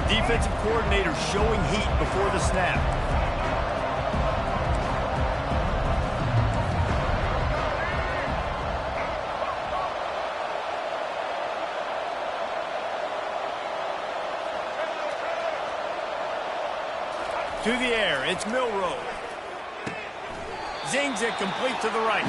defensive coordinator showing heat before the snap. To the air, it's Milroe. Zings it complete to the right.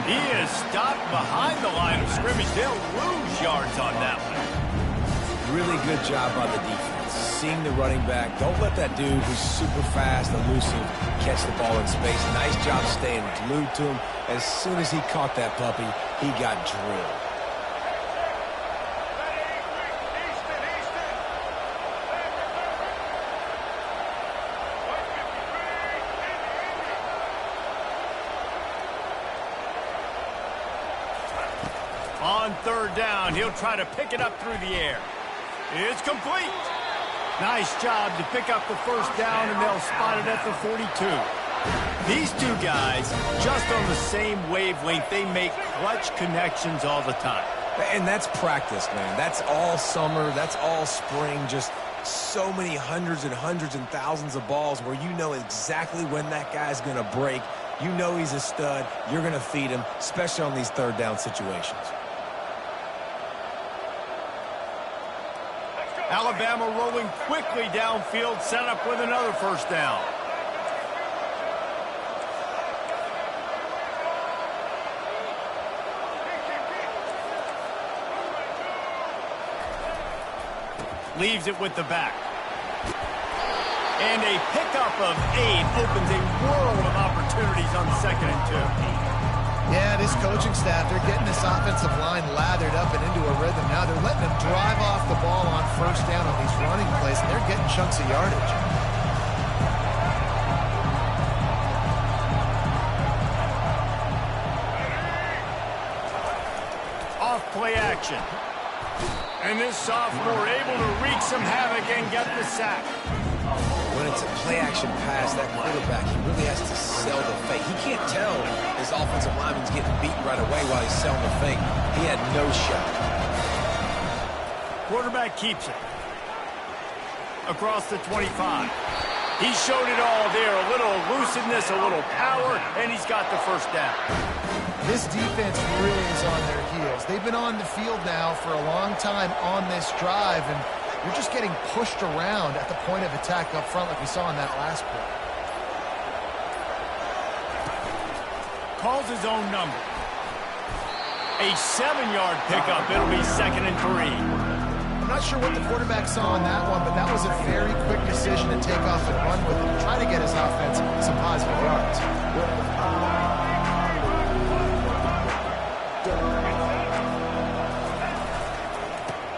He is stopped behind the line of scrimmage. They'll lose yards on that one. Really good job by the defense. Seeing the running back. Don't let that dude who's super fast, elusive, catch the ball in space. Nice job staying glued to him. As soon as he caught that puppy, he got drilled. On third down, he'll try to pick it up through the air. It's complete. Nice job to pick up the first down, and they'll spot it at the 42. These two guys, just on the same wavelength, they make clutch connections all the time. And that's practice, man. That's all summer. That's all spring. Just so many hundreds and hundreds and thousands of balls where you know exactly when that guy's going to break. You know he's a stud. You're going to feed him, especially on these third down situations. Alabama rolling quickly downfield, set up with another first down. Leaves it with the back. And a pickup of 8 opens a world of opportunities on 2nd and 2. Yeah, this coaching staff, they're getting this offensive line lathered up and into a rhythm. Now they're letting them drive off the ball on first down on these running plays, and they're getting chunks of yardage. Off play action. And this sophomore able to wreak some havoc and get the sack. When it's a play-action pass, that quarterback, he really has to sell the fake. He can't tell his offensive lineman's getting beaten right away while he's selling the fake. He had no shot. Quarterback keeps it. Across the 25. He showed it all there. A little elusiveness, a little power, and he's got the first down. This defense really is on their heels. They've been on the field now for a long time on this drive, and you're just getting pushed around at the point of attack up front like we saw in that last play. Calls his own number. A 7-yard pickup. It'll be 2nd and 3. I'm not sure what the quarterback saw on that one, but that was a very quick decision to take off and run with it and try to get his offense some positive yards.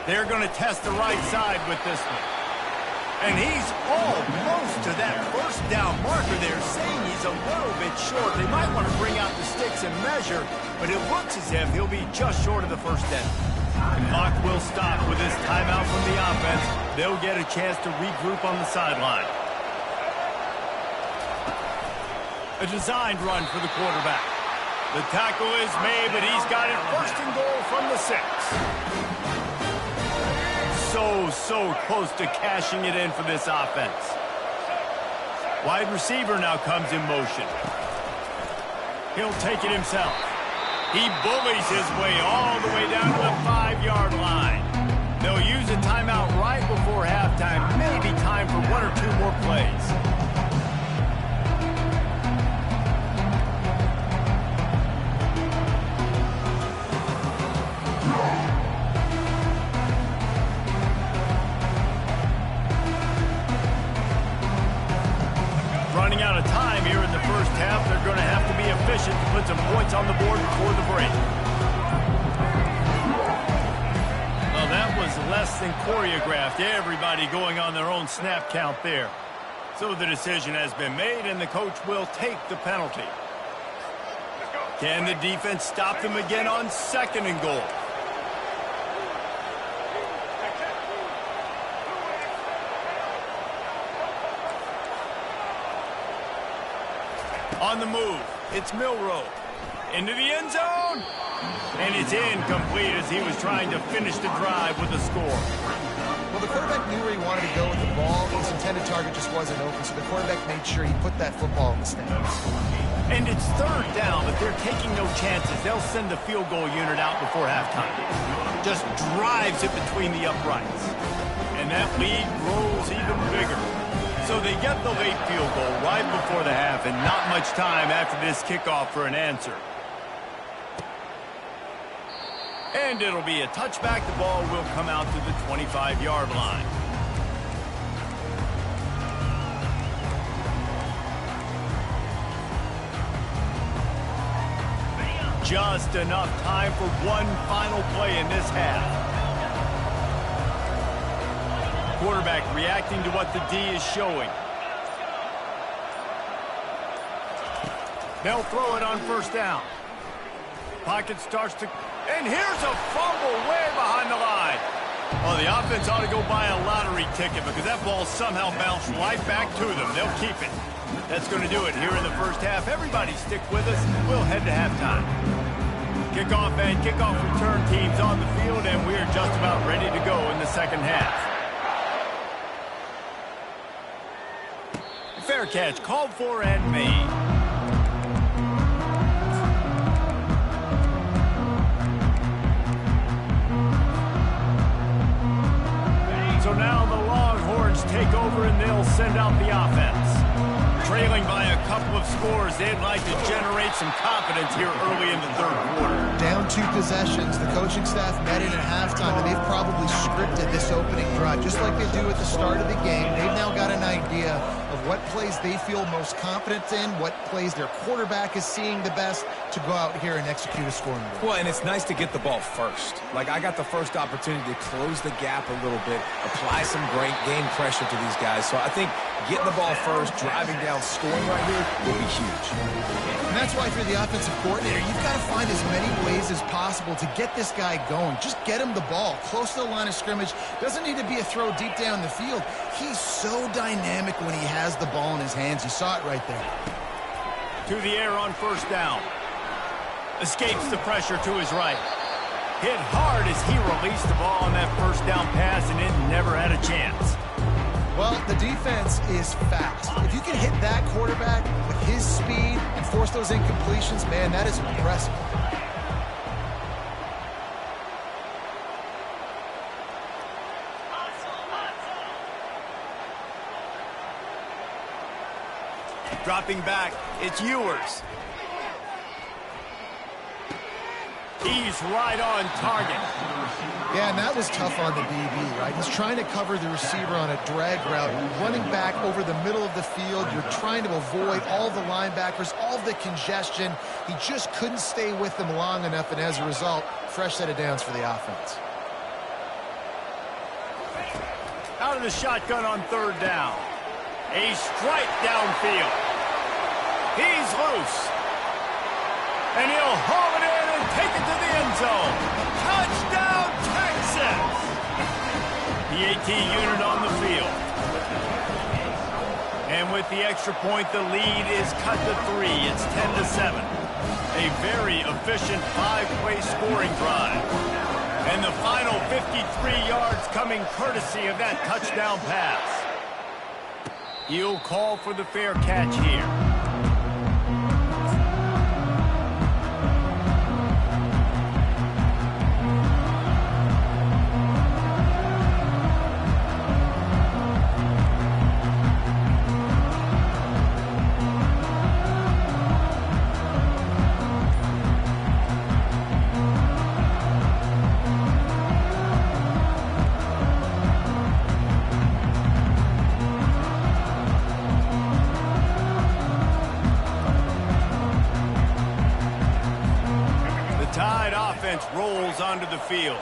They're going to test the right side with this one. And he's almost to that first down marker there, saying he's a little bit short. They might want to bring out the sticks and measure, but it looks as if he'll be just short of the first down. And clock will stop with this timeout from the offense. They'll get a chance to regroup on the sideline. A designed run for the quarterback. The tackle is made, but he's got it 1st and goal from the 6. So close to cashing it in for this offense. Wide receiver now comes in motion. He'll take it himself. He bullies his way all the way down to the 5-yard line. They'll use a timeout right before halftime. Maybe time for 1 or 2 more plays. Running out of time here in the first half. They're going to have to be efficient to put some points on the board before the break. Well, that was less than choreographed. Everybody going on their own snap count there. So the decision has been made, and the coach will take the penalty. Can the defense stop them again on 2nd and goal? On the move, it's Milroe. Into the end zone. And it's incomplete as he was trying to finish the drive with a score. Well, the quarterback knew where he wanted to go with the ball. His intended target just wasn't open, so the quarterback made sure he put that football in the stands. And it's third down, but they're taking no chances. They'll send the field goal unit out before halftime. Just drives it between the uprights. And that lead grows even bigger. So they get the late field goal right before the half, and not much time after this kickoff for an answer. And it'll be a touchback. The ball will come out to the 25-yard line. Just enough time for one final play in this half. Quarterback reacting to what the D is showing. They'll throw it on first down. Pocket starts to... And here's a fumble way behind the line. Well, the offense ought to go buy a lottery ticket because that ball somehow bounced right back to them. They'll keep it. That's going to do it here in the first half. Everybody stick with us. We'll head to halftime. Kickoff and kickoff return teams on the field, and we're just about ready to go in the second half. Fair catch called for and made. So now the Longhorns take over and they'll send out the offense. Trailing by a couple of scores, they'd like to generate some confidence here early in the third quarter. Down 2 possessions, the coaching staff met in at halftime, and they've probably scripted this opening drive, just like they do at the start of the game. They've now got an idea of what plays they feel most confident in, what plays their quarterback is seeing the best to go out here and execute a scoring goal. Well, and it's nice to get the ball first. Like, I got the first opportunity to close the gap a little bit, apply some great game pressure to these guys. So I think getting the ball first, driving down, scoring right here will be huge. And that's why if you're the offensive coordinator, you've got to find as many ways as possible to get this guy going. Just get him the ball close to the line of scrimmage. Doesn't need to be a throw deep down the field. He's so dynamic when he has the ball in his hands. You saw it right there. To the air on first down. Escapes the pressure to his right. Hit hard as he released the ball on that first down pass, and it never had a chance. Well, the defense is fast. If you can hit that quarterback with his speed and force those incompletions, man, that is impressive. Dropping back, it's Ewers. He's right on target. Yeah, and that was tough on the DB, right? He's trying to cover the receiver on a drag route, running back over the middle of the field. You're trying to avoid all the linebackers, all the congestion. He just couldn't stay with them long enough, and as a result, fresh set of downs for the offense. Out of the shotgun on third down. A strike downfield. He's loose. And he'll haul it in and take it to the end zone. Touchdown, Texas! The AT unit on the field. And with the extra point, the lead is cut to 3. It's 10-7. A very efficient 5-play scoring drive. And the final 53 yards coming courtesy of that touchdown pass. He'll call for the fair catch here. Rolls onto the field.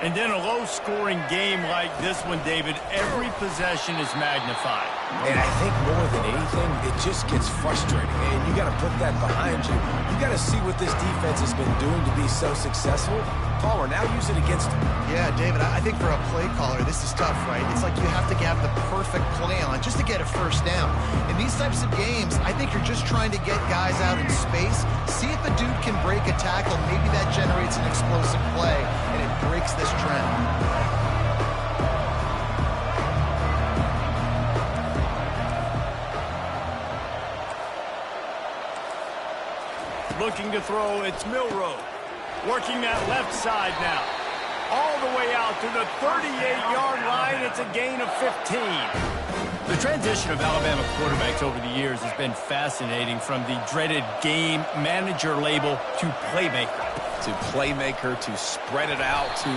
And in a low-scoring game like this one, David, every possession is magnified. And I think more than anything, it just gets frustrating. And you got to put that behind you. You got to see what this defense has been doing to be so successful. Palmer, now use it against him. Yeah, David, I think for a play caller, this is tough, right? It's like you have to have the perfect play on just to get a first down. In these types of games, I think you're just trying to get guys out in space, see if a dude can break a tackle. Maybe that generates an explosive play, and it breaks this trend. looking to throw. It's Milroe. Working that left side now. All the way out to the 38-yard line. It's a gain of 15. The transition of Alabama quarterbacks over the years has been fascinating, from the dreaded game manager label to playmaker. To playmaker, to spread it out, to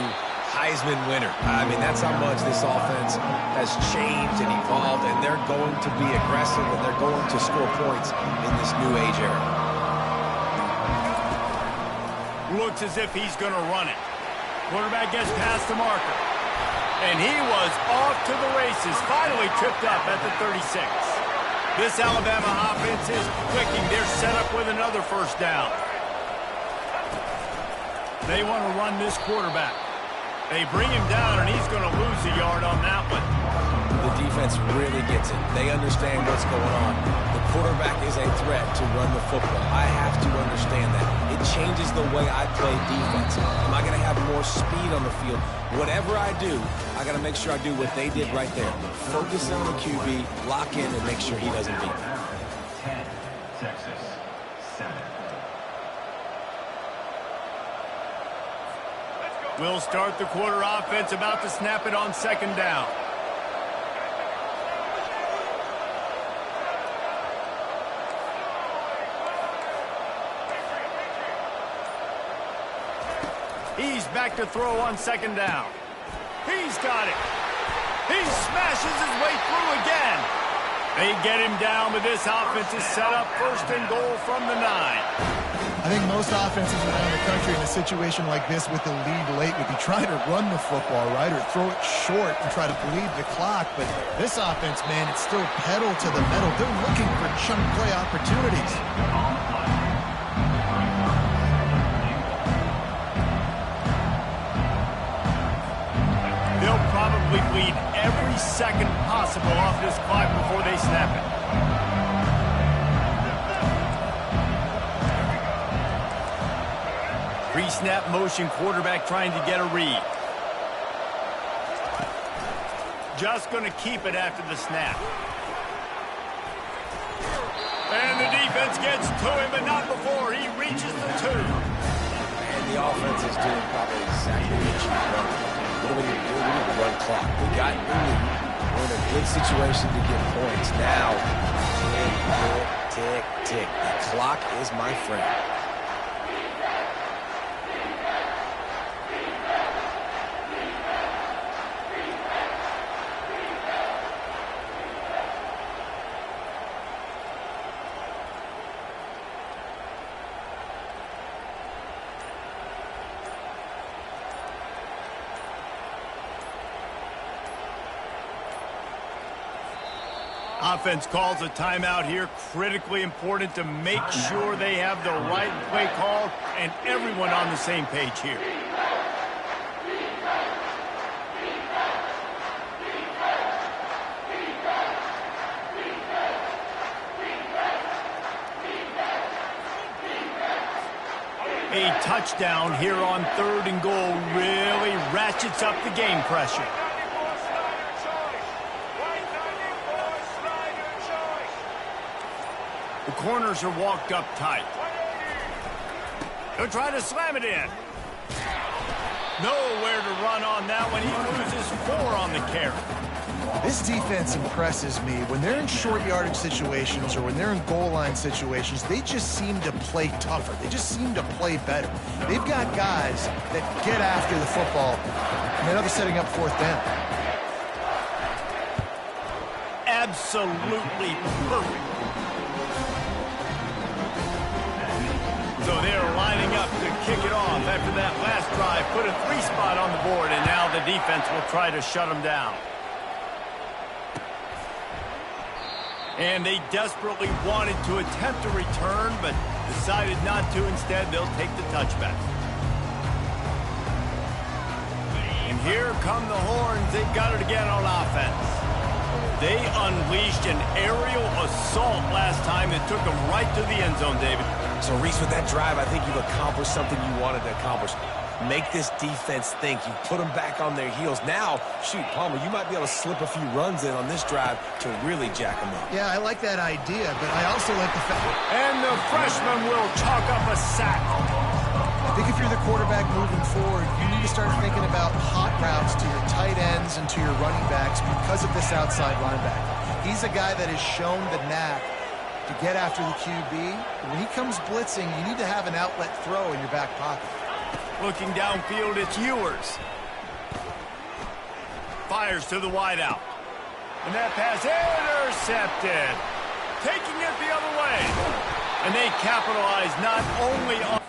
Heisman winner. I mean, that's how much this offense has changed and evolved, and they're going to be aggressive, and they're going to score points in this new age era. Looks as if he's going to run it. Quarterback gets past the marker. And he was off to the races, finally tripped up at the 36. This Alabama offense is clicking. They're set up with another first down. They want to run this quarterback. They bring him down, and he's going to lose a yard on that one. The defense really gets it. They understand what's going on. The quarterback is a threat to run the football. I have to understand that. It changes the way I play defense. Am I going to have more speed on the field? Whatever I do, I got to make sure I do what they did right there. Focus on the QB, lock in, and make sure he doesn't beat me. 10, Texas, 7. We'll start the quarter offense, about to snap it on second down. He's back to throw on second down. He's got it. He smashes his way through again. They get him down, but this offense is set up first and goal from the 9. I think most offenses around the country in a situation like this with the lead late would be trying to run the football, right, or throw it short and try to bleed the clock. But this offense, man, it's still pedal to the metal. They're looking for chunk play opportunities. They'll probably bleed every second possible off this clock before they snap it. Pre-snap motion, quarterback trying to get a read. Just going to keep it after the snap. And the defense gets to him, but not before he reaches the 2. And the offense is doing probably exactly what you want. What do we need to do? We need to run clock. We got the lead. We're in a good situation to get points. Now, tick, tick, tick. The clock is my friend. Offense calls a timeout here. Critically important to make sure they have the right play call and everyone on the same page here. A touchdown here on 3rd and goal really ratchets up the game pressure. The corners are walked up tight. They'll try to slam it in. Nowhere to run on that one. He loses 4 on the carry. This defense impresses me. When they're in short yardage situations or when they're in goal line situations, they just seem to play tougher. They just seem to play better. They've got guys that get after the football, and now they're setting up 4th down. Absolutely perfect. So they're lining up to kick it off after that last drive. Put a 3 spot on the board, and now the defense will try to shut them down. And they desperately wanted to attempt a return, but decided not to. Instead, they'll take the touchback. And here come the horns. They've got it again on offense. They unleashed an aerial assault last time that took them right to the end zone, David. So, Reese, with that drive, I think you've accomplished something you wanted to accomplish. make this defense think. You put them back on their heels. Now, shoot, Palmer, you might be able to slip a few runs in on this drive to really jack them up. Yeah, I like that idea, but I also like the fact... And the freshman will chalk up a sack. I think if you're the quarterback moving forward, you need to start thinking about hot routes to your tight ends and to your running backs because of this outside linebacker. He's a guy that has shown the knack to get after the QB. When he comes blitzing, you need to have an outlet throw in your back pocket. Looking downfield, it's Ewers. Fires to the wideout. And that pass intercepted. Taking it the other way. And they capitalize not only on...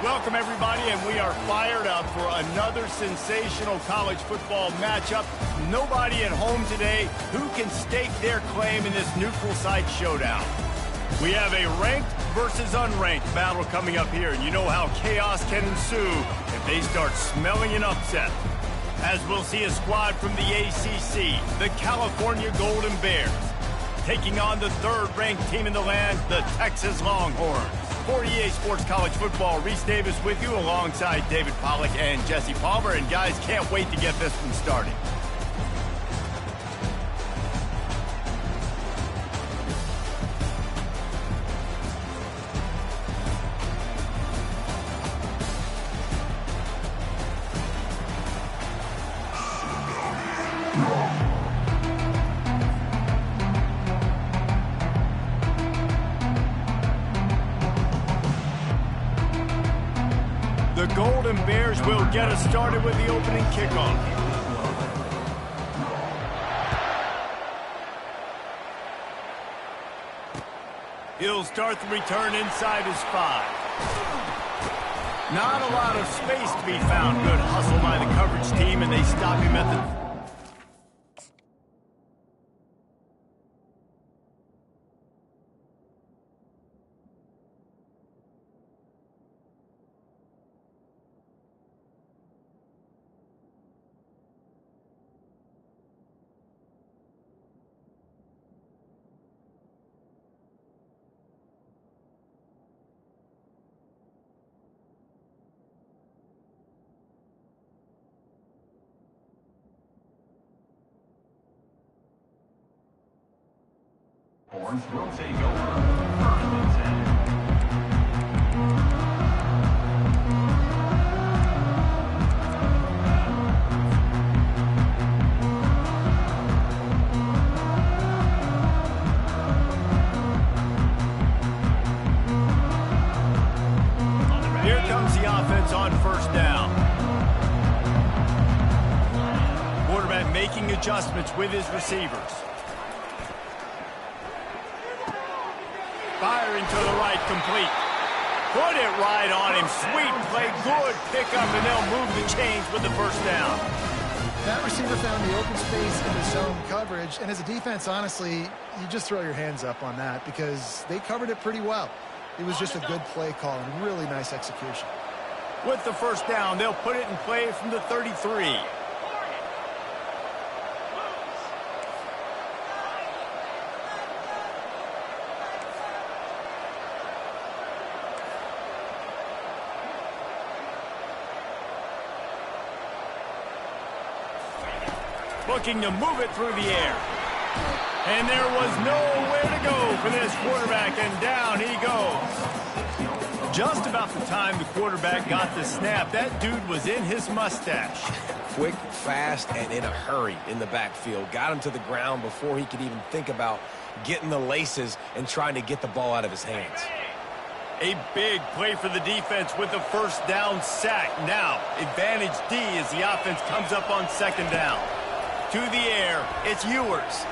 Welcome, everybody, and we are fired up for another sensational college football matchup. Nobody at home today who can stake their claim in this neutral site showdown. We have a ranked versus unranked battle coming up here, and you know how chaos can ensue if they start smelling an upset. As we'll see a squad from the ACC, the California Golden Bears, taking on the third-ranked team in the land, the Texas Longhorns. For EA Sports College Football, Reese Davis with you alongside David Pollack and Jesse Palmer. And guys, can't wait to get this one started. The Golden Bears will get us started with the opening kickoff. He'll start the return inside his 5. Not a lot of space to be found. Good hustle by the coverage team, and they stop him at the... Horns will take over. First and 10. Here comes the offense on first down. Quarterback making adjustments with his receivers. Firing to the right, complete. Put it right on him. Sweet play, good pickup, and they'll move the chains with the first down. That receiver found the open space in the zone coverage, and as a defense, honestly, you just throw your hands up on that because they covered it pretty well. It was just a good play call and really nice execution. With the first down, they'll put it in play from the 33. Looking to move it through the air. And there was nowhere to go for this quarterback, and down he goes. Just about the time the quarterback got the snap, that dude was in his mustache. Quick, fast, and in a hurry in the backfield. Got him to the ground before he could even think about getting the laces and trying to get the ball out of his hands. A big play for the defense with the first down sack. Now, advantage D as the offense comes up on second down. To the air, it's Ewers.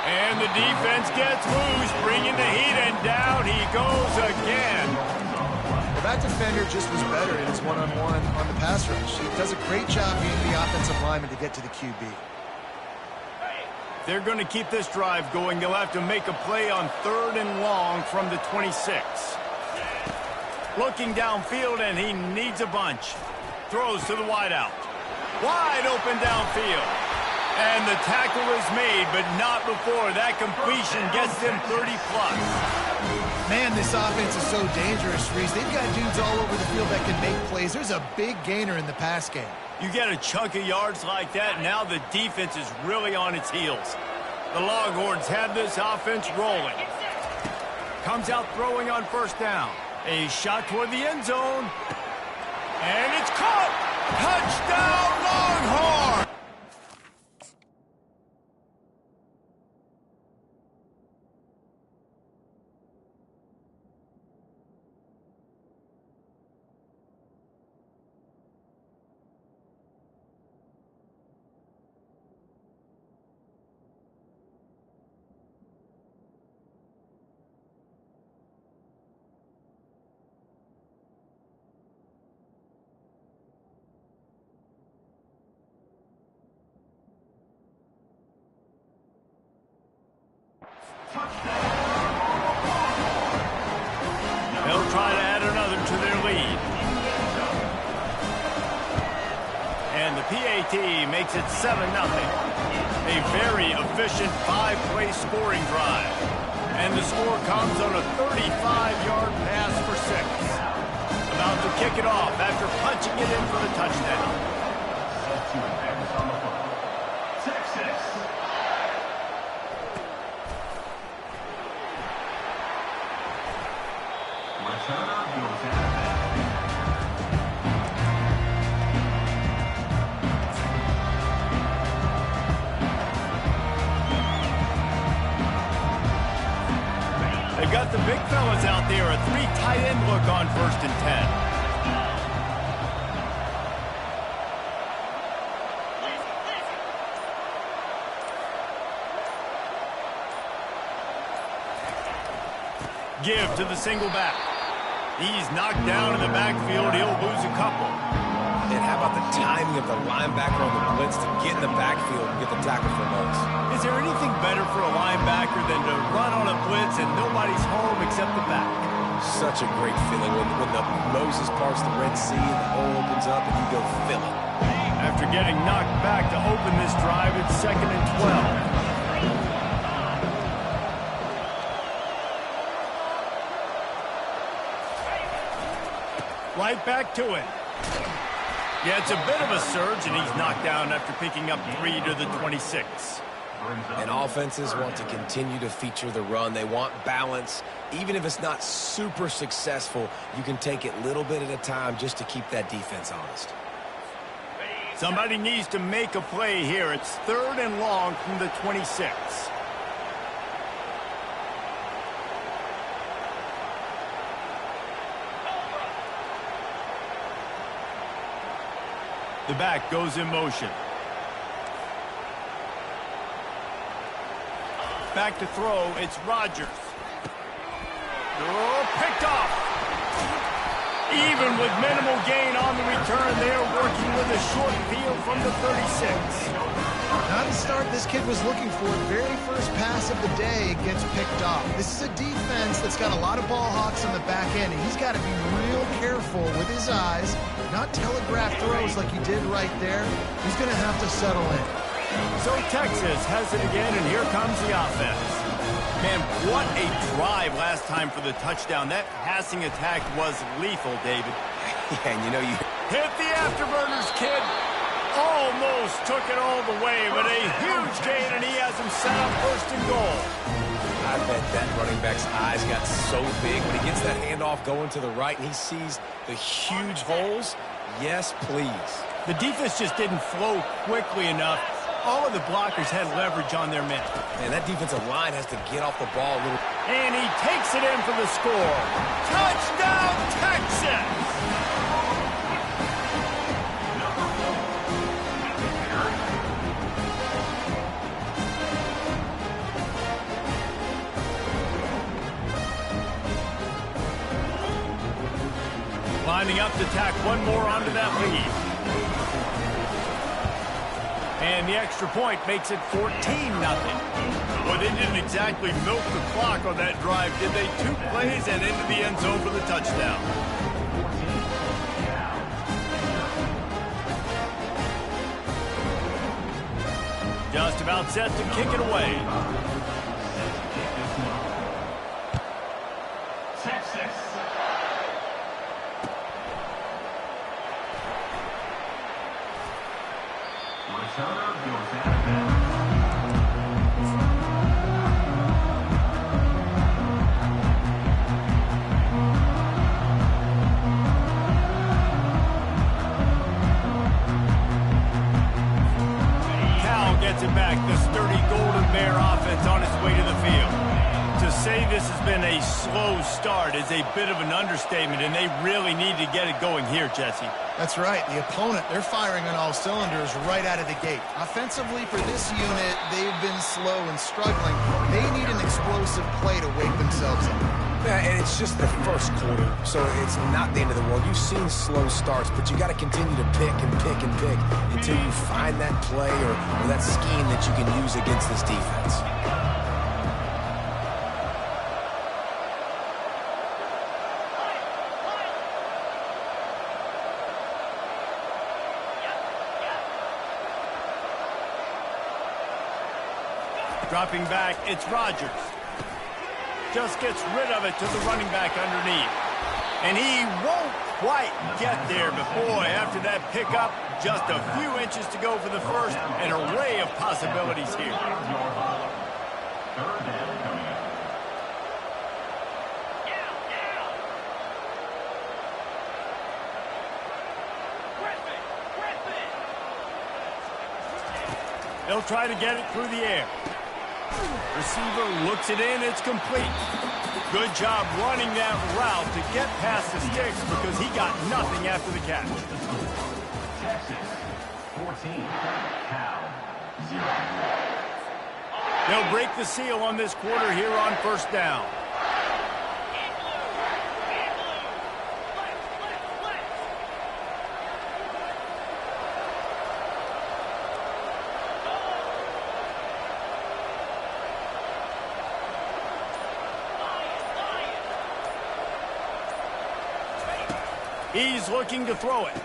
And the defense gets loose, bringing the heat, and down he goes again. Well, that defender just was better in his one-on-one on the pass rush. He does a great job being the offensive lineman to get to the QB. They're going to keep this drive going. They'll have to make a play on 3rd and long from the 26. Looking downfield, and he needs a bunch. Throws to the wideout. Wide open downfield. And the tackle is made, but not before that completion gets them 30-plus. Man, this offense is so dangerous, Reese. They've got dudes all over the field that can make plays. There's a big gainer in the pass game. You get a chunk of yards like that, now the defense is really on its heels. The Longhorns have this offense rolling. Comes out throwing on first down. A shot toward the end zone. And it's caught! Touchdown, Longhorns! PAT makes it 7-0. A very efficient 5-play scoring drive. And the score comes on a 35-yard pass for 6. About to kick it off after punching it in for the touchdown. Texas. Returner goes out of They've got the big fellas out there. A 3 tight end look on 1st and 10. Give to the single back. He's knocked down in the backfield. He'll lose a couple. And how about the timing of the linebacker on the blitz to get in the backfield and get the tackle for loss? Is there anything better for a linebacker than to run on a blitz and nobody's home except the back? Such a great feeling when the Moses parts the Red Sea and the hole opens up and you go fill it. After getting knocked back to open this drive, it's 2nd and 12. Right back to it. Yeah, it's a bit of a surge, and he's knocked down after picking up 3 to the 26. And offenses want to continue to feature the run. They want balance. Even if it's not super successful, you can take it little bit at a time just to keep that defense honest. Somebody needs to make a play here. It's 3rd and long from the 26. The back goes in motion. Back to throw, it's Rodgers. Oh, picked off. Even with minimal gain on the return, they're working with a short field from the 36. Not the start this kid was looking for. Very first pass of the day gets picked off. This is a defense that's got a lot of ball hawks on the back end, and he's got to be real careful with his eyes, not telegraph throws like he did right there. He's going to have to settle in. So Texas has it again, and here comes the offense. Man, what a drive last time for the touchdown. That passing attack was lethal, David. Yeah, and you know you... Hit the afterburners, kid. Almost took it all the way, but a huge gain, and he has him set up 1st and goal. I bet that running back's eyes got so big when he gets that handoff going to the right and he sees the huge holes. Yes, please. The defense just didn't flow quickly enough. All of the blockers had leverage on their men. Man, that defensive line has to get off the ball a little. And he takes it in for the score. Touchdown, Texas! Lining up to tack one more onto that lead. And the extra point makes it 14-0. Well, they didn't exactly milk the clock on that drive, did they? 2 plays and into the end zone for the touchdown. Just about set to kick it away. Texas. Returner goes out of Cal gets it back. The sturdy Golden Bear offense on its way to the field. To say this has been a slow start is a bit of an understatement, and they really need to get it going here, Jesse. That's right. The opponent, they're firing on all cylinders right out of the gate. Offensively, for this unit, they've been slow and struggling. They need an explosive play to wake themselves up. Yeah, and it's just the first quarter, so it's not the end of the world. You've seen slow starts, but you got to continue to pick and pick and pick until you find that play or that scheme that you can use against this defense. Dropping back, it's Rodgers. Just gets rid of it to the running back underneath. And he won't quite get there, but boy, after that pickup, just a few inches to go for the first. An array of possibilities here. Third down coming up. They'll try to get it through the air. Receiver looks it in, it's complete. Good job running that route to get past the sticks because he got nothing after the catch. Texas 14, Cal 0. They'll break the seal on this quarter here on first down. He's looking to throw it.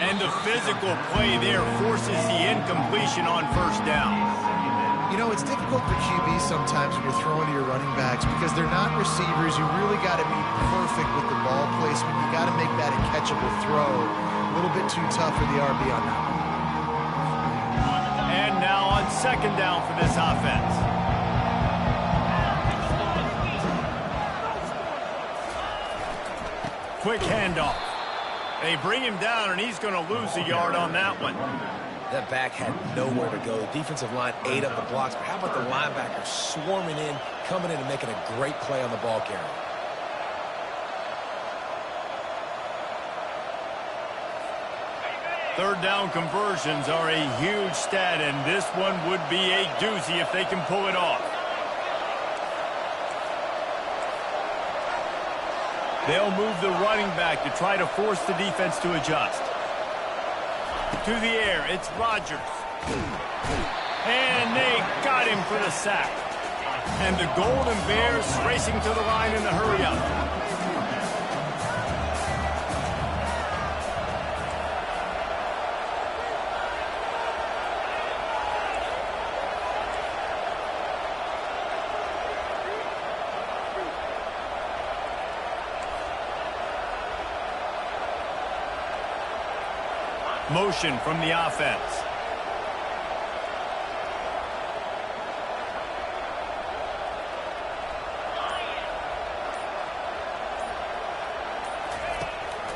And the physical play there forces the incompletion on first down. You know, it's difficult for QB sometimes when you're throwing to your running backs because they're not receivers. You really got to be perfect with the ball placement. You got to make that a catchable throw. A little bit too tough for the RB on that one. And now on second down for this offense. Quick handoff. They bring him down, and he's going to lose a yard on that one. That back had nowhere to go. The defensive line ate up the blocks. But how about the linebacker swarming in, coming in and making a great play on the ball carrier? Third down conversions are a huge stat, and this one would be a doozy if they can pull it off. They'll move the running back to try to force the defense to adjust. To the air, it's Rodgers. And they got him for the sack. And the Golden Bears racing to the line in the hurry-up. Motion from the offense.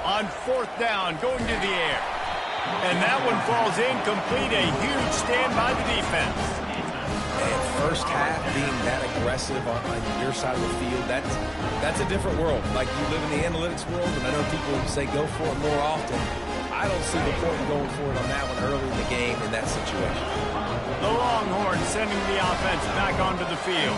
On fourth down, going to the air. And that one falls incomplete. A huge stand by the defense. And first half being that aggressive on your side of the field, that's a different world. Like, you live in the analytics world, and I know people say go for it more often. I don't see the point of going for it on that one early in the game in that situation. The Longhorns sending the offense back onto the field.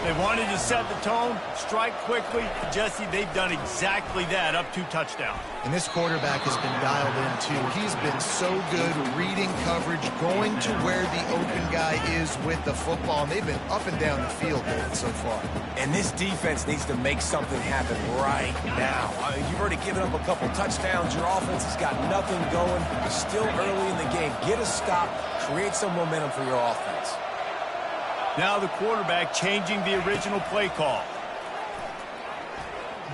They wanted to set the tone, strike quickly. Jesse, they've done exactly that, up 2 touchdowns. And this quarterback has been dialed in, too. He's been so good reading coverage, going to where the open guy is with the football. And they've been up and down the field with it so far. And this defense needs to make something happen right now. I mean, you've already given up a couple touchdowns. Your offense has got nothing going. It's still early in the game. Get a stop. Create some momentum for your offense. Now the quarterback changing the original play call.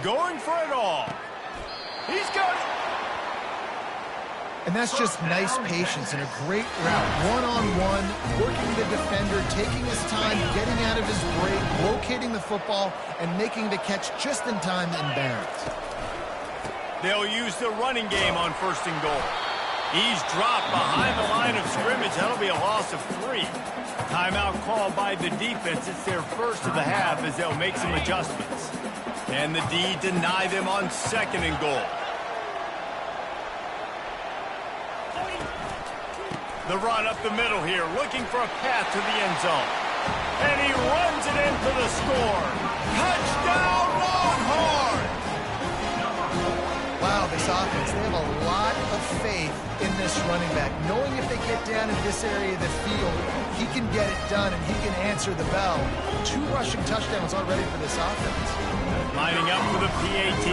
Going for it all. He's got it. And that's just nice patience and a great route. One-on-one, working the defender, taking his time, getting out of his break, locating the football, and making the catch just in time to inbounds. They'll use the running game on first and goal. He's dropped behind the line of scrimmage. That'll be a loss of 3. Timeout called by the defense. It's their first of the half as they'll make some adjustments. Can the D deny them on second and goal? The run up the middle here, looking for a path to the end zone. And he runs it in for the score. Touchdown, Longhorns! Wow, this offense, they have a lot of faith in this running back. Knowing if they get down in this area of the field, he can get it done and he can answer the bell. 2 rushing touchdowns already for this offense. Lining up for the PAT.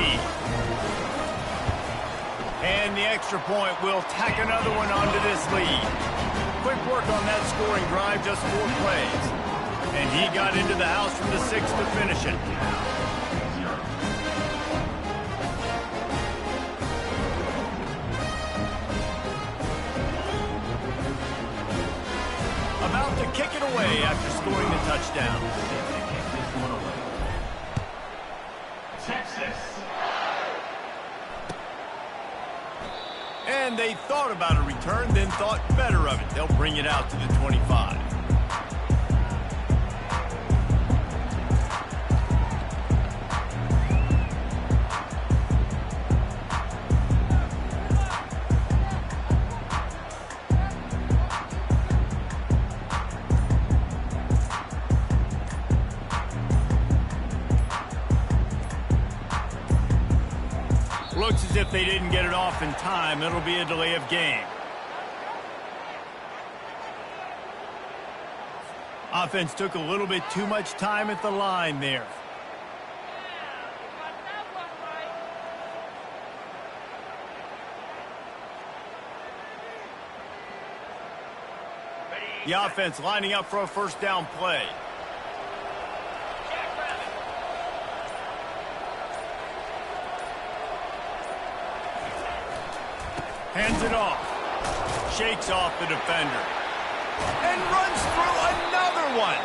And the extra point will tack another one onto this lead. quick work on that scoring drive, just 4 plays. And he got into the house from the 6 to finish it. About to kick it away after scoring the touchdown. Texas. And they thought about a return, then thought better of it. They'll bring it out to the 25. Looks as if they didn't get it off in time. It'll be a delay of game. Offense took a little bit too much time at the line there. The offense lining up for a first down play. Hands it off. Shakes off the defender. And runs through another one.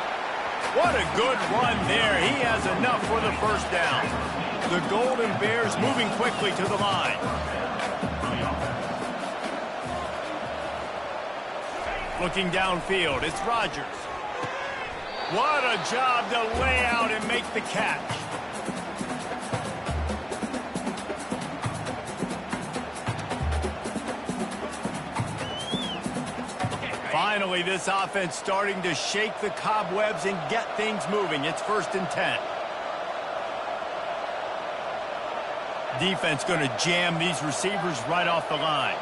What a good run there. He has enough for the first down. The Golden Bears moving quickly to the line. Looking downfield, it's Rodgers. What a job to lay out and make the catch. Finally, this offense starting to shake the cobwebs and get things moving. It's 1st and 10. Defense going to jam these receivers right off the line.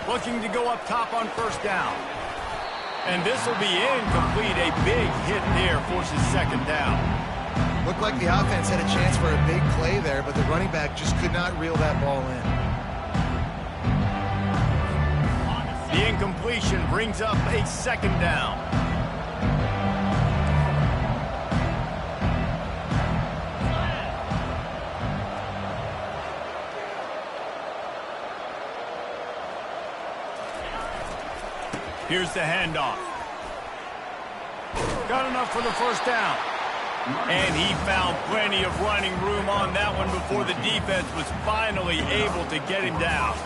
Looking to go up top on first down. And this will be incomplete. A big hit there forces second down. Looked like the offense had a chance for a big play there, but the running back just could not reel that ball in. The incompletion brings up a second down. Here's the handoff. Got enough for the first down. And he found plenty of running room on that one before the defense was finally able to get him down.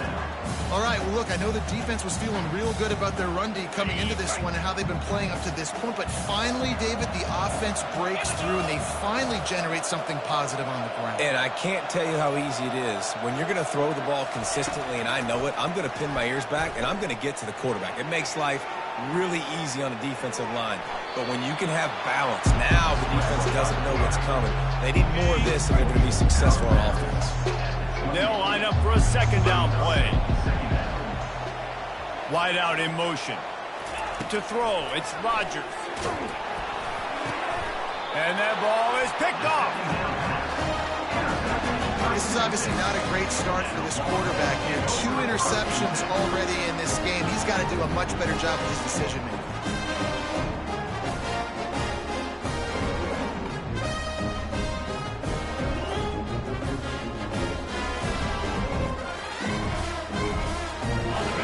All right, well, look, I know the defense was feeling real good about their run D coming into this one and how they've been playing up to this point, but finally, David, the offense breaks through and they finally generate something positive on the ground. And I can't tell you how easy it is. When you're going to throw the ball consistently, and I know it, I'm going to pin my ears back, and I'm going to get to the quarterback. It makes life really easy on the defensive line. But when you can have balance, now the defense doesn't know what's coming. They need more of this if they're going to be successful on offense. They'll line up for a second down play. Wide out in motion. To throw, it's Rodgers. And that ball is picked off. This is obviously not a great start for this quarterback here. 2 interceptions already in this game. He's got to do a much better job with his decision-making.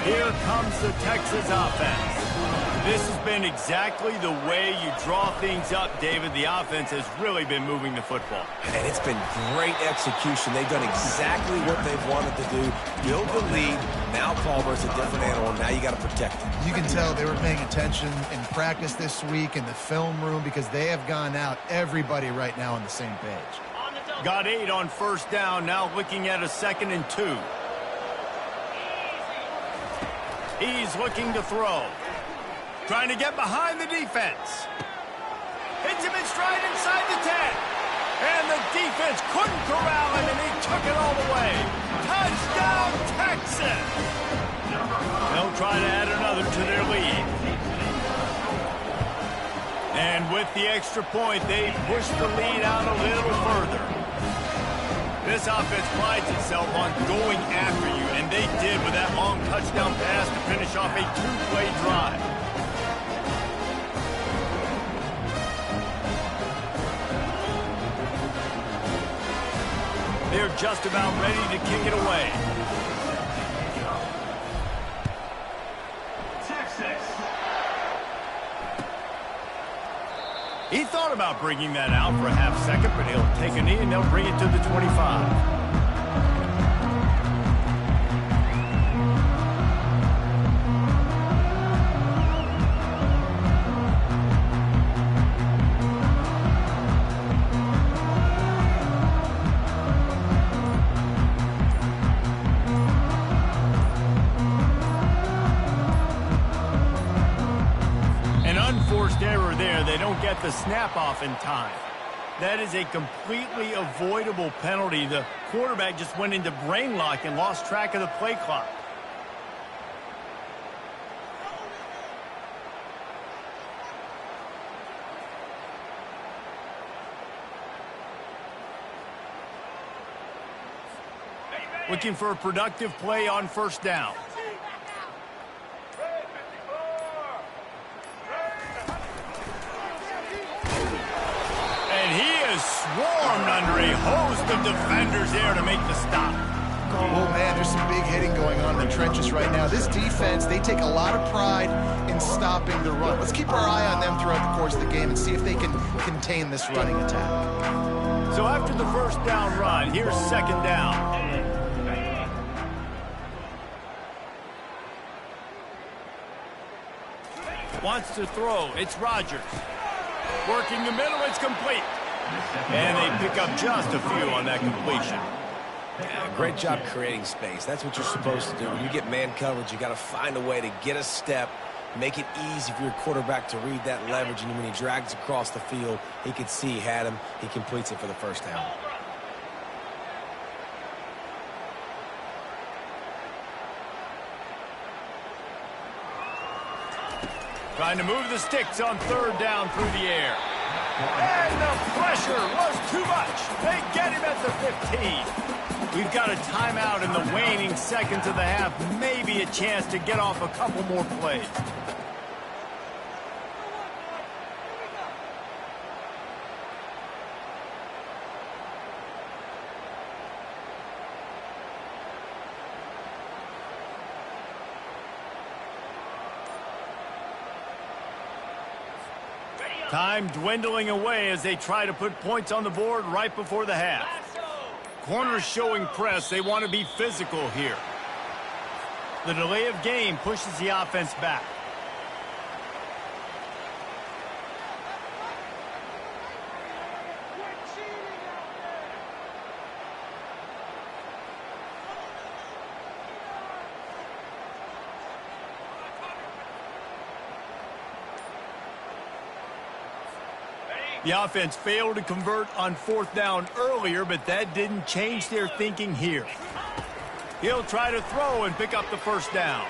Here comes the Texas offense. This has been exactly the way you draw things up, David. The offense has really been moving the football. And it's been great execution. They've done exactly what they've wanted to do. Build the lead. Now Palmer's a different animal. Now you got to protect him. You can tell they were paying attention in practice this week in the film room because they have gone out, everybody right now on the same page. Got 8 on first down. Now looking at a 2nd and 2. He's looking to throw. Trying to get behind the defense. Hits him in stride inside the 10. And the defense couldn't corral him, and he took it all the way. Touchdown, Texas! They'll try to add another to their lead. And with the extra point, they push the lead out a little further. This offense prides itself on going after you, and they did with that long touchdown pass to finish off a two-play drive. They're just about ready to kick it away. He thought about bringing that out for a half second, but he'll take a knee and they'll bring it to the 25. Error there. They don't get the snap off in time. That is a completely avoidable penalty. The quarterback just went into brain lock and lost track of the play clock. Looking for a productive play on first down. Swarmed under a host of defenders there to make the stop. Oh, man, there's some big hitting going on in the trenches right now. This defense, they take a lot of pride in stopping the run. Let's keep our eye on them throughout the course of the game and see if they can contain this running attack. So after the first down run, here's second down. Wants to throw. It's Rodgers. Working the middle, it's complete. And they pick up just a few on that completion. Yeah, great job creating space. That's what you're supposed to do. When you get man coverage, you got to find a way to get a step, make it easy for your quarterback to read that leverage, and when he drags across the field, he could see he had him. He completes it for the first down. Trying to move the sticks on third down through the air. And the pressure was too much. They get him at the 15. We've got a timeout in the waning seconds of the half. Maybe a chance to get off a couple more plays. Time dwindling away as they try to put points on the board right before the half. Corners showing press. They want to be physical here. The delay of game pushes the offense back. The offense failed to convert on fourth down earlier, but that didn't change their thinking here. He'll try to throw and pick up the first down.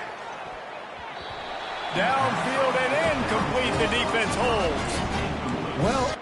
Downfield and incomplete. The defense holds. Well,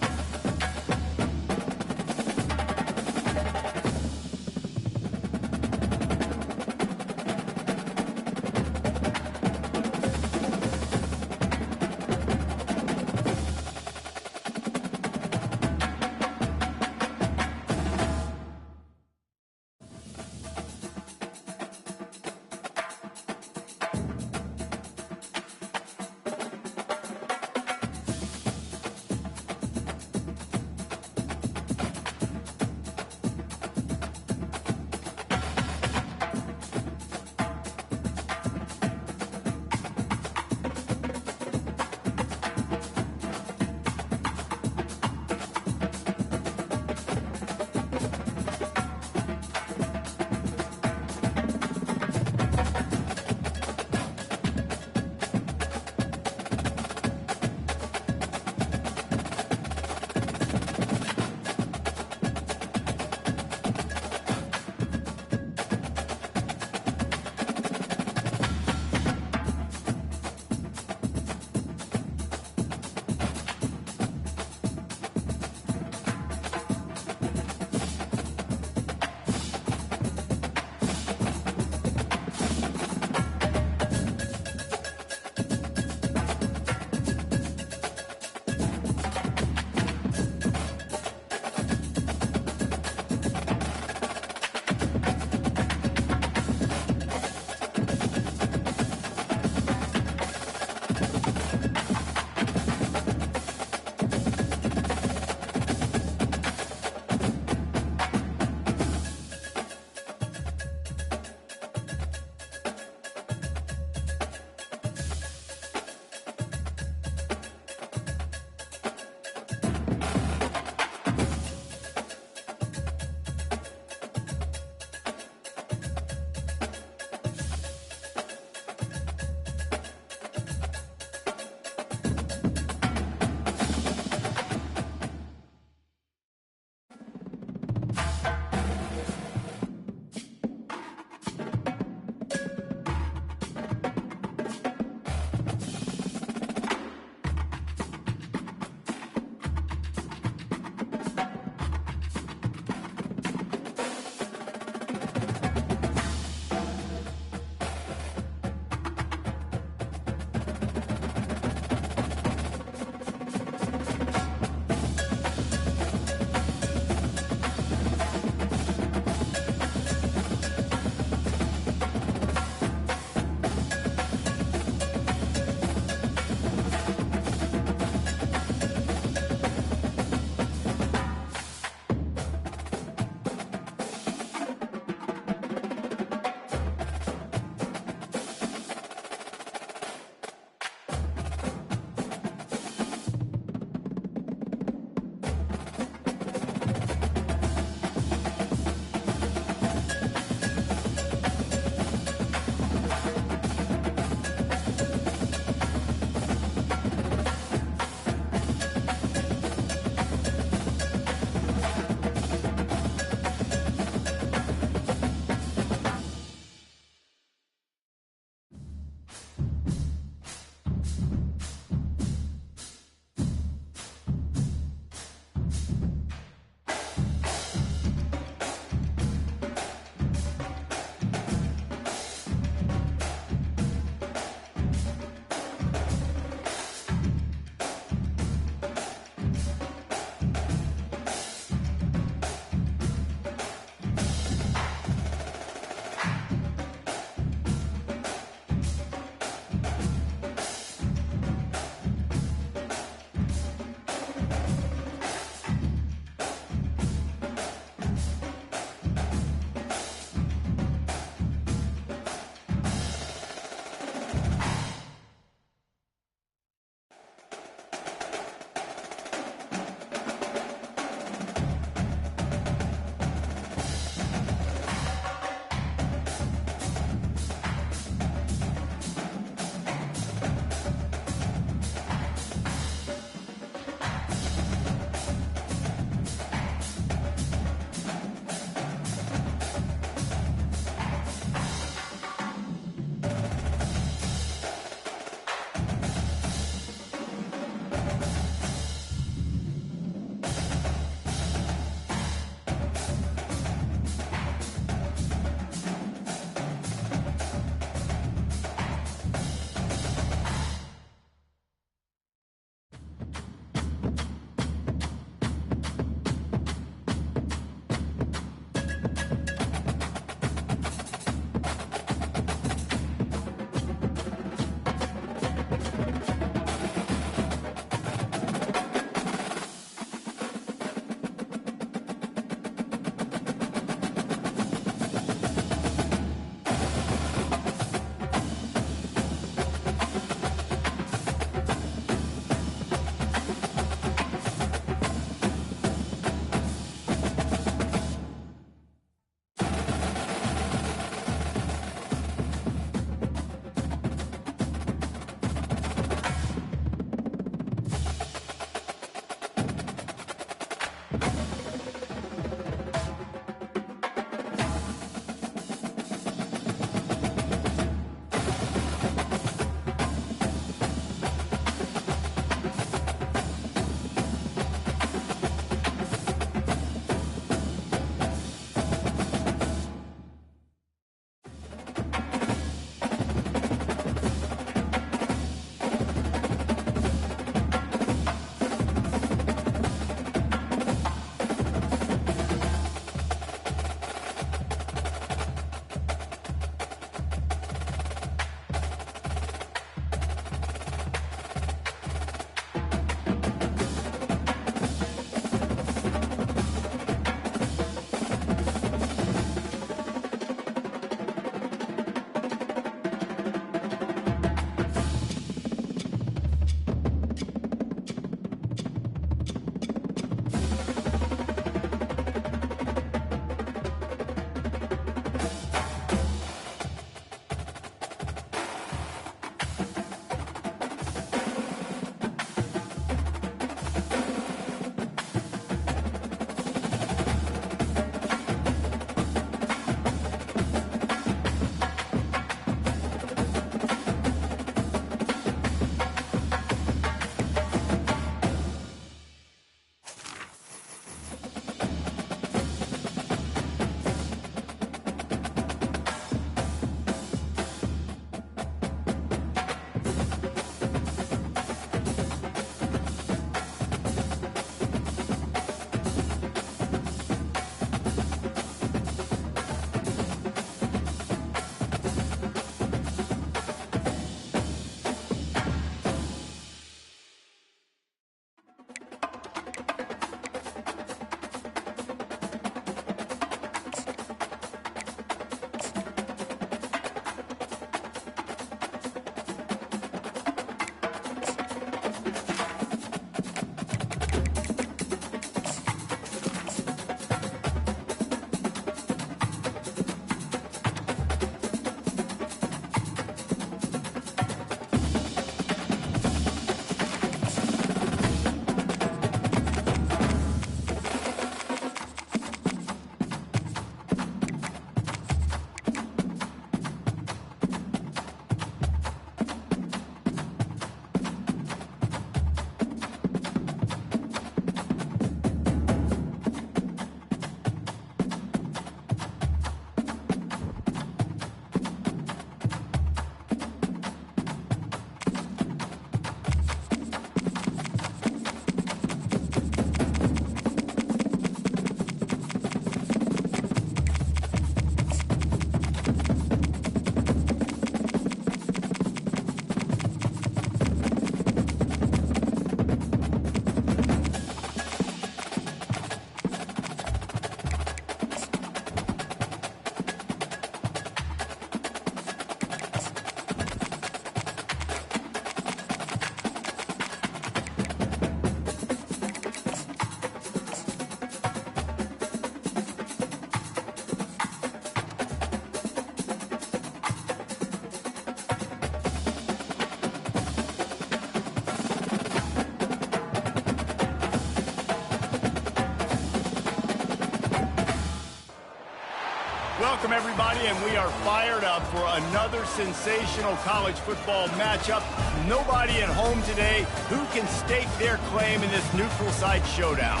Welcome, everybody, and we are fired up for another sensational college football matchup. Nobody at home today who can stake their claim in this neutral site showdown.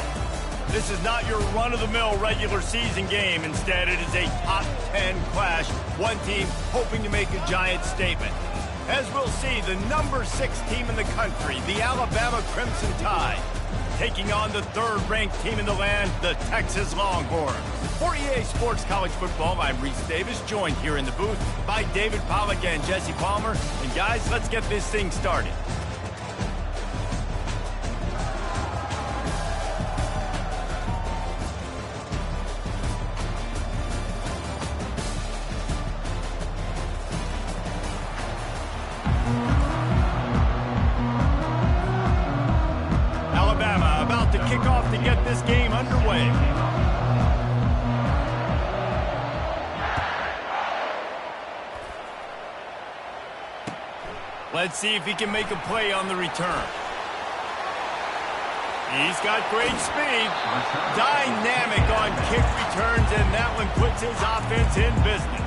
This is not your run-of-the-mill regular season game. Instead, it is a top 10 clash, one team hoping to make a giant statement. As we'll see, the number 6 team in the country, the Alabama Crimson Tide, taking on the third-ranked team in the land, the Texas Longhorns. For EA Sports College Football, I'm Reese Davis, joined here in the booth by David Pollack and Jesse Palmer. And guys, let's get this thing started. Alabama about to kick off to get this game underway. Let's see if he can make a play on the return. He's got great speed. Dynamic on kick returns, and that one puts his offense in business.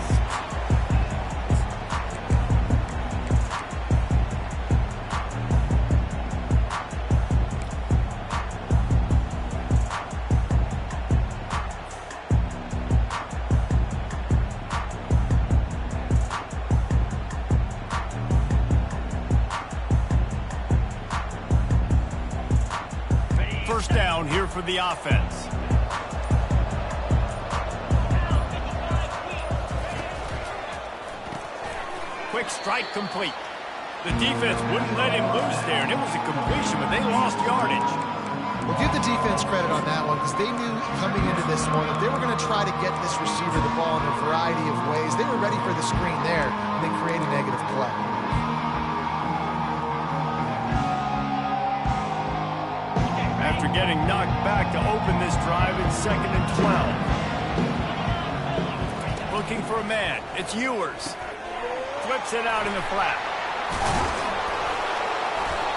First down here for the offense. Quick strike complete. The defense wouldn't let him loose there, and it was a completion, but they lost yardage. Well, give the defense credit on that one because they knew coming into this one that they were going to try to get this receiver the ball in a variety of ways. They were ready for the screen there, and they create a negative play. After getting knocked back to open this drive in 2nd and 12. Looking for a man. It's Ewers. Flips it out in the flat.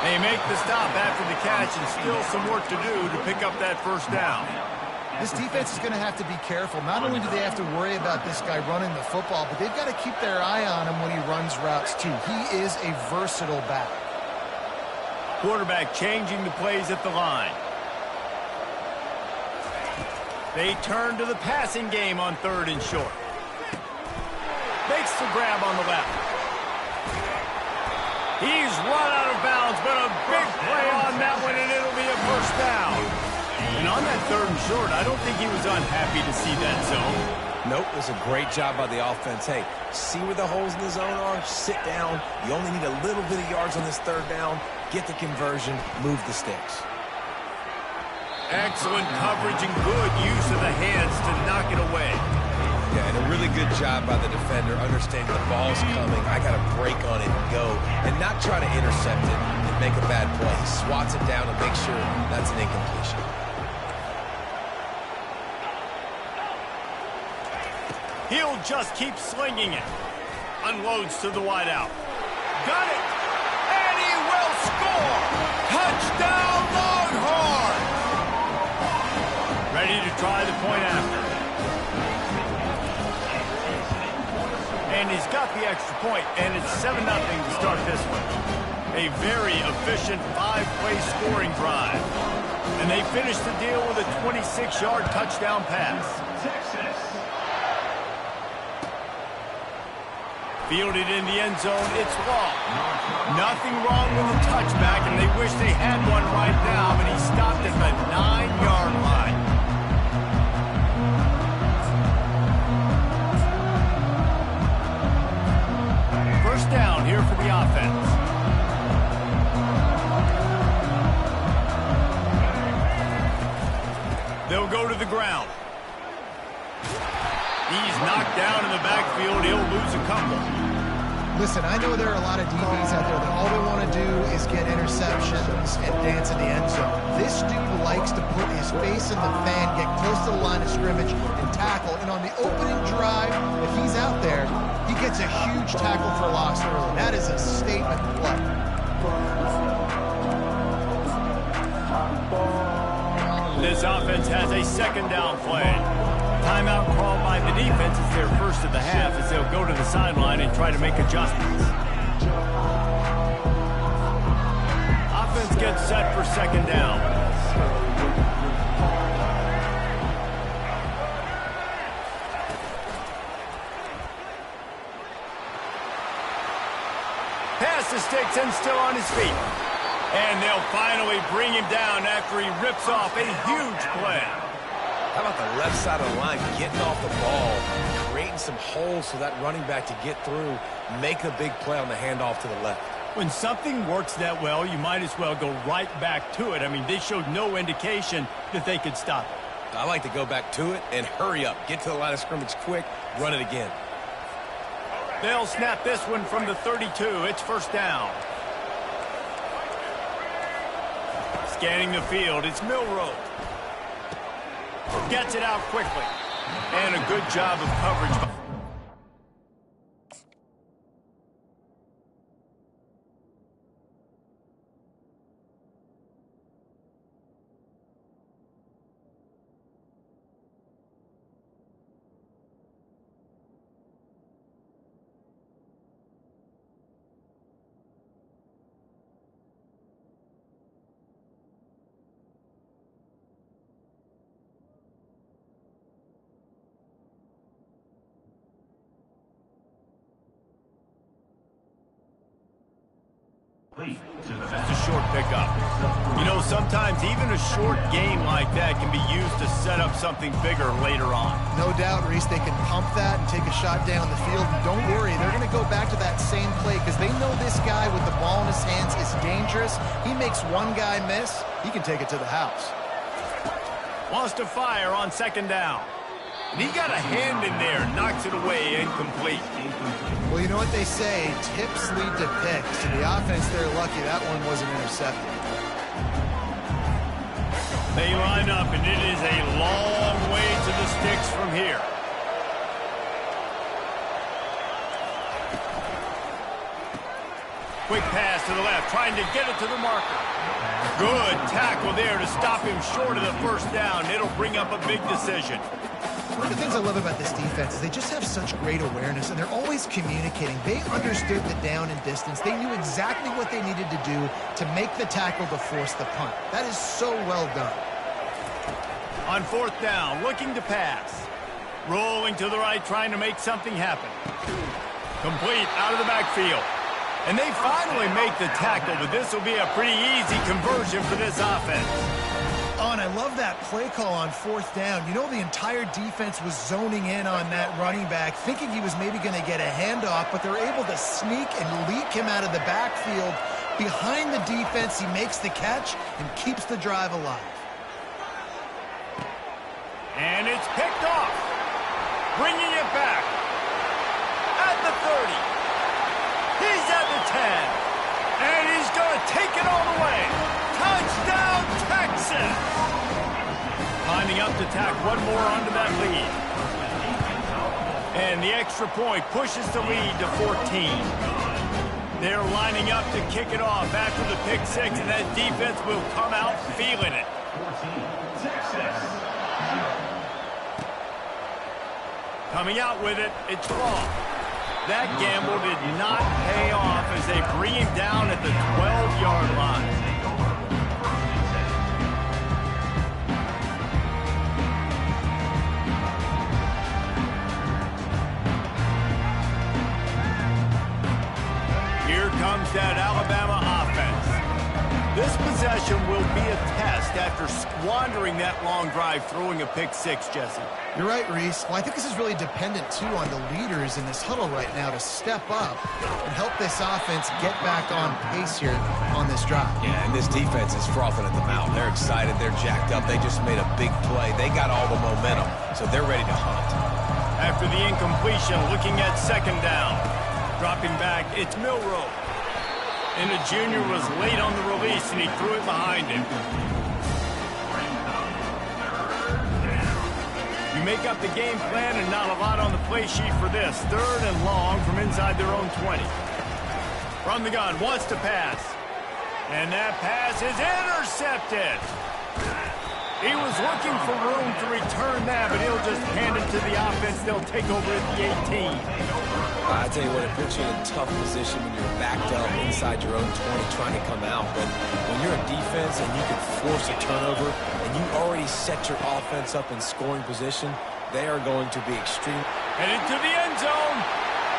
They make the stop after the catch, and still some work to do to pick up that first down. This defense is going to have to be careful. Not only do they have to worry about this guy running the football, but they've got to keep their eye on him when he runs routes too. He is a versatile back. Quarterback changing the plays at the line. They turn to the passing game on 3rd and short. Makes the grab on the left. He's run out of bounds, but a big play on that one, and it'll be a first down. And on that 3rd and short, I don't think he was unhappy to see that zone. Nope, it was a great job by the offense. Hey, see where the holes in the zone are? Sit down. You only need a little bit of yards on this 3rd down. Get the conversion, move the sticks. Excellent coverage and good use of the hands to knock it away. Yeah, and a really good job by the defender, understanding the ball's coming. I got to break on it and go, and not try to intercept it and make a bad play. He swats it down and makes sure that's an incompletion. He'll just keep slinging it. Unloads to the wideout. Got it! And he will score! Touchdown, Longhorns! Ready to try the point after. And he's got the extra point, and it's 7-0 to start this one. A very efficient 5-play scoring drive. And they finish the deal with a 26-yard touchdown pass. Fielded in the end zone, it's long. Nothing wrong with the touchback, and they wish they had one right now, but he stopped at the 9-yard line. First down here for the offense. They'll go to the ground. He's knocked down in the backfield. He'll lose a couple. Listen, I know there are a lot of DBs out there that all they want to do is get interceptions and dance in the end zone. This dude likes to put his face in the fan, get close to the line of scrimmage, and tackle. And on the opening drive that he's out there, he gets a huge tackle for loss early. That is a statement play. This offense has a 2nd down play. Timeout called by the defense is their first of the half as they'll go to the sideline and try to make adjustments. Offense gets set for second down. Pass to Sticks and still on his feet. And they'll finally bring him down after he rips off a huge play. How about the left side of the line getting off the ball, creating some holes for that running back to get through, make a big play on the handoff to the left. When something works that well, you might as well go right back to it. I mean, they showed no indication that they could stop it. I like to go back to it and hurry up. Get to the line of scrimmage quick, run it again. They'll snap this one from the 32. It's first down. Scanning the field, it's Milroe. Gets it out quickly. And a good job of coverage. Just a short pickup. You know, sometimes even a short game like that can be used to set up something bigger later on. No doubt, Reese, they can pump that and take a shot down the field. And don't worry, they're going to go back to that same play because they know this guy with the ball in his hands is dangerous. He makes one guy miss, he can take it to the house. Wants to fire on second down. And he got a hand in there, knocks it away, incomplete. Well, you know what they say, tips lead to picks. To the offense, they're lucky that one wasn't intercepted. They line up, and it is a long way to the sticks from here. Quick pass to the left, trying to get it to the marker. Good tackle there to stop him short of the first down. It'll bring up a big decision. One of the things I love about this defense is they just have such great awareness, and they're always communicating. They understood the down and distance. They knew exactly what they needed to do to make the tackle to force the punt. That is so well done. On fourth down, looking to pass. Rolling to the right, trying to make something happen. Complete out of the backfield. And they finally make the tackle, but this will be a pretty easy conversion for this offense. Oh, and I love that play call on fourth down. You know, the entire defense was zoning in on that running back, thinking he was maybe going to get a handoff, but they're able to sneak and leak him out of the backfield. Behind the defense, he makes the catch and keeps the drive alive. And it's picked off. Bringing it back. At the 30. He's at the 10. And he's going to take it all the way. Touchdown, Texas! Lining up to tack one more onto that lead. And the extra point pushes the lead to 14. They're lining up to kick it off after the pick six, and that defense will come out feeling it. 14, Texas. Coming out with it, it's Long. That gamble did not pay off as they bring him down at the 12-yard line. Here comes that Alabama offense. This possession will be a test after squandering that long drive throwing a pick six, Jesse. You're right, Reese. Well, I think this is really dependent, too, on the leaders in this huddle right now to step up and help this offense get back on pace here on this drive. Yeah, and this defense is frothing at the mouth. They're excited. They're jacked up. They just made a big play. They got all the momentum, so they're ready to hunt. After the incompletion, looking at second down. Dropping back, it's Milroe. And the junior was late on the release, and he threw it behind him. You make up the game plan and not a lot on the play sheet for this. Third and long from inside their own 20. From the gun, wants to pass. And that pass is intercepted. He was looking for room to return that, but he'll just hand it to the offense. They'll take over at the 18. I tell you what, it puts you in a tough position when you're backed up inside your own 20 trying to come out. But when you're a defense and you can force a turnover and you already set your offense up in scoring position, they are going to be extreme. And into the end zone.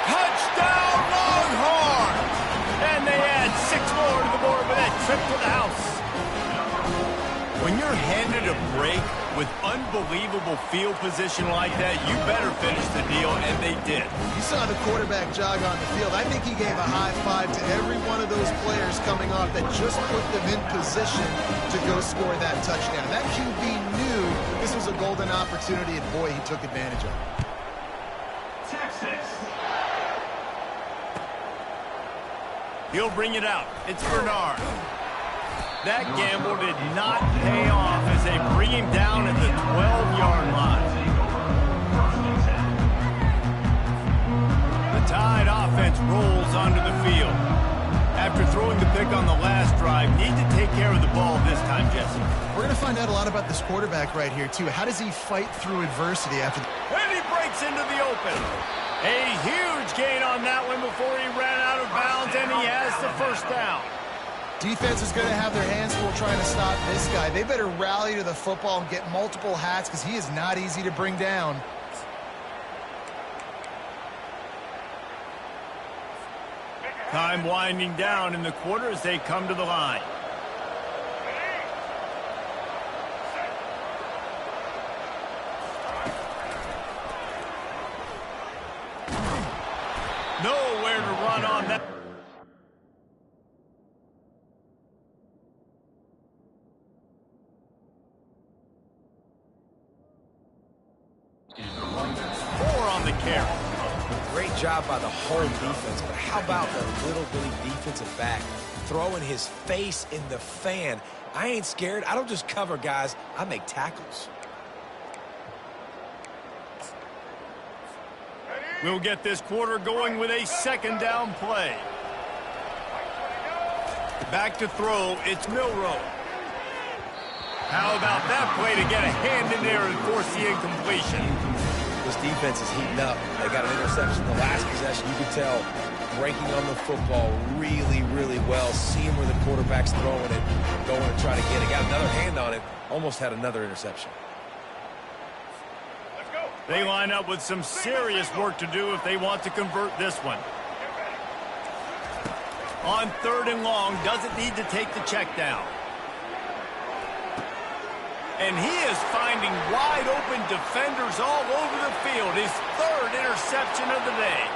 Touchdown, Longhorns! And they add 6 more to the board with that trip to the house. When you're handed a break with unbelievable field position like that, you better finish the deal, and they did. You saw the quarterback jog on the field. I think he gave a high five to every one of those players coming off that just put them in position to go score that touchdown. That QB knew this was a golden opportunity, and boy, he took advantage of it. Texas. He'll bring it out. It's Bernard. That gamble did not pay off as they bring him down at the 12-yard line. The Tide offense rolls onto the field. After throwing the pick on the last drive, need to take care of the ball this time, Jesse. We're going to find out a lot about this quarterback right here, too. How does he fight through adversity after... And he breaks into the open. A huge gain on that one before he ran out of bounds, and he has the first down. Defense is going to have their hands full trying to stop this guy. They better rally to the football and get multiple hats because he is not easy to bring down. Time winding down in the quarter as they come to the line. Nowhere to run on that. Great job by the whole defense, but how about the little bitty defensive back throwing his face in the fan? I ain't scared. I don't just cover guys. I make tackles. We'll get this quarter going with a second down play. Back to throw, it's Milroe. How about that play to get a hand in there and force the incompletion? This defense is heating up. They got an interception the last possession. You could tell breaking on the football really, really well. Seeing where the quarterback's throwing it, going to try to get it. Got another hand on it. Almost had another interception. They line up with some serious work to do if they want to convert this one. On 3rd and long, doesn't need to take the check down. And he is finding wide-open defenders all over the field. His 3rd interception of the day.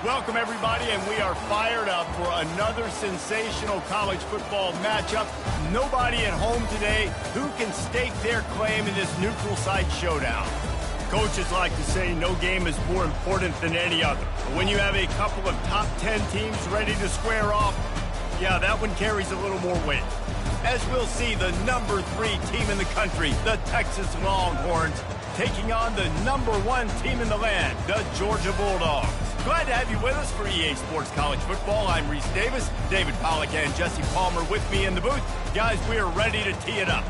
Welcome, everybody, and we are fired up for another sensational college football matchup. Nobody at home today who can stake their claim in this neutral site showdown. Coaches like to say no game is more important than any other. But when you have a couple of top 10 teams ready to square off, yeah, that one carries a little more weight. As we'll see, the number 3 team in the country, the Texas Longhorns, taking on the number 1 team in the land, the Georgia Bulldogs. Glad to have you with us for EA Sports College Football. I'm Reese Davis, David Pollack and Jesse Palmer with me in the booth. Guys, we are ready to tee it up.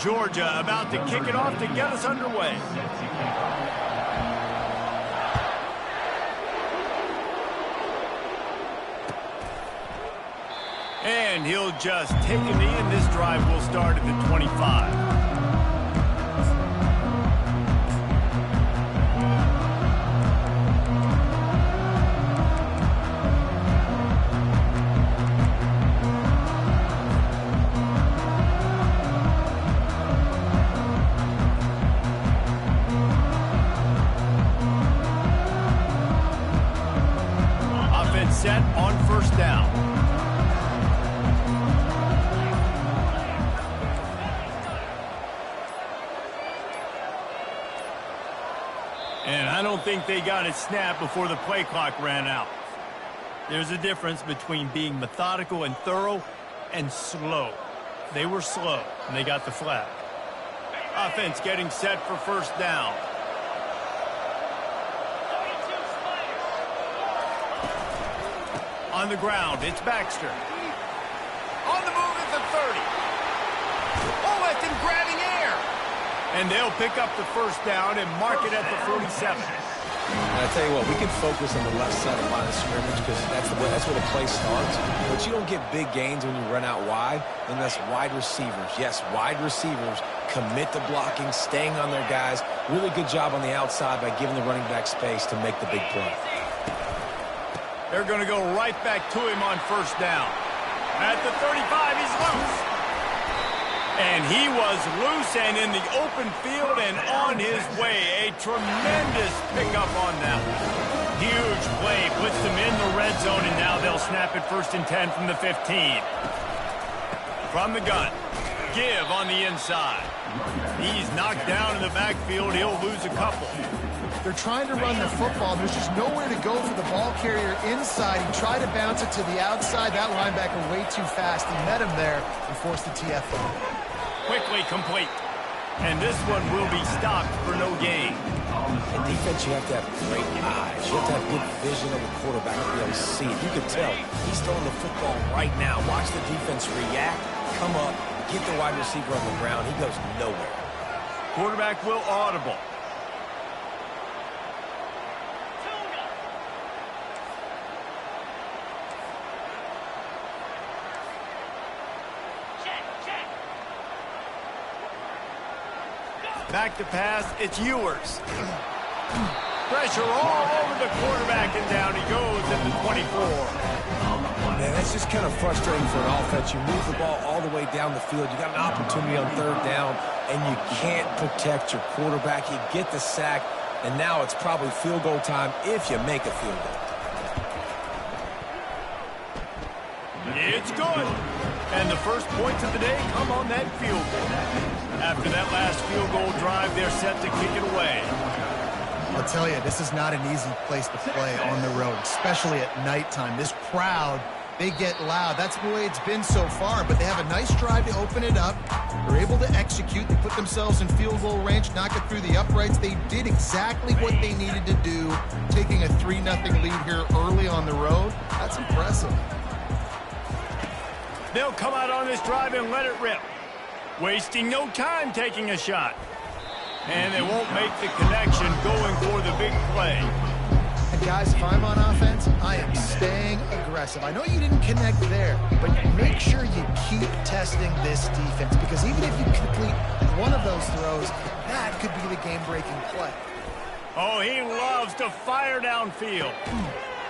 Georgia about to kick it off to get us underway. And he'll just take a knee, and this drive will start at the 25. Offense set on first down. And I don't think they got it snapped before the play clock ran out. There's a difference between being methodical and thorough and slow. They were slow, and they got the flag. Offense getting set for first down. On the ground, it's Baxter. On the move at the 30. Oh, that's him grabbing air. And they'll pick up the first down and mark it at the 47. And I tell you what, we can focus on the left side of the line of scrimmage because that's where the play starts. But you don't get big gains when you run out wide, unless wide receivers. Yes, wide receivers commit to blocking, staying on their guys. Really good job on the outside by giving the running back space to make the big play. They're going to go right back to him on first down. At the 35, he's loose. And he was loose and in the open field and on his way. A tremendous pickup on that one. Huge play, puts them in the red zone, and now they'll snap it 1st and 10 from the 15. From the gun, give on the inside. He's knocked down in the backfield. He'll lose a couple. They're trying to run the football. There's just nowhere to go for the ball carrier inside. He tried to bounce it to the outside. That linebacker way too fast. He met him there and forced the TFL. Quickly complete. And this one will be stopped for no gain. In defense, you have to have great eyes. You have to have good vision of the quarterback to be able to see it. You can tell he's throwing the football right now. Watch the defense react, come up, get the wide receiver on the ground. He goes nowhere. Quarterback will audible. Back to pass, it's Ewers. Pressure all over the quarterback, and down he goes at the 24. Man, that's just kind of frustrating for an offense. You move the ball all the way down the field. You got an opportunity on 3rd down, and you can't protect your quarterback. You get the sack, and now it's probably field goal time if you make a field goal. It's good. And the first points of the day come on that field goal. After that last field goal drive, they're set to kick it away. I'll tell you, this is not an easy place to play on the road, especially at nighttime. This crowd, they get loud. That's the way it's been so far, but they have a nice drive to open it up. They're able to execute. They put themselves in field goal range, knock it through the uprights. They did exactly what they needed to do, taking a 3-0 lead here early on the road. That's impressive. They'll come out on this drive and let it rip. Wasting no time taking a shot. And they won't make the connection going for the big play. And guys, if I'm on offense, I am staying aggressive. I know you didn't connect there, but make sure you keep testing this defense, because even if you complete one of those throws, that could be the game-breaking play. Oh, he loves to fire downfield.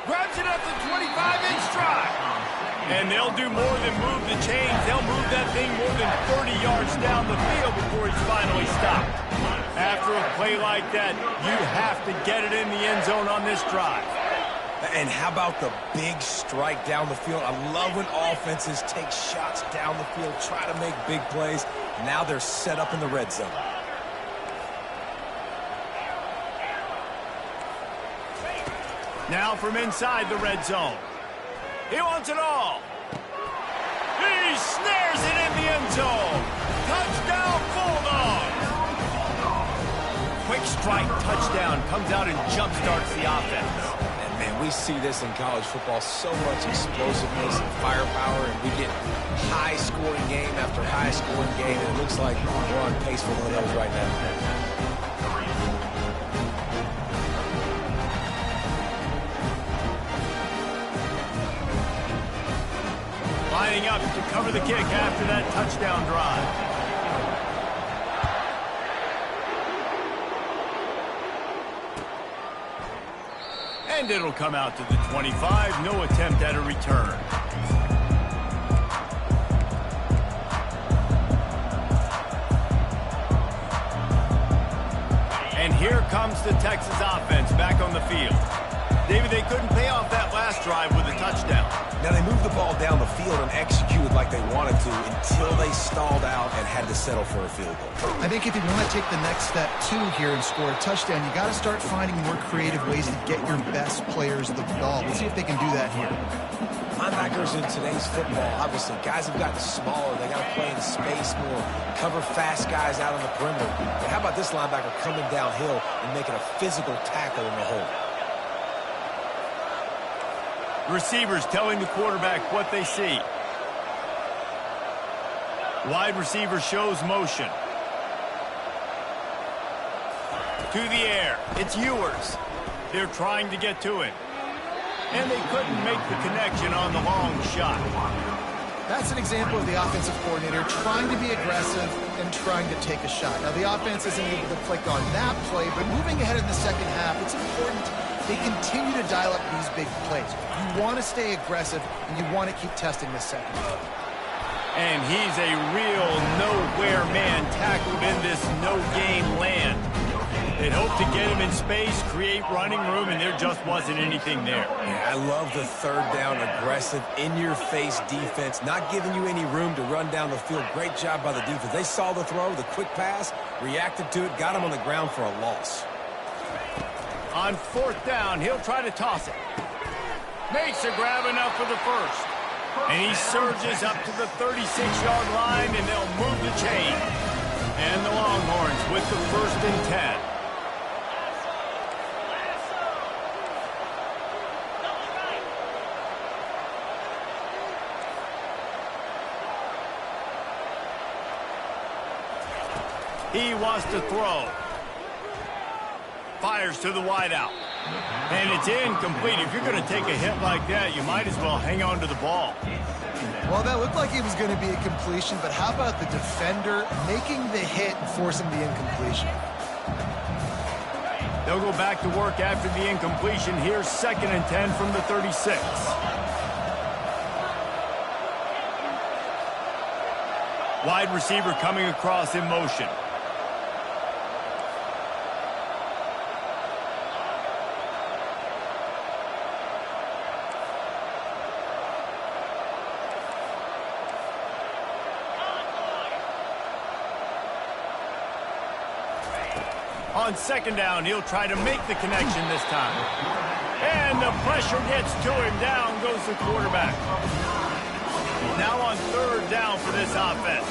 Grabs it at the 25-inch stride. And they'll do more than move the chains. They'll move that thing more than 30 yards down the field before he's finally stopped. After a play like that, you have to get it in the end zone on this drive. And how about the big strike down the field? I love when offenses take shots down the field, try to make big plays. Now they're set up in the red zone. Now from inside the red zone. He wants it all. He snares it in the end zone. Touchdown, Bulldogs. Quick strike touchdown comes out and jumpstarts the offense. And, man, we see this in college football, so much explosiveness and firepower, and we get high-scoring game after high-scoring game, and it looks like we're on pace for one of those right now. Lining up to cover the kick after that touchdown drive. And it'll come out to the 25. No attempt at a return. And here comes the Texas offense back on the field. David, they couldn't pay off that last drive with a touchdown. Now, they moved the ball down the field and executed like they wanted to until they stalled out and had to settle for a field goal. I think if you want to take the next step, too, here and score a touchdown, you got to start finding more creative ways to get your best players the ball. Let's see if they can do that here. Linebackers in today's football, obviously, guys have gotten smaller. They got to play in space more, cover fast guys out on the perimeter. But how about this linebacker coming downhill and making a physical tackle in the hole? Receivers telling the quarterback what they see. Wide receiver shows motion. To the air. It's Ewers. They're trying to get to him. And they couldn't make the connection on the long shot. That's an example of the offensive coordinator trying to be aggressive and trying to take a shot. Now, the offense isn't able to click on that play, but moving ahead in the second half, it's important they continue to dial up these big plays. You want to stay aggressive, and you want to keep testing this second half. And he's a real nowhere man tackled in this no-game land. They'd hoped to get him in space, create running room, and there just wasn't anything there. Yeah, I love the third down, aggressive, in-your-face defense, not giving you any room to run down the field. Great job by the defense. They saw the throw, the quick pass, reacted to it, got him on the ground for a loss. On fourth down, he'll try to toss it. Makes a grab enough for the first. And he surges up to the 36-yard line, and they'll move the chain. And the Longhorns with the 1st and 10. He wants to throw. Fires to the wideout. And it's incomplete. If you're going to take a hit like that, you might as well hang on to the ball. Well, that looked like it was going to be a completion, but how about the defender making the hit and forcing the incompletion? They'll go back to work after the incompletion. Here's 2nd and 10 from the 36. Wide receiver coming across in motion. On 2nd down, he'll try to make the connection this time. And the pressure gets to him. Down goes the quarterback. Now on 3rd down for this offense.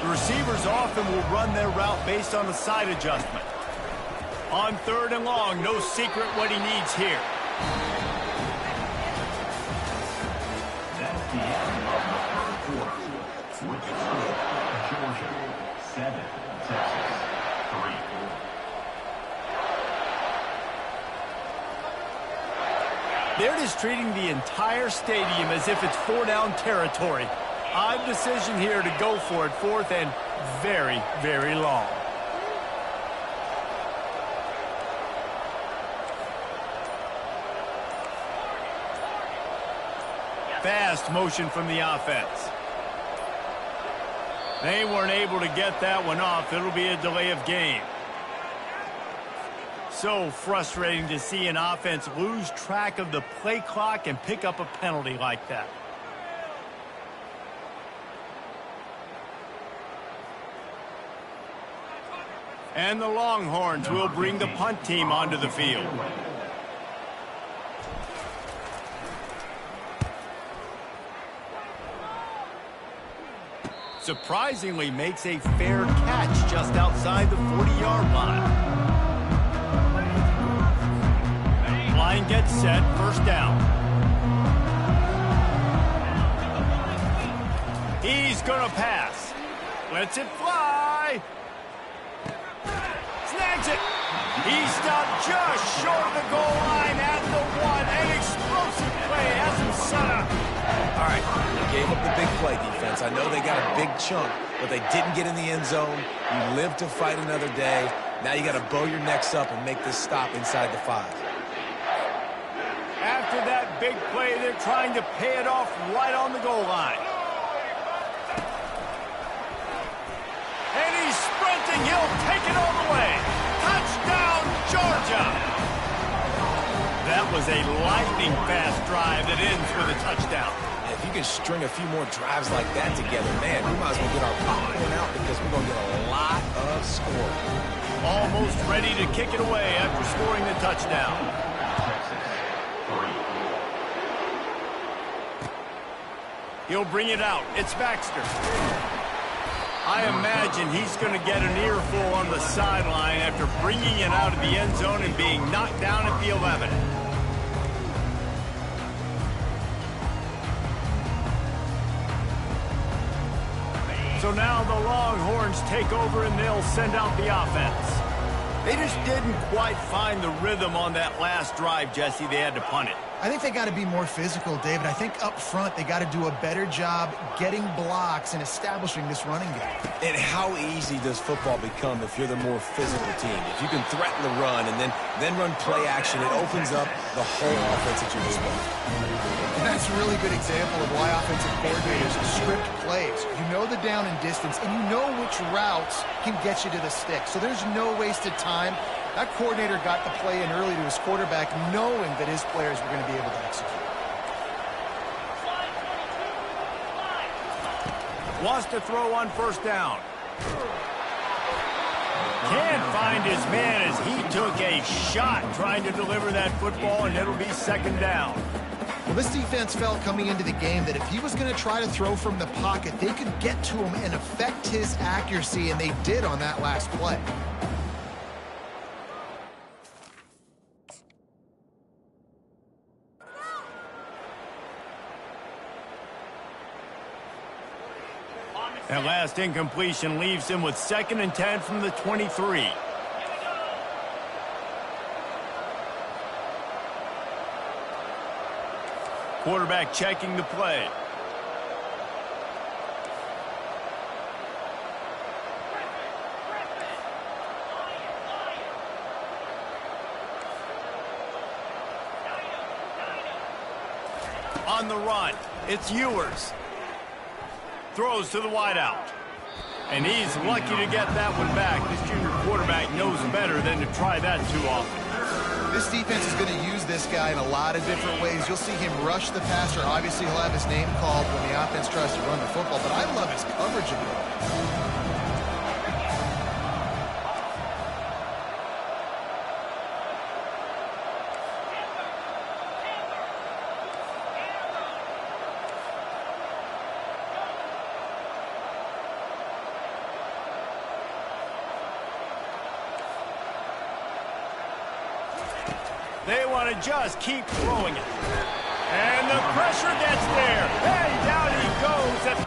The receivers often will run their route based on a side adjustment. On 3rd and long, no secret what he needs here. That's the end of the 1st quarter. With the score, Georgia 7, Texas 3. They're just treating the entire stadium as if it's 4-down territory. Odd decision here to go for it, 4th and very, very long. fast motion from the offense. They weren't able to get that one off. It'll be a delay of game. So frustrating to see an offense lose track of the play clock and pick up a penalty like that. And the Longhorns will bring the punt team onto the field. Surprisingly makes a fair catch just outside the 40-yard line. Line gets set, first down. He's gonna pass. Lets it fly. Snags it. He stopped just short of the goal line at the one. An explosive play has him set up. All right, they gave up the big play defense. I know they got a big chunk, but they didn't get in the end zone. You live to fight another day. Now you got to bow your necks up and make this stop inside the 5. After that big play, they're trying to pay it off right on the goal line. And he's sprinting. He'll take it all the way. Touchdown, Georgia! That was a lightning-fast drive that ends with a touchdown. If you can string a few more drives like that together, man, we might as well get our popcorn out because we're going to get a lot of scoring. Almost ready to kick it away after scoring the touchdown. He'll bring it out. It's Baxter. I imagine he's going to get an earful on the sideline after bringing it out of the end zone and being knocked down at the 11. So now the Longhorns take over and they'll send out the offense. They just didn't quite find the rhythm on that last drive, Jesse. They had to punt it. I think they got to be more physical, David. I think up front they got to do a better job getting blocks and establishing this running game. And how easy does football become if you're the more physical team? If you can threaten the run and then run play action, it opens up the whole offense at your disposal. And that's a really good example of why offensive coordinators script plays. You know the down and distance, and you know which routes can get you to the stick. So there's no wasted time. That coordinator got the play in early to his quarterback, knowing that his players were going to be able to execute. Wants to throw on first down. Can't find his man as he took a shot trying to deliver that football, and it'll be second down. Well, this defense felt coming into the game that if he was going to try to throw from the pocket, they could get to him and affect his accuracy, and they did on that last play. That last incompletion leaves him with 2nd and 10 from the 23. Quarterback checking the play. On the run, it's Ewers. Throws to the wideout. And he's lucky to get that one back. This junior quarterback knows better than to try that too often. This defense is going to use this guy in a lot of different ways. You'll see him rush the passer. Obviously, he'll have his name called when the offense tries to run the football, but I love his coverage ability. They want to just keep throwing it. And the pressure gets there. And down he goes.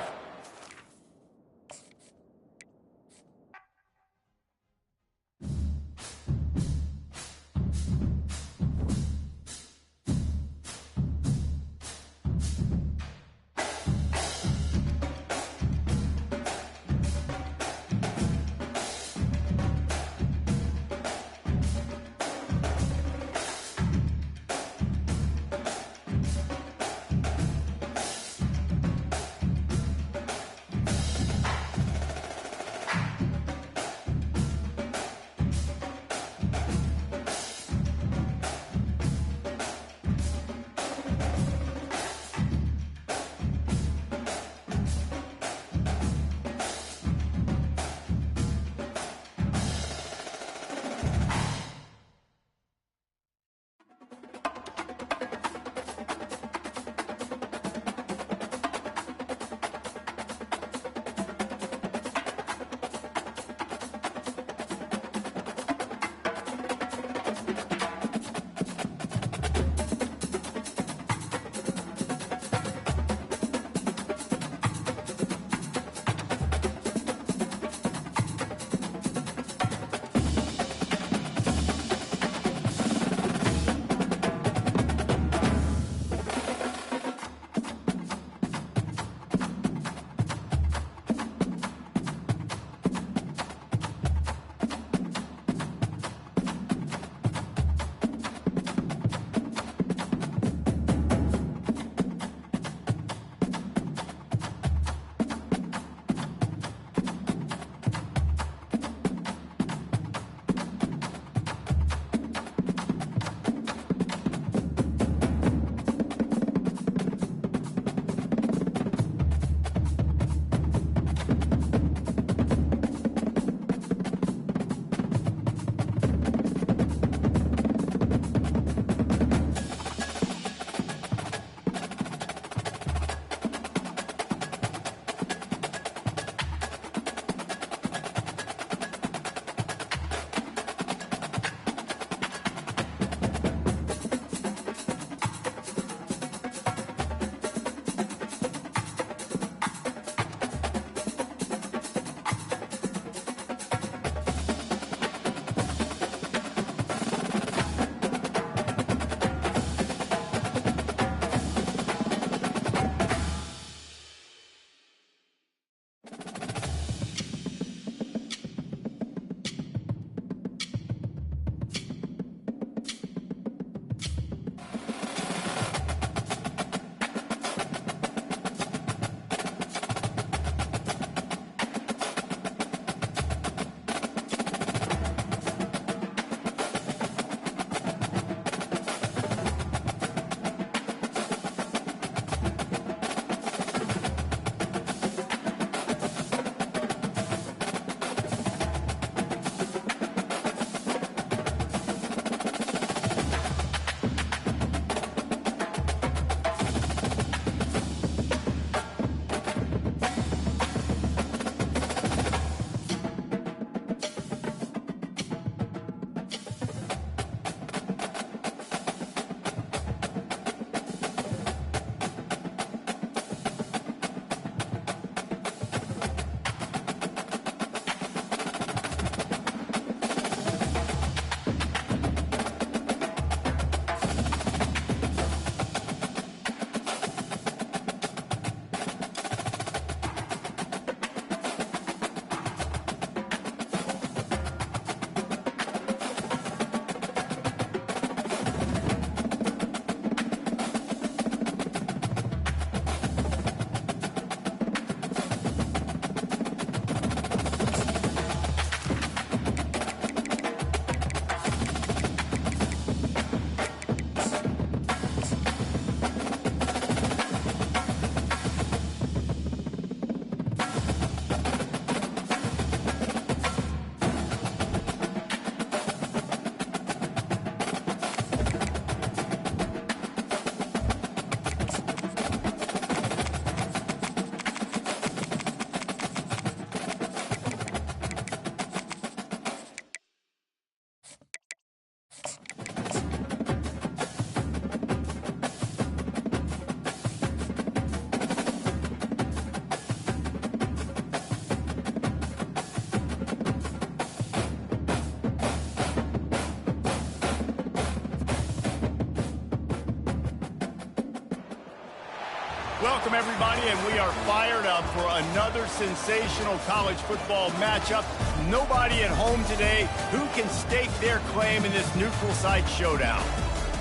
Welcome, everybody, and we are fired up for another sensational college football matchup. Nobody at home today who can stake their claim in this neutral site showdown.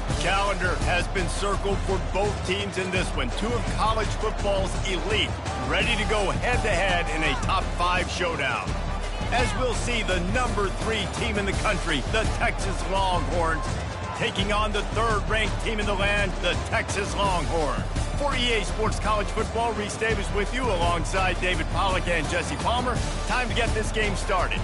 The calendar has been circled for both teams in this one. Two of college football's elite, ready to go head-to-head in a top-5 showdown. As we'll see, the number 3 team in the country, the Texas Longhorns, taking on the 3rd-ranked team in the land, the Texas Longhorns. For EA Sports College Football, Reese Davis with you alongside David Pollack and Jesse Palmer. Time to get this game started.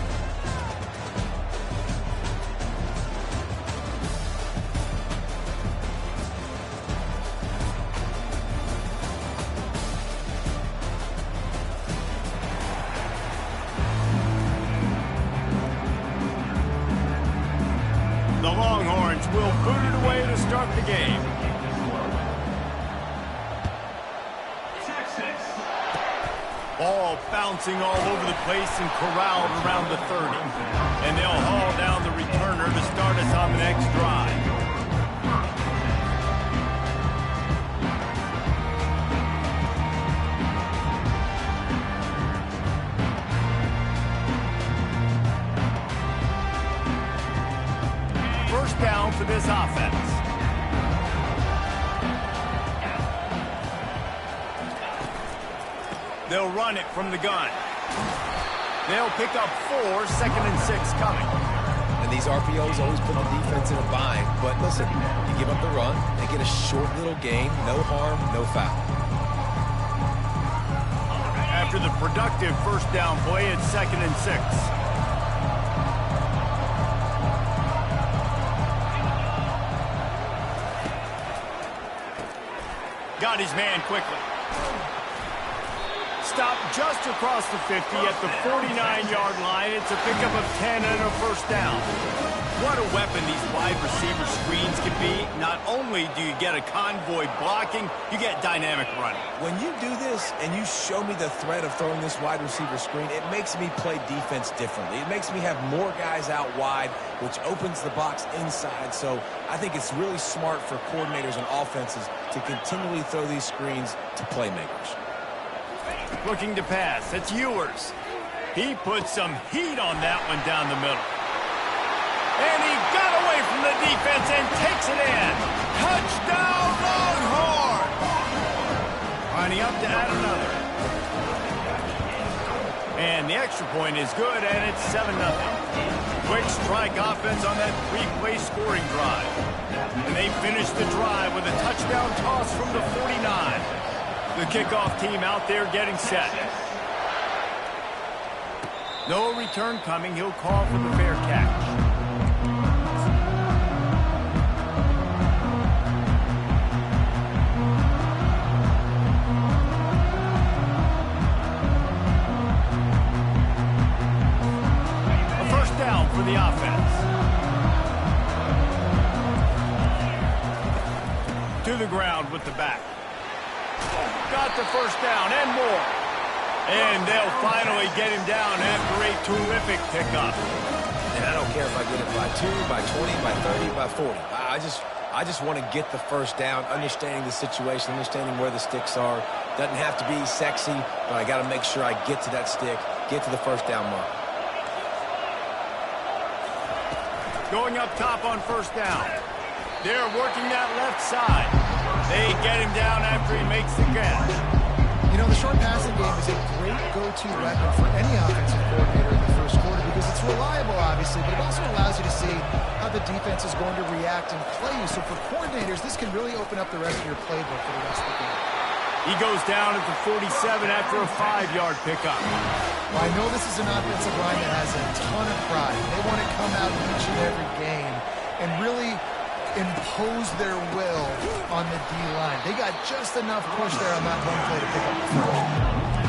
The Longhorns will boot it away to start the game. Ball bouncing all over the place and corralled around the 30. And they'll haul down the returner to start us on the next drive. First down for this offense. They'll run it from the gun. They'll pick up 4, 2nd and 6 coming. And these RPOs always put the defense in a bind. But listen, you give up the run, they get a short little gain, no harm, no foul. After the productive first down play, it's 2nd and 6. Got his man quickly. Stopped just across the 50 at the 49-yard line. It's a pickup of 10 and a first down. What a weapon these wide receiver screens can be. Not only do you get a convoy blocking, you get dynamic running. When you do this and you show me the threat of throwing this wide receiver screen, it makes me play defense differently. It makes me have more guys out wide, which opens the box inside. So I think it's really smart for coordinators and offenses to continually throw these screens to playmakers. Looking to pass. It's Ewers. He put some heat on that one down the middle. And he got away from the defense and takes it in. Touchdown, Longhorn! Lining up to add another. And the extra point is good, and it's 7-0. Quick strike offense on that 3-play scoring drive. And they finish the drive with a touchdown toss from the 49. The kickoff team out there getting set. No return coming. He'll call for the fair catch. A first down for the offense. To the ground with the back. Got the first down and more. And they'll finally get him down after a terrific pickup. And I don't care if I get it by 2, by 20, by 30, by 40. I just want to get the first down, understanding the situation, understanding where the sticks are. Doesn't have to be sexy, but I got to make sure I get to that stick, get to the first down mark. Going up top on first down. They're working that left side. They get him down after he makes the catch. You know, the short passing game is a great go-to weapon for any offensive coordinator in the first quarter because it's reliable, obviously, but it also allows you to see how the defense is going to react and play you. So for coordinators, this can really open up the rest of your playbook for the rest of the game. He goes down at the 47 after a 5-yard pickup. Well, I know this is an offensive line that has a ton of pride. They want to come out each and every game and really impose their will on the D-line. They got just enough push there on that one play to pick up the first.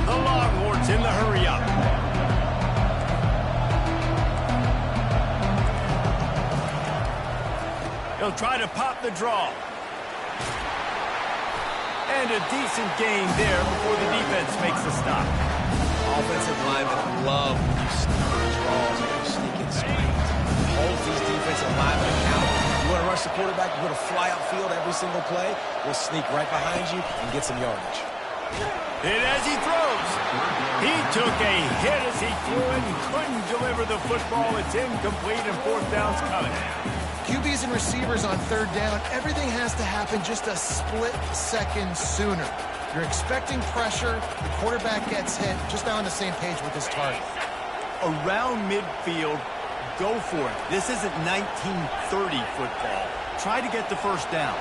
The Longhorns in the hurry-up. He'll try to pop the draw. And a decent gain there before the defense makes the stop. Offensive linemen love when you sneak draws and you sneak in screens. Hold these defensive linemen accountable. You want to rush the quarterback, you want to fly upfield every single play, we'll sneak right behind you and get some yardage. And as he throws, he took a hit as he threw it and couldn't deliver the football. It's incomplete and fourth down's coming. QBs and receivers on third down, everything has to happen just a split second sooner. You're expecting pressure, the quarterback gets hit, just not on the same page with his target. Around midfield, go for it. This isn't 1930 football. Try to get the first down.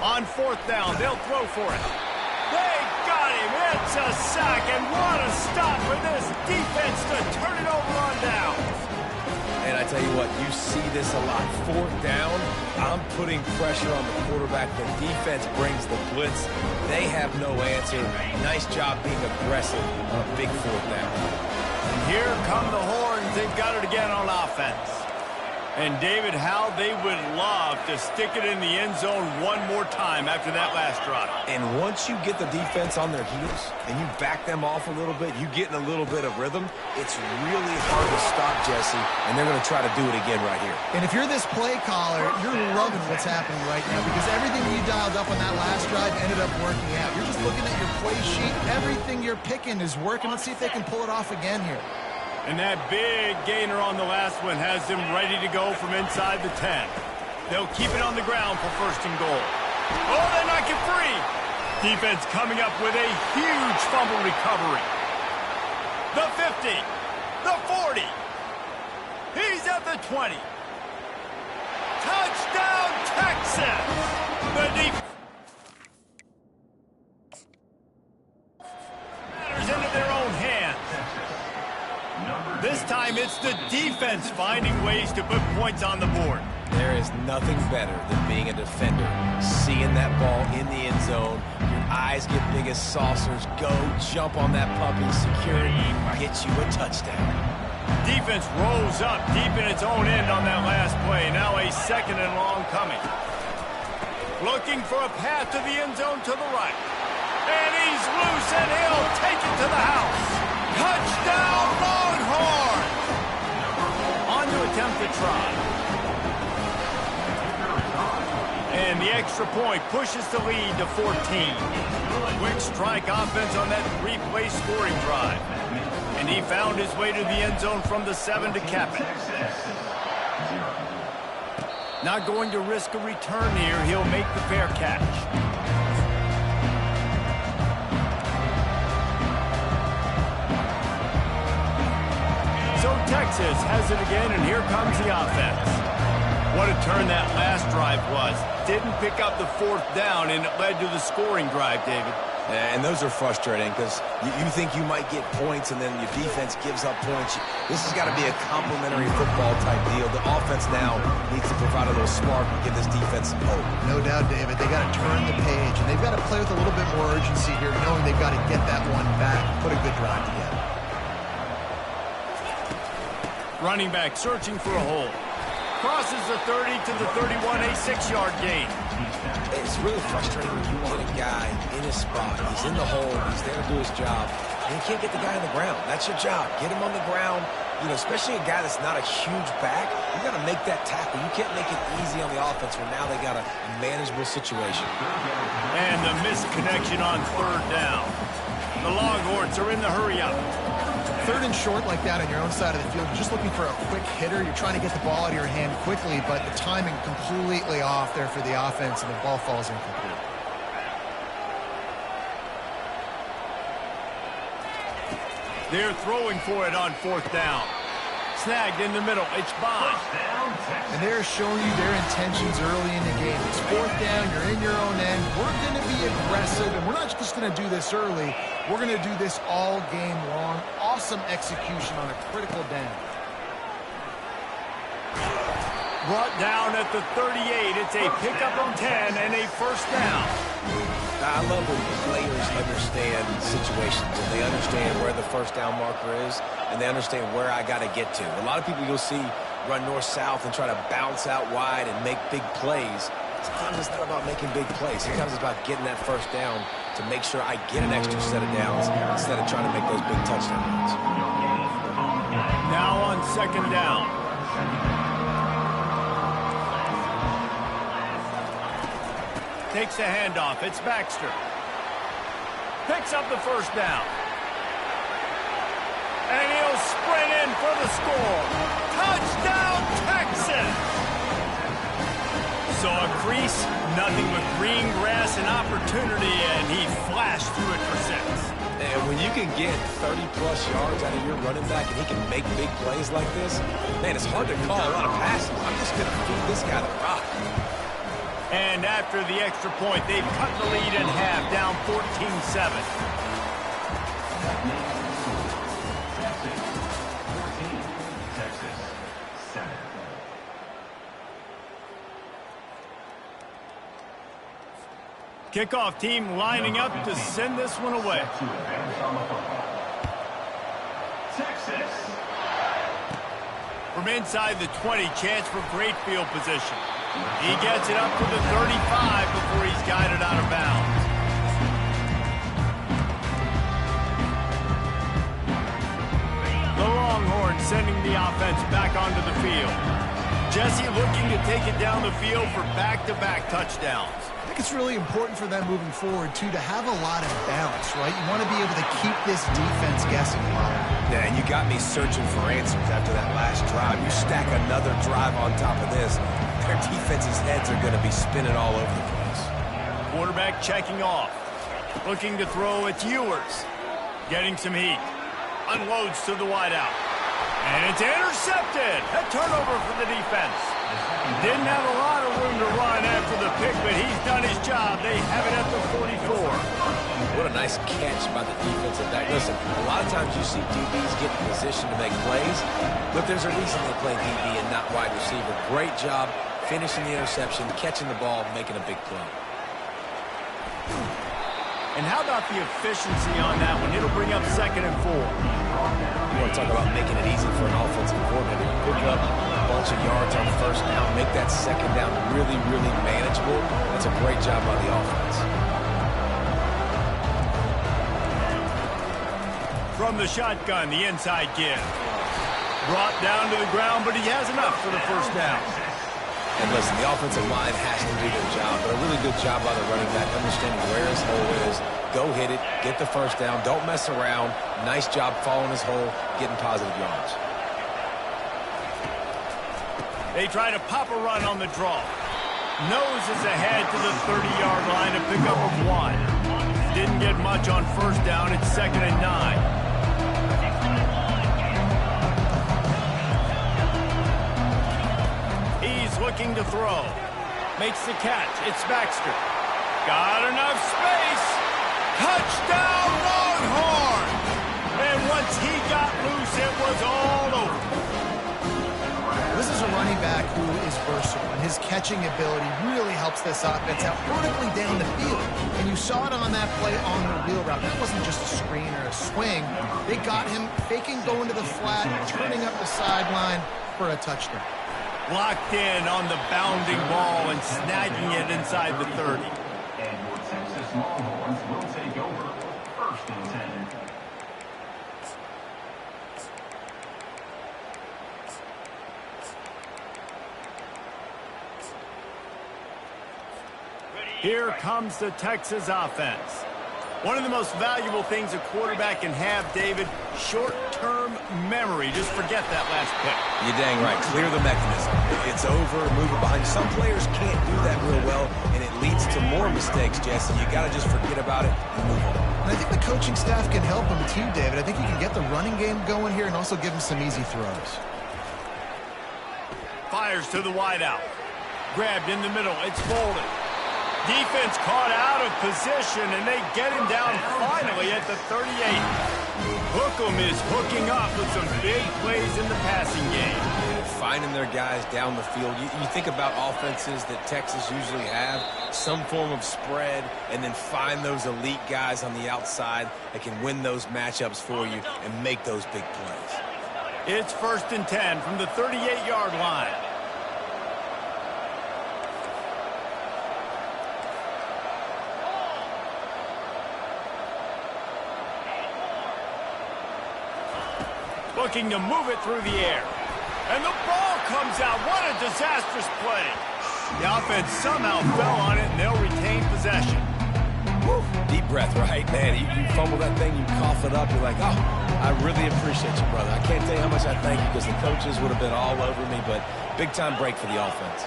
On fourth down, they'll throw for it. They got him. It's a sack, and what a stop for this defense to turn it over on down. And I tell you what, you see this a lot. Fourth down, I'm putting pressure on the quarterback. The defense brings the blitz. They have no answer. Nice job being aggressive on a big fourth down. And here come the horns. They've got it again on offense. And, David, how they would love to stick it in the end zone one more time after that last drive. And once you get the defense on their heels and you back them off a little bit, you get in a little bit of rhythm, it's really hard to stop, Jesse, and they're going to try to do it again right here. And if you're this play caller, you're loving what's happening right now because everything you dialed up on that last drive ended up working out. You're just looking at your play sheet. Everything you're picking is working. Let's see if they can pull it off again here. And that big gainer on the last one has them ready to go from inside the 10. They'll keep it on the ground for first and goal. Oh, they knock it free. Defense coming up with a huge fumble recovery. The 50. The 40. He's at the 20. Touchdown, Texas. The defense matters into their own hands. This time it's the defense finding ways to put points on the board. There is nothing better than being a defender, seeing that ball in the end zone, your eyes get big as saucers, go jump on that puppy, security, get you a touchdown. Defense rolls up deep in its own end on that last play. Now a second and long coming. Looking for a path to the end zone to the right. And he's loose and he'll take it to the house. Touchdown, Longhorns! On to attempt the try. And the extra point pushes the lead to 14. Quick strike offense on that three-play scoring drive. And he found his way to the end zone from the 7 to cap it. Not going to risk a return here. He'll make the fair catch. So Texas has it again, and here comes the offense. What a turn that last drive was. Didn't pick up the fourth down, and it led to the scoring drive, David. And those are frustrating because you think you might get points and then your defense gives up points. This has got to be a complimentary football type deal. The offense now needs to provide a little spark and give this defense some hope. No doubt, David. They got to turn the page, and they've got to play with a little bit more urgency here, knowing they've got to get that one back, put a good drive together. Running back searching for a hole. Crosses the 30 to the 31, a 6-yard gain. It's really frustrating when you get a guy in his spot. He's in the hole. He's there to do his job. And you can't get the guy on the ground. That's your job. Get him on the ground. You know, especially a guy that's not a huge back. You got to make that tackle. You can't make it easy on the offense where now they got a manageable situation. And the missed connection on third down. The Longhorns are in the hurry-up. Third and short like that on your own side of the field, you're just looking for a quick hitter. You're trying to get the ball out of your hand quickly, but the timing completely off there for the offense, and the ball falls incomplete. They're throwing for it on fourth down. Snagged in the middle. It's Bond. And they're showing you their intentions early in the game. It's fourth down. You're in your own end. We're going to be aggressive, and we're not just going to do this early. We're going to do this all game long. Awesome execution on a critical down. Brought down at the 38. It's a pickup of 10 and a first down. I love when players understand situations and they understand where the first down marker is and they understand where I got to get to. A lot of people you'll see run north-south and try to bounce out wide and make big plays. Sometimes it's not about making big plays. Sometimes it's about getting that first down to make sure I get an extra set of downs instead of trying to make those big touchdown runs. Now on second down. Takes the handoff. It's Baxter. Picks up the first down. And he'll sprint in for the score. Touchdown, Texas! So a crease, nothing but green grass and opportunity, and he flashed through it for 6. And when you can get 30-plus yards out of your running back and he can make big plays like this, man, it's hard to call a lot of passes. I'm just going to feed this guy the rock. And after the extra point, they've cut the lead in half, down 14-7. Kickoff team lining up to send this one away. Texas. From inside the 20, chance for great field position. He gets it up to the 35 before he's guided out of bounds. The Longhorns sending the offense back onto the field. Jesse looking to take it down the field for back-to-back touchdowns. I think it's really important for them moving forward, too, to have a lot of balance, right? You want to be able to keep this defense guessing a lot. Yeah, and you got me searching for answers after that last drive. You stack another drive on top of this, their defense's heads are going to be spinning all over the place. Quarterback checking off. Looking to throw, it's Ewers. Getting some heat. Unloads to the wideout. And it's intercepted. A turnover for the defense. Didn't have a lot of room to run after the pick, but he's done his job. They have it at the 44. What a nice catch by the defensive back. Listen, a lot of times you see DBs get in position to make plays, but there's a reason they play DB and not wide receiver. Great job finishing the interception, catching the ball, making a big play. And how about the efficiency on that one? It'll bring up 2nd and 4. You want to talk about making it easy for an offensive coordinator. You pick up a bunch of yards on first down, make that second down really, really manageable. That's a great job by the offense. From the shotgun, the inside give. Brought down to the ground, but he has enough for the first down. And listen, the offensive line has to do their job, but a really good job by the running back, understanding where his hole is. Go hit it, get the first down, don't mess around. Nice job following his hole, getting positive yards. They try to pop a run on the draw. Nose is ahead to the 30-yard line to pick up a 1. Didn't get much on first down. It's 2nd and 9. Looking to throw. Makes the catch. It's Baxter. Got enough space. Touchdown, Longhorn! And once he got loose, it was all over. This is a running back who is versatile, and his catching ability really helps this offense out vertically down the field. And you saw it on that play on the wheel route. That wasn't just a screen or a swing. They got him faking going to the flat, turning up the sideline for a touchdown. Locked in on the bounding ball and snagging it inside the 30. And your Texas Longhorns will take over 1st and 10. Here comes the Texas offense. One of the most valuable things a quarterback can have, David, short-term memory. Just forget that last pick. You're dang right. Clear the mechanism. It's over, move it behind. Some players can't do that real well, and it leads to more mistakes, Jesse. You got to just forget about it and move on. And I think the coaching staff can help him too, David. I think you can get the running game going here and also give him some easy throws. Fires to the wideout. Grabbed in the middle. It's Bolden. Defense caught out of position, and they get him down finally at the 38. Hookem is hooking up with some big plays in the passing game. Finding their guys down the field. You think about offenses that Texas usually have, some form of spread, and then find those elite guys on the outside that can win those matchups for you and make those big plays. It's 1st and 10 from the 38-yard line. Looking to move it through the air. And the ball comes out. What a disastrous play. The offense somehow fell on it, and they'll retain possession. Woo. Deep breath, right, man? You fumble that thing, you cough it up, you're like, oh, I really appreciate you, brother. I can't tell you how much I thank you because the coaches would have been all over me, but big-time break for the offense.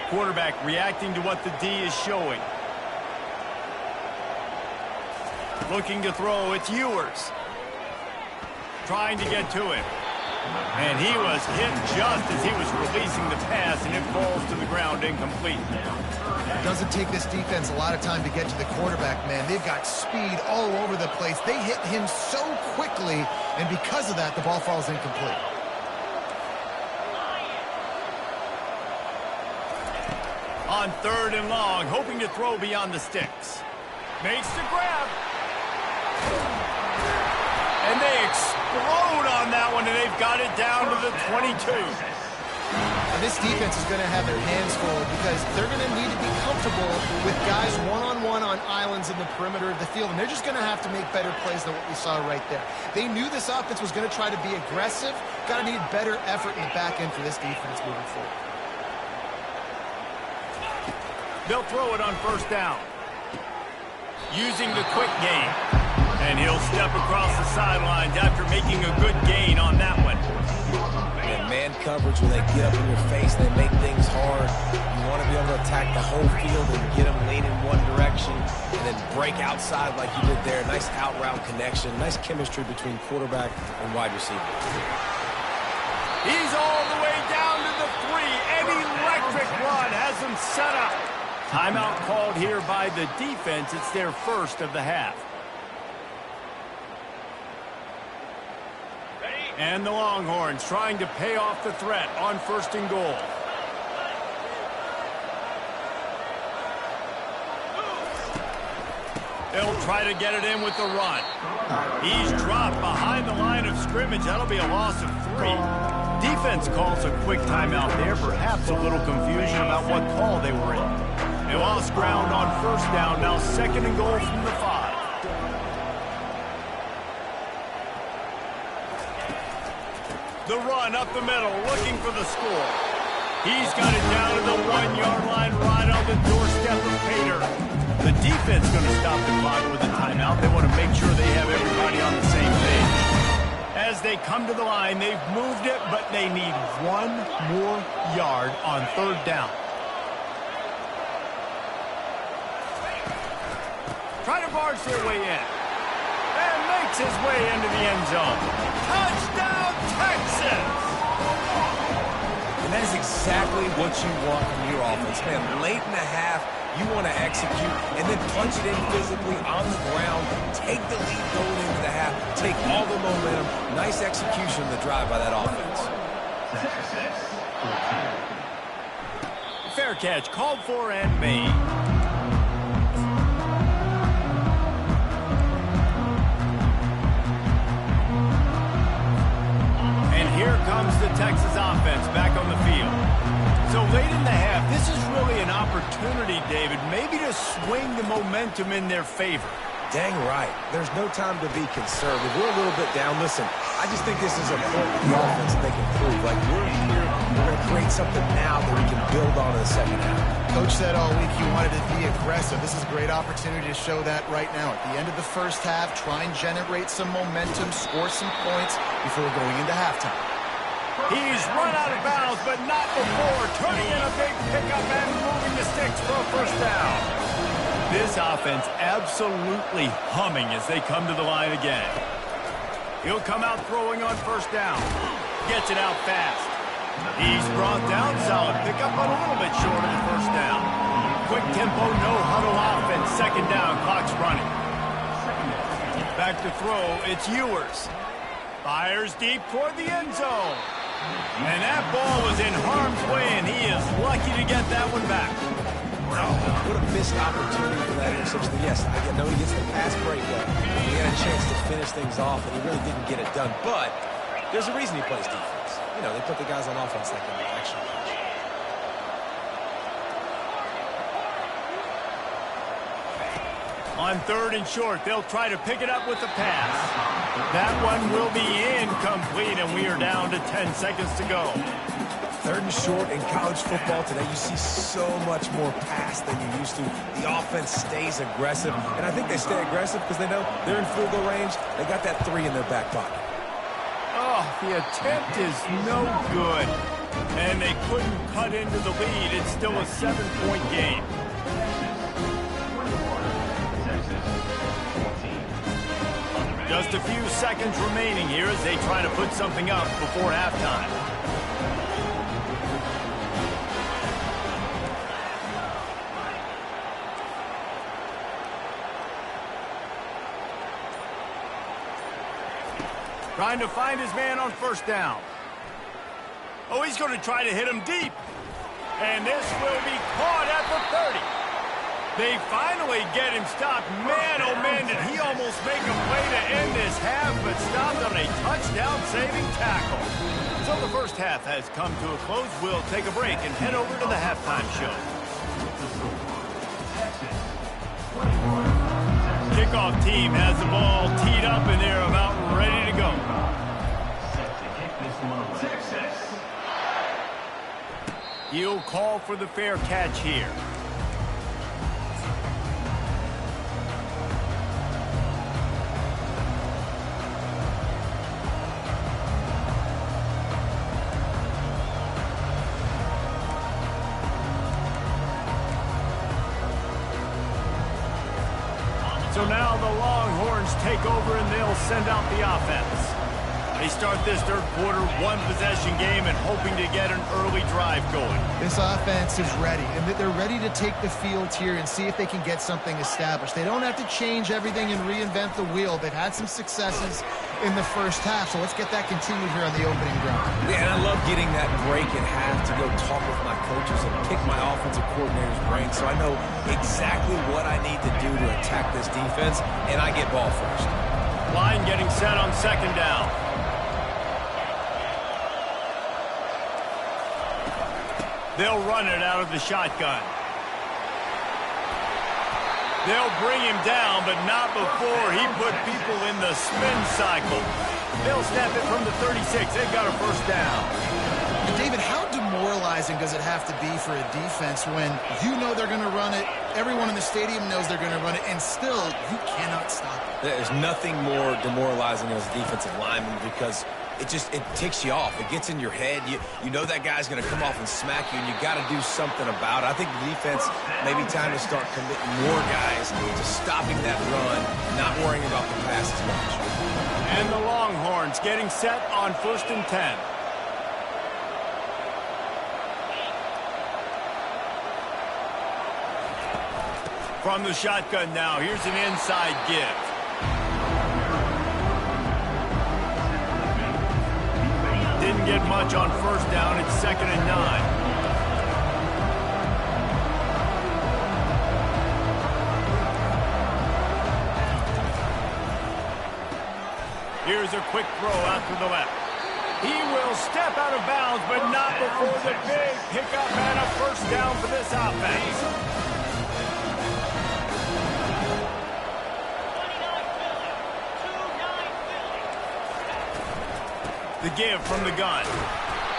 Quarterback reacting to what the D is showing. Looking to throw, it's Ewers. Trying to get to him. And he was hit just as he was releasing the pass, and it falls to the ground incomplete. It doesn't take this defense a lot of time to get to the quarterback, man. They've got speed all over the place. They hit him so quickly, and because of that, the ball falls incomplete. On 3rd and long, hoping to throw beyond the sticks. Makes the grab. And they explode on that one, and they've got it down to the 22. Now, this defense is going to have their hands full because they're going to need to be comfortable with guys one-on-one on islands in the perimeter of the field, and they're just going to have to make better plays than what we saw right there. They knew this offense was going to try to be aggressive. Got to need better effort in the back end for this defense moving forward. They'll throw it on 1st down. Using the quick game. And he'll step across the sidelines after making a good gain on that one. And man coverage, when they get up in your face, they make things hard. You want to be able to attack the whole field and get them leaning one direction and then break outside like you did there. Nice out route connection. Nice chemistry between quarterback and wide receiver. He's all the way down to the 3. An electric run has him set up. Timeout called here by the defense. It's their first of the half. And the Longhorns trying to pay off the threat on 1st and goal. They'll try to get it in with the run. He's dropped behind the line of scrimmage. That'll be a loss of 3. Defense calls a quick timeout there. Perhaps a little confusion about what call they were in. They lost ground on 1st down. Now 2nd and goal from the 5. The run up the middle, looking for the score. He's got it down to the 1-yard line, right on the doorstep of Pater. The defense going to stop the clock with a timeout. They want to make sure they have everybody on the same page. As they come to the line, they've moved it, but they need 1 more yard on 3rd down. Try to barge their way in. And makes his way into the end zone. Touchdown, Texas! And that is exactly what you want from your offense, man. Late in the half, you want to execute and then punch it in physically on the ground. Take the lead going into the half. Take all the momentum. Nice execution of the drive by that offense. Fair catch, called for and made. Here comes the Texas offense back on the field. So late in the half, this is really an opportunity, David, maybe to swing the momentum in their favor. Dang right. There's no time to be conservative. We're a little bit down. Listen, I just think this is a point for the offense that they can prove. Like, we're here, we're going to create something now that we can build on in the 2nd half. Coach said all week he wanted to be aggressive. This is a great opportunity to show that right now. At the end of the 1st half, try and generate some momentum, score some points before going into halftime. He's run out of bounds, but not before turning in a big pickup and moving the sticks for a 1st down. This offense absolutely humming as they come to the line again. He'll come out throwing on 1st down. Gets it out fast. He's brought down, solid pickup, but a little bit short of the 1st down. Quick tempo, no huddle offense. 2nd down, clock's running. Back to throw, it's Ewers. Fires deep toward the end zone. And that ball was in harm's way, and he is lucky to get that one back. Oh, what a missed opportunity for that interception. Yes, I know he gets the pass breakup. He had a chance to finish things off, and he really didn't get it done. But there's a reason he plays defense. You know, they put the guys on offense that can action catch. On 3rd and short, they'll try to pick it up with the pass. That one will be incomplete, and we are down to 10 seconds to go. 3rd and short in college football today, you see so much more pass than you used to. The offense stays aggressive, and I think they stay aggressive because they know they're in field goal range. They got that 3 in their back pocket. Oh, the attempt is no good. And they couldn't cut into the lead. It's still a 7-point game. Just a few seconds remaining here as they try to put something up before halftime. Trying to find his man on 1st down. Oh, he's going to try to hit him deep. And this will be caught at the 30. They finally get him stopped. Man, oh man, did he almost make a play to end this half, but stopped on a touchdown-saving tackle. So the first half has come to a close. We'll take a break and head over to the halftime show. Kickoff team has the ball teed up, and they're about ready to go. He'll call for the fair catch here. So now the Longhorns take over and they'll send out the offense. They start this 3rd quarter one-possession game and hoping to get an early drive going. This offense is ready, and they're ready to take the field here and see if they can get something established. They don't have to change everything and reinvent the wheel. They've had some successes in the first half, so let's get that continued here on the opening drive. Yeah, and I love getting that break at half to go talk with my coaches and pick my offensive coordinator's brain so I know exactly what I need to do to attack this defense, and I get ball first. Line getting set on 2nd down. They'll run it out of the shotgun. They'll bring him down, but not before he put people in the spin cycle. They'll snap it from the 36. They've got a 1st down. And David, how demoralizing does it have to be for a defense when you know they're going to run it, everyone in the stadium knows they're going to run it, and still you cannot stop it? There's nothing more demoralizing as a defensive lineman because it ticks you off. It gets in your head. You know that guy's going to come off and smack you, and you got to do something about it. I think the defense may be time to start committing more guys to stopping that run, not worrying about the pass as much. And the Longhorns getting set on 1st and 10. From the shotgun now, here's an inside give. Didn't get much on 1st down. It's 2nd and 9. Here's a quick throw out to the left. He will step out of bounds, but not before the big pickup and a 1st down for this offense. The give from the gun.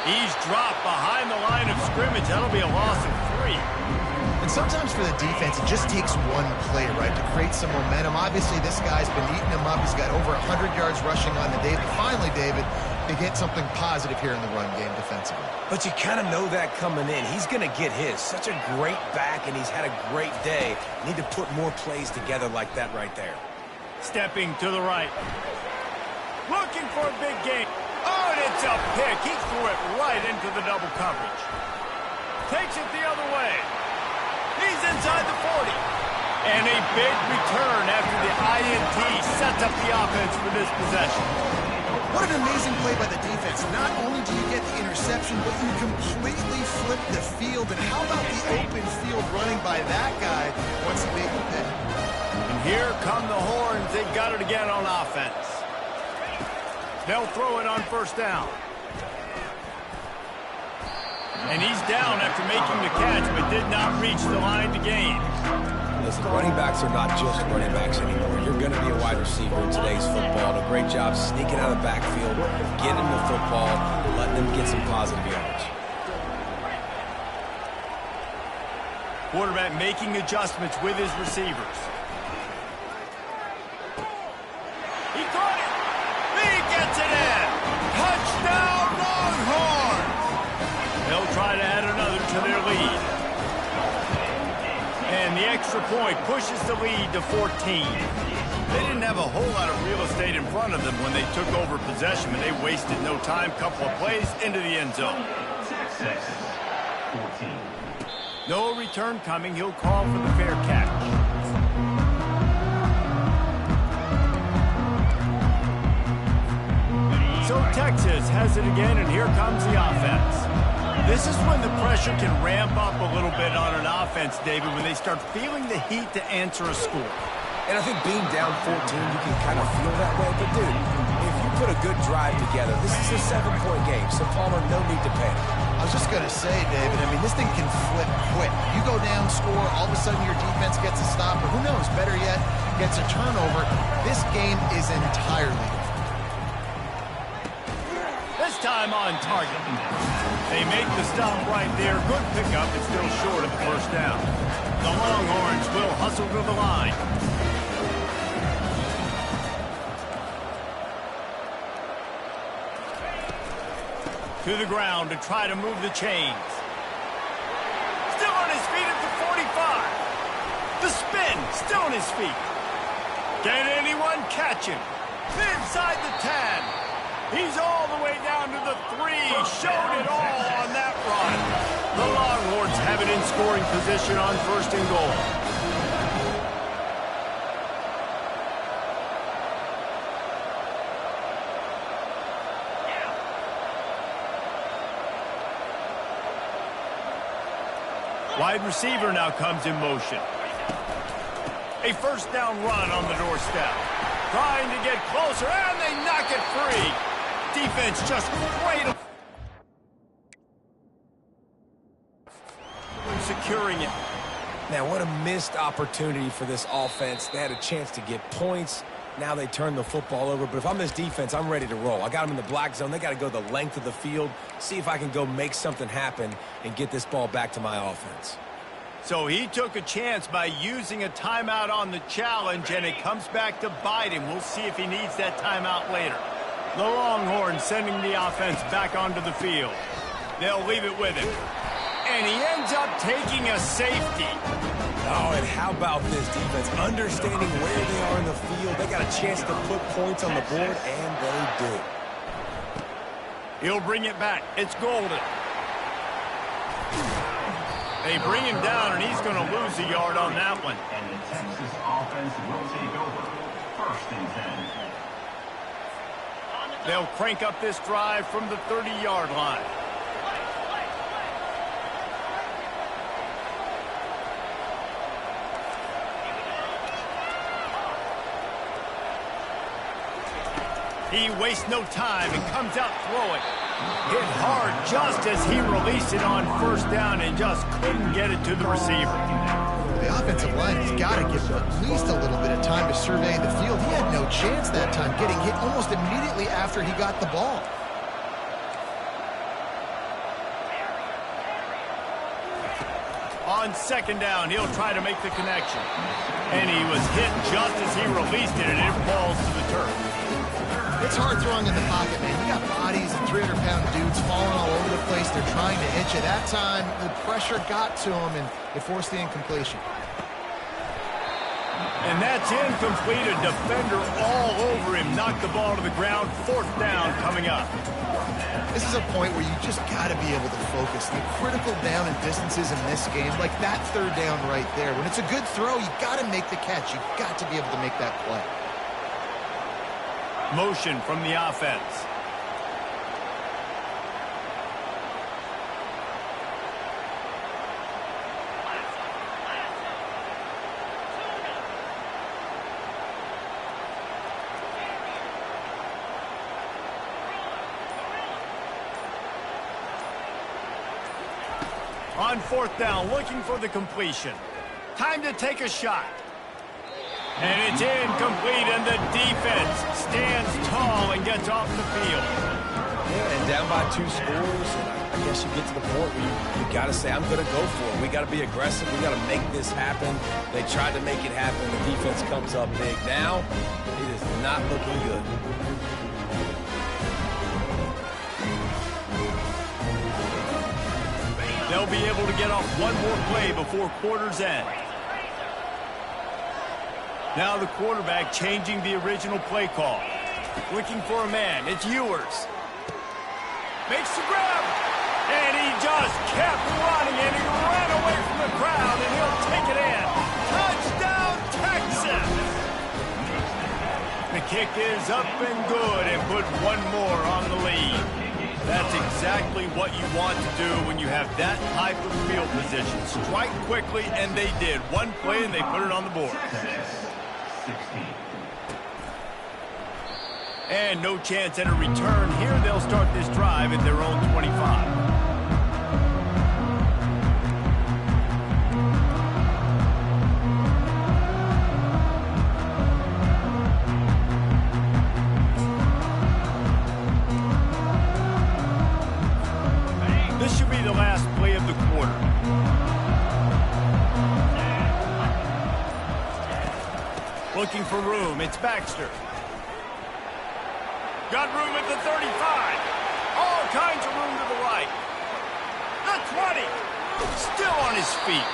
He's dropped behind the line of scrimmage. That'll be a loss of 3. And sometimes for the defense, it just takes one play, right, to create some momentum. Obviously, this guy's been eating him up. He's got over 100 yards rushing on the day. But finally, David, they get something positive here in the run game defensively. But you kind of know that coming in. He's going to get his. Such a great back, and he's had a great day. Need to put more plays together like that right there. Stepping to the right. Looking for a big game. Oh, and it's a pick. He threw it right into the double coverage. Takes it the other way. He's inside the 40. And a big return after the INT sets up the offense for this possession. What an amazing play by the defense. Not only do you get the interception, but you completely flip the field. And how about the open field running by that guy once he made the pick? And here come the Horns. They've got it again on offense. They'll throw it on 1st down. And he's down after making the catch, but did not reach the line to gain. Listen, running backs are not just running backs anymore. You're going to be a wide receiver in today's football. And a great job sneaking out of the backfield, getting the football, letting them get some positive yards. Quarterback making adjustments with his receivers. He caught it. He gets it in. Touchdown, Longhorns. They'll try to add another to their lead. And the extra point pushes the lead to 14. They didn't have a whole lot of real estate in front of them when they took over possession, but they wasted no time. Couple of plays into the end zone. 14. No return coming. He'll call for the fair catch. So Texas has it again, and here comes the offense. This is when the pressure can ramp up a little bit on an offense, David, when they start feeling the heat to answer a score. And I think being down 14, you can kind of feel that way. But, dude, if you put a good drive together, this is a 7-point game, so Palmer, no need to panic. I was just going to say, David, I mean, this thing can flip quick. You go down, score, all of a sudden your defense gets a stop, or who knows, better yet, gets a turnover. This game is entirely different. This time on target. They make the stop right there. Good pickup, but still short of the first down. The Longhorns will hustle to the line. To the ground to try to move the chains. Still on his feet at the 45. The spin, still on his feet. Can anyone catch him? Inside the 10. He's all the way down to the 3. Showed it all on that run. The Longhorns have it in scoring position on 1st and goal. Wide receiver now comes in motion. A first down run on the doorstep. Trying to get closer, and they knock it free. Defense just great. Securing it. Now, what a missed opportunity for this offense. They had a chance to get points. Now they turn the football over. But if I'm this defense, I'm ready to roll. I got them in the black zone. They got to go the length of the field, see if I can go make something happen and get this ball back to my offense. So he took a chance by using a timeout on the challenge, and it comes back to bite him. We'll see if he needs that timeout later. The Longhorns sending the offense back onto the field. They'll leave it with him. And he ends up taking a safety. Oh, and how about this defense? Understanding where they are in the field. They got a chance to put points on the board, and they do. He'll bring it back. It's Golden. They bring him down, and he's going to lose a yard on that one. And the Texas offense will take over. 1st and 10. They'll crank up this drive from the 30-yard line. He wastes no time and comes out throwing. Hit hard just as he released it on 1st down and just couldn't get it to the receiver. The offensive line has got to give him at least a little bit of time to survey the field. He had no chance that time, getting hit almost immediately after he got the ball. On 2nd down, he'll try to make the connection. And he was hit just as he released it, and it falls to the turf. It's hard throwing in the pocket, man. You got bodies and 300-pound dudes falling all over the place. They're trying to hit you. That time, the pressure got to him, and it forced the incompletion. And that's incomplete. A defender all over him. Knocked the ball to the ground. 4th down coming up. This is a point where you just got to be able to focus. The critical down and distances in this game, like that 3rd down right there. When it's a good throw, you got to make the catch. You've got to be able to make that play. Motion from the offense. On 4th down, looking for the completion. Time to take a shot. And it's incomplete, and the defense stands tall and gets off the field. Yeah, and down by 2 scores, and I guess you get to the point where you got to say, I'm going to go for it. We got to be aggressive. We got to make this happen. They tried to make it happen. The defense comes up big. Now, it is not looking good. They'll be able to get off one more play before quarter's end. Now the quarterback changing the original play call. Looking for a man. It's Ewers. Makes the grab. And he just kept running, and he ran away from the crowd, and he'll take it in. Touchdown, Texas! The kick is up and good, and put one more on the lead. That's exactly what you want to do when you have that type of field position. Strike quickly, and they did. One play, and they put it on the board. And no chance at a return here. They'll start this drive at their own 25. This should be the last play of the quarter. Looking for room. It's Baxter. Got room at the 35. All kinds of room to the right. The 20. Still on his feet.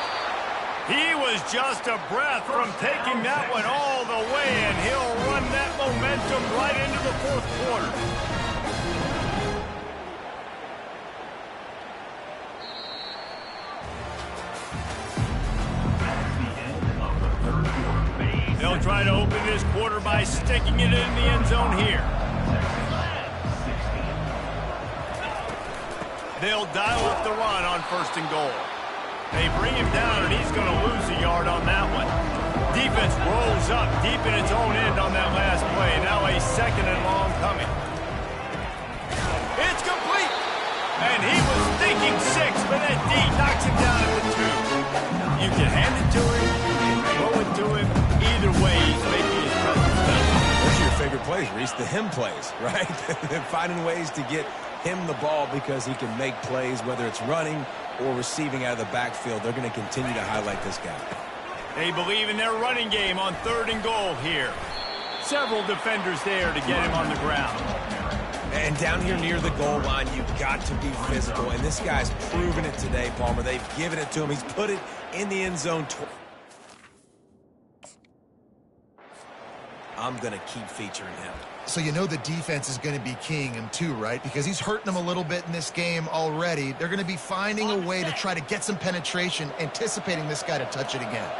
He was just a breath from taking that one all the way, and he'll run that momentum right into the fourth quarter. They'll try to open this quarter by sticking it in the end zone here. They'll dial up the run on 1st and goal. They bring him down, and he's going to lose a yard on that one. Defense rolls up deep in its own end on that last play. Now a 2nd and long coming. It's complete. And he was thinking 6, but that D knocks him down at the 2. You can hand it to him, you can throw it to him. Either way, he's making his presence felt. Those are your favorite plays, Reese, the him plays, right? Finding ways to get him the ball because he can make plays, whether it's running or receiving out of the backfield. They're going to continue to highlight this guy. They believe in their running game on 3rd and goal here. Several defenders there to get him on the ground. And down here near the goal line, you've got to be physical. And this guy's proven it today, Palmer. They've given it to him. He's put it in the end zone. I'm going to keep featuring him. So you know the defense is going to be keying him too, right? Because he's hurting them a little bit in this game already. They're going to be finding a way to try to get some penetration, anticipating this guy to touch it again.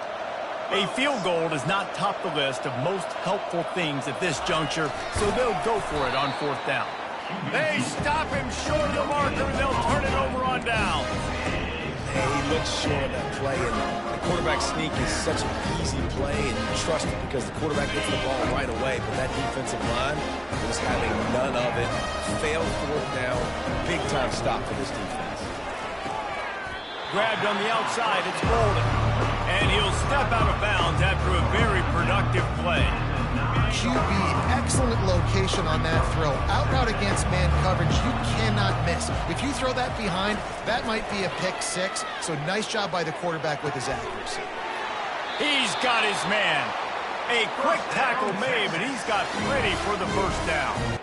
A field goal does not top the list of most helpful things at this juncture, so they'll go for it on 4th down. They stop him short of the marker, and they'll turn it over on down. He looks short of that play, and the quarterback sneak is such an easy play, and you trust it because the quarterback gets the ball right away. But that defensive line was having none of it. Failed 4th down. Big-time stop for this defense. Grabbed on the outside, it's Bolden. And he'll step out of bounds after a very productive play. QB, excellent location on that throw. Out route against man coverage, you cannot miss. If you throw that behind, that might be a pick 6. So nice job by the quarterback with his accuracy. He's got his man. A quick tackle made, but he's got plenty for the 1st down.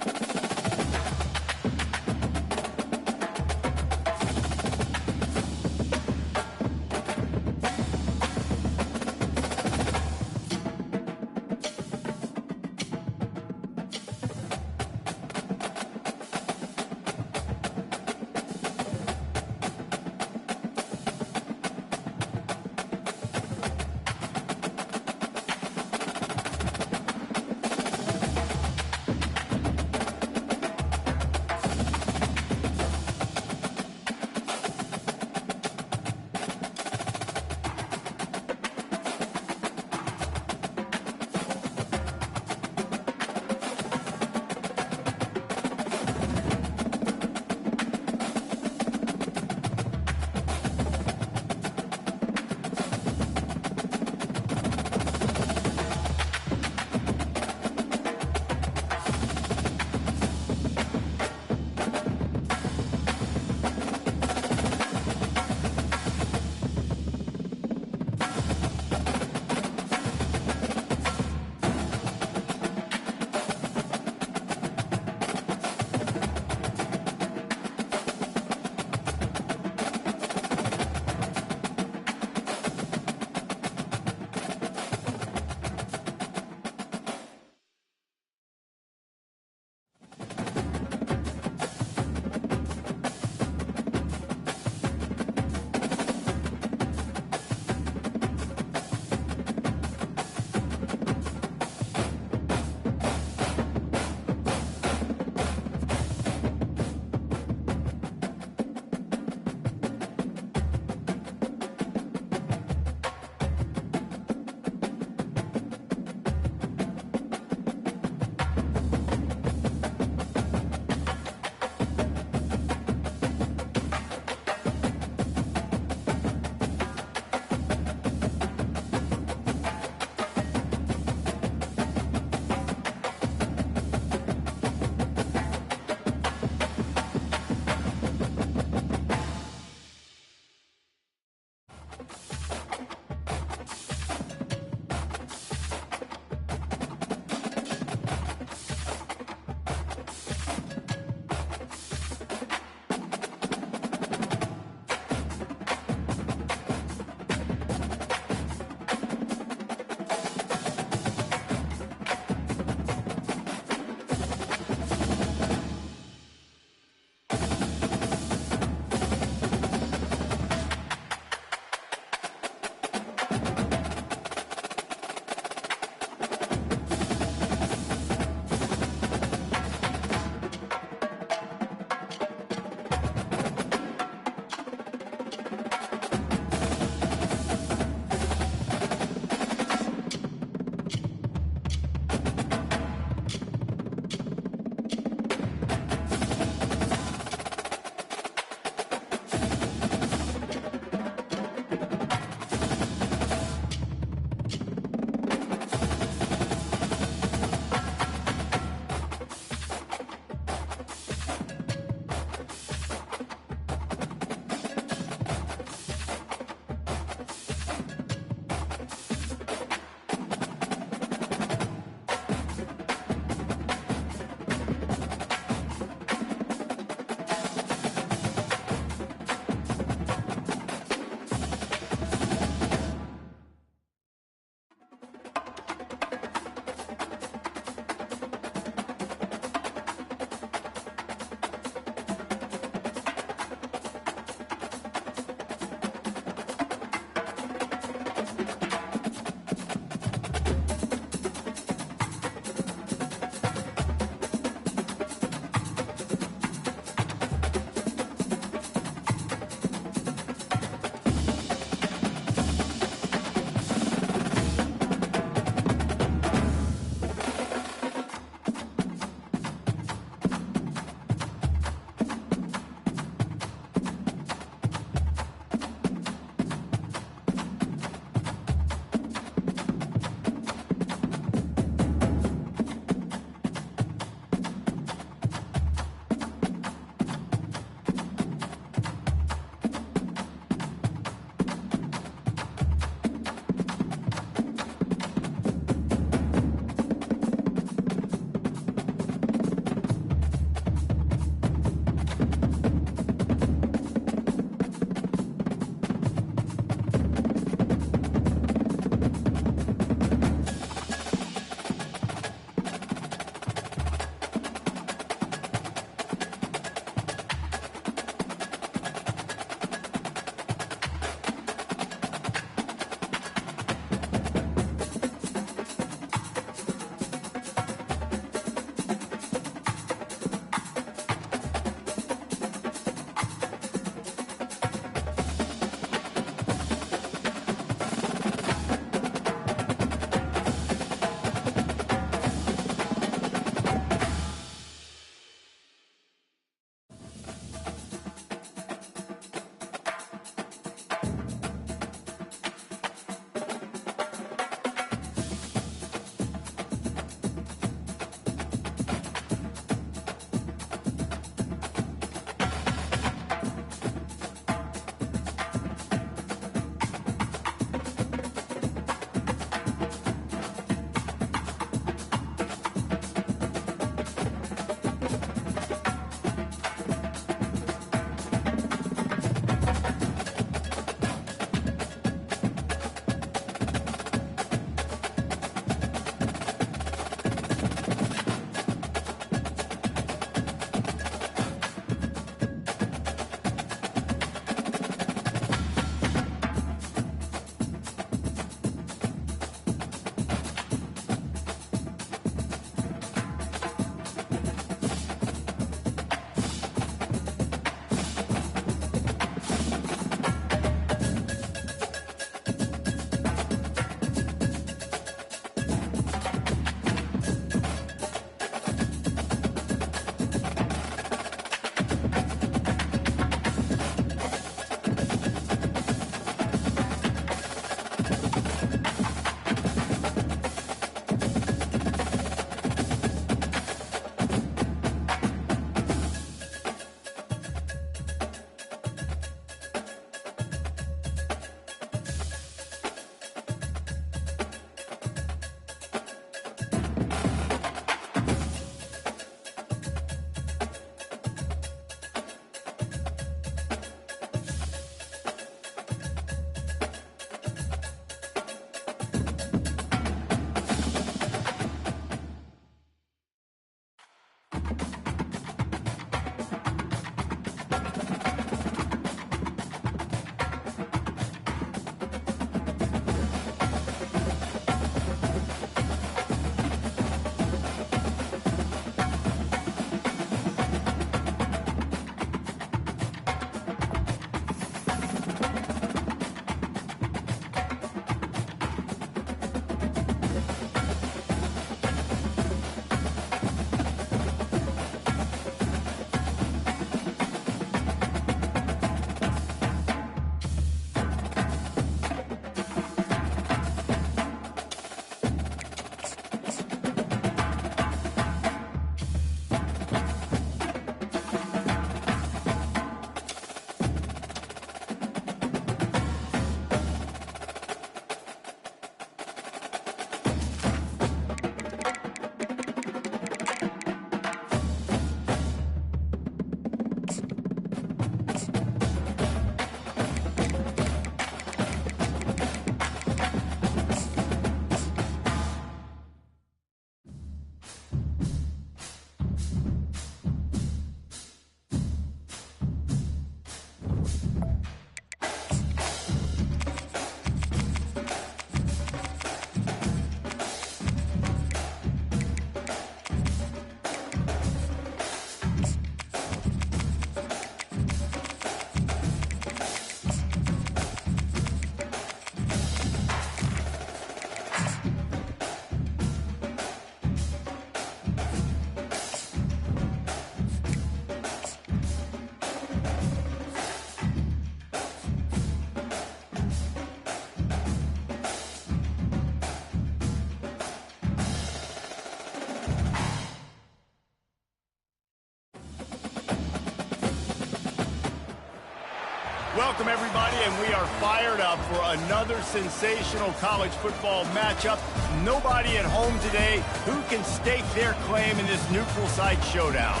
Welcome, everybody, and we are fired up for another sensational college football matchup. Nobody at home today who can stake their claim in this neutral site showdown.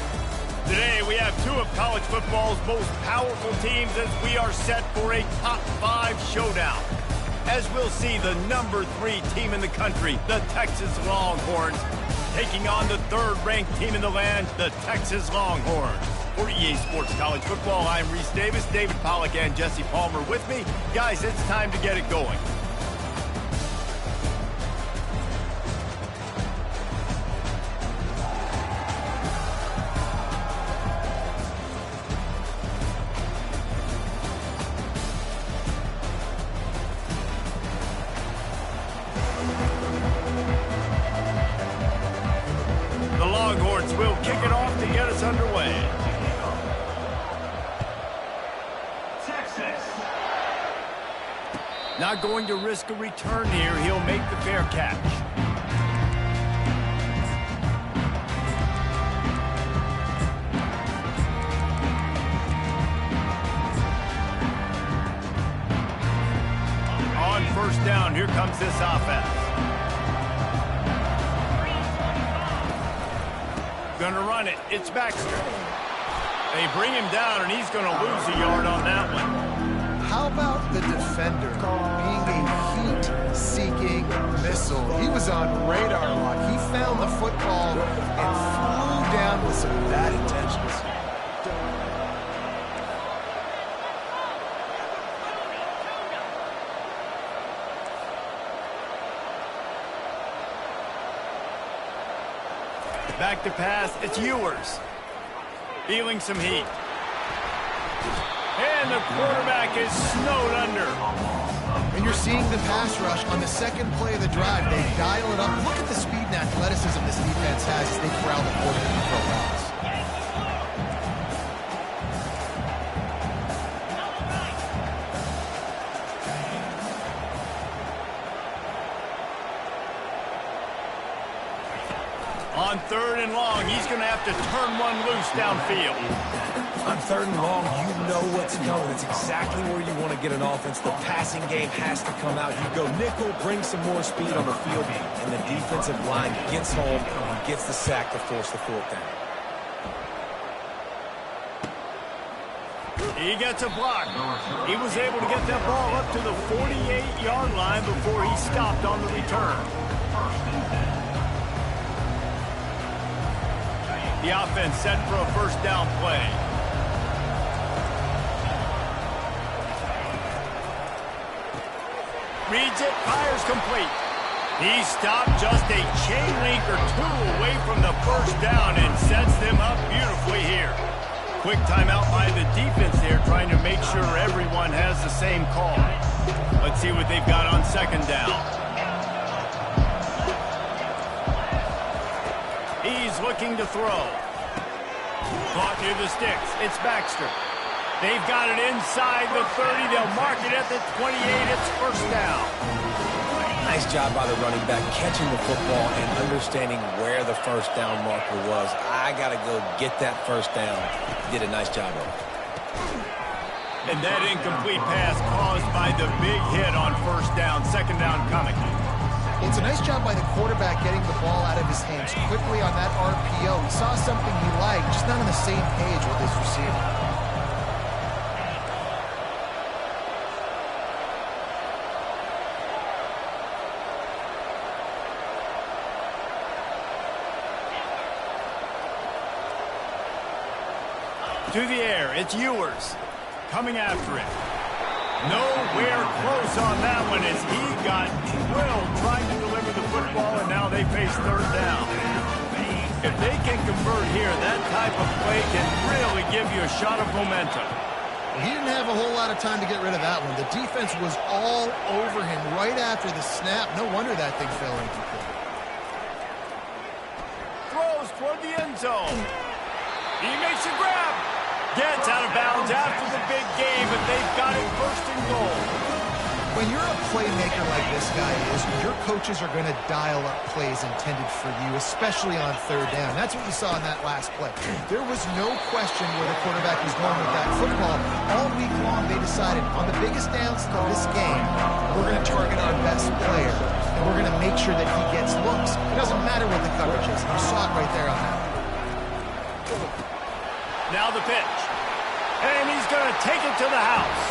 Today, we have two of college football's most powerful teams as we are set for a top 5 showdown. As we'll see, the number 3 team in the country, the Texas Longhorns, taking on the 3rd-ranked team in the land, the Texas Longhorns. For EA Sports College Football, I'm Reese Davis, David Pollack, and Jesse Palmer with me. Guys, it's time to get it going. The Longhorns will kick it off to get us underway. Not going to risk a return here. He'll make the fair catch. On first down, here comes this offense. Gonna run it. It's Baxter. They bring him down, and he's going to lose a yard on that one. How about the defender being a heat-seeking missile? He was on radar lock. He found the football and flew down with some bad intentions. Back to pass. It's Ewers. Feeling some heat. And the quarterback is snowed under. And you're seeing the pass rush on the second play of the drive. They dial it up. Look at the speed and athleticism this defense has as they corral the quarterback and throw routes. On 3rd and long, he's going to have to turn one loose downfield. On 3rd and long, you know what's coming. It's exactly where you want to get an offense. The passing game has to come out. You go nickel, bring some more speed on the field, and the defensive line gets home and gets the sack to force the 4th down. He gets a block. He was able to get that ball up to the 48-yard line before he stopped on the return. The offense set for a first down play. Reads it, fires complete. He stopped just a chain link or 2 away from the first down and sets them up beautifully here. Quick timeout by the defense there, trying to make sure everyone has the same call. Let's see what they've got on 2nd down. He's looking to throw. Caught near the sticks. It's Baxter. They've got it inside the 30. They'll mark it at the 28. It's first down. Nice job by the running back, catching the football and understanding where the first down marker was. I got to go get that first down. He did a nice job of it. And that incomplete pass caused by the big hit on first down. 2nd down coming. It's a nice job by the quarterback getting the ball out of his hands quickly on that RPO. He saw something he liked, just not on the same page with his receiver. To the air, it's Ewers. Coming after it. Nowhere close on that one as he got drilled trying to deliver the football, and now they face 3rd down. If they can convert here, that type of play can really give you a shot of momentum. He didn't have a whole lot of time to get rid of that one. The defense was all over him right after the snap. No wonder that thing fell incomplete. Throws toward the end zone. He makes a grab. Gets out of bounds after the big game, but they've got it 1st and goal. When you're a playmaker like this guy is, your coaches are going to dial up plays intended for you, especially on third down. That's what you saw in that last play. There was no question where the quarterback was going with that football. All week long, they decided on the biggest downs of this game, we're going to target our best player, and we're going to make sure that he gets looks. It doesn't matter what the coverage is. You saw it right there on that. Now the pitch. And he's going to take it to the house.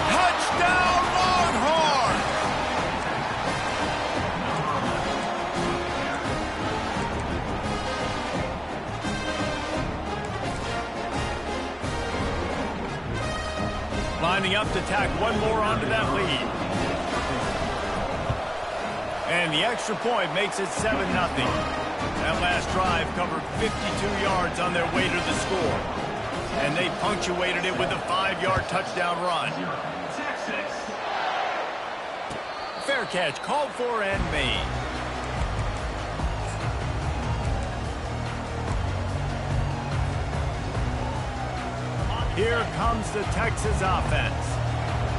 Touchdown, Longhorn! Lining up to tack one more onto that lead. And the extra point makes it 7-0. That last drive covered 52 yards on their way to the score. And they punctuated it with a 5-yard touchdown run. Fair catch called for and made. Here comes the Texas offense.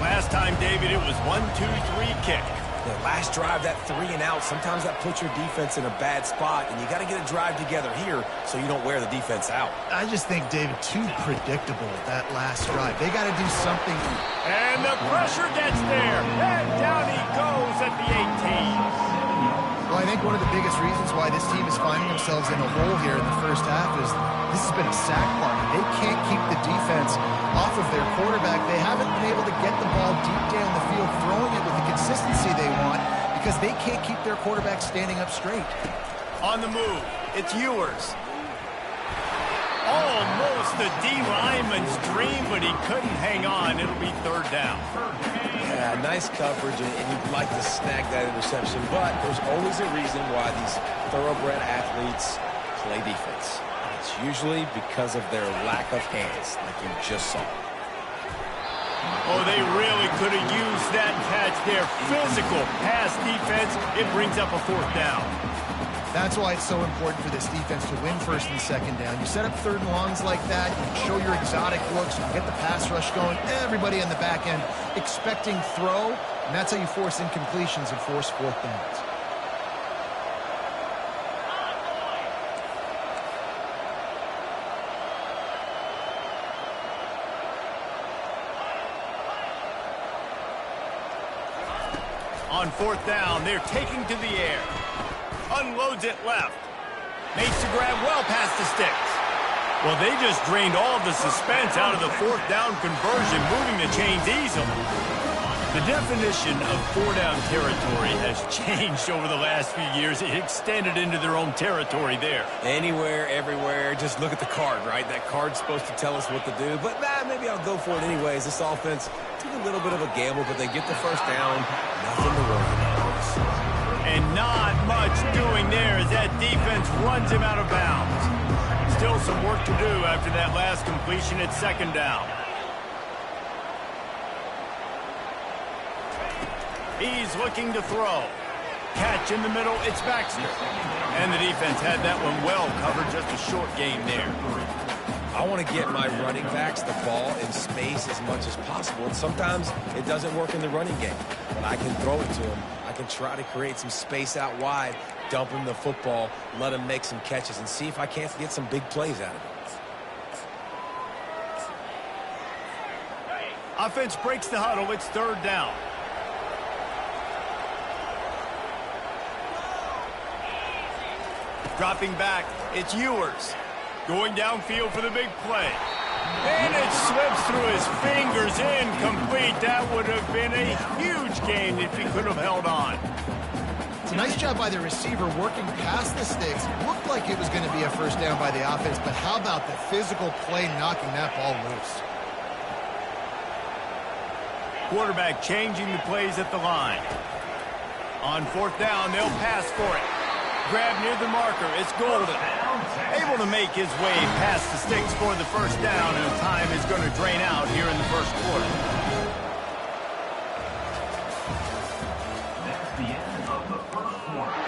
Last time, David, it was 1-2-3 kick. The last drive, that 3-and-out, sometimes that puts your defense in a bad spot, and you got to get a drive together here so you don't wear the defense out. I just think, David, too predictable that last drive. They got to do something. And the pressure gets there. And down he goes at the 18. Well, I think one of the biggest reasons why this team is finding themselves in a hole here in the first half is this has been a sack party. They can't keep the defense off of their quarterback. They haven't been able to get the ball deep down the field, throwing it with the consistency they want because they can't keep their quarterback standing up straight. On the move, it's Ewers. Almost the D lineman's dream, but he couldn't hang on. It'll be third down. Yeah, nice coverage, and you'd like to snag that interception, but there's always a reason why these thoroughbred athletes play defense. It's usually because of their lack of hands, like you just saw. Oh, they really could have used that catch there. Physical pass defense. It brings up a fourth down. That's why it's so important for this defense to win first and second down. You set up third and longs like that, you show your exotic looks, you get the pass rush going, everybody in the back end expecting throw, and that's how you force incompletions and force fourth downs. On fourth down, they're taking to the air. Unloads it left. Makes the grab well past the sticks. Well, they just drained all the suspense out of the fourth down conversion, moving the chains easily. The definition of four-down territory has changed over the last few years. It extended into their own territory there. Anywhere, everywhere, just look at the card, right? That card's supposed to tell us what to do, but maybe I'll go for it anyways. This offense took a little bit of a gamble, but they get the first down. Nothing to worry about. And not much doing there as that defense runs him out of bounds. Still some work to do after that last completion at second down. He's looking to throw. Catch in the middle, it's Baxter. And the defense had that one well covered, just a short gain there. I want to get my running backs the ball in space as much as possible, and sometimes it doesn't work in the running game, but I can throw it to them. I can try to create some space out wide, dump him the football, let him make some catches, and see if I can't get some big plays out of it. Offense breaks the huddle, it's third down. Dropping back, it's Ewers. Going downfield for the big play. And it slips through his fingers, incomplete. That would have been a huge gain if he could have held on. It's a nice job by the receiver working past the sticks. Looked like it was going to be a first down by the offense, but how about the physical play knocking that ball loose? Quarterback changing the plays at the line. On fourth down, they'll pass for it. Grab near the marker, it's Golden. Able to make his way past the sticks for the first down, and time is going to drain out here in the first quarter. That's the end of the first quarter.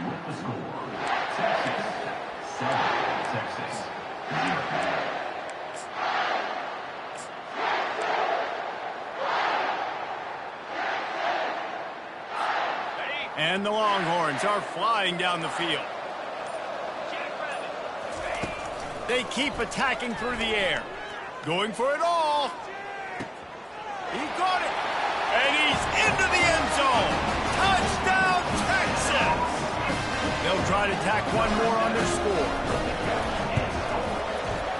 With the score, Texas 7, Texas 0. And the Longhorns are flying down the field. They keep attacking through the air. Going for it all. He got it. And he's into the end zone. Touchdown, Texas. They'll try to tack one more on their score.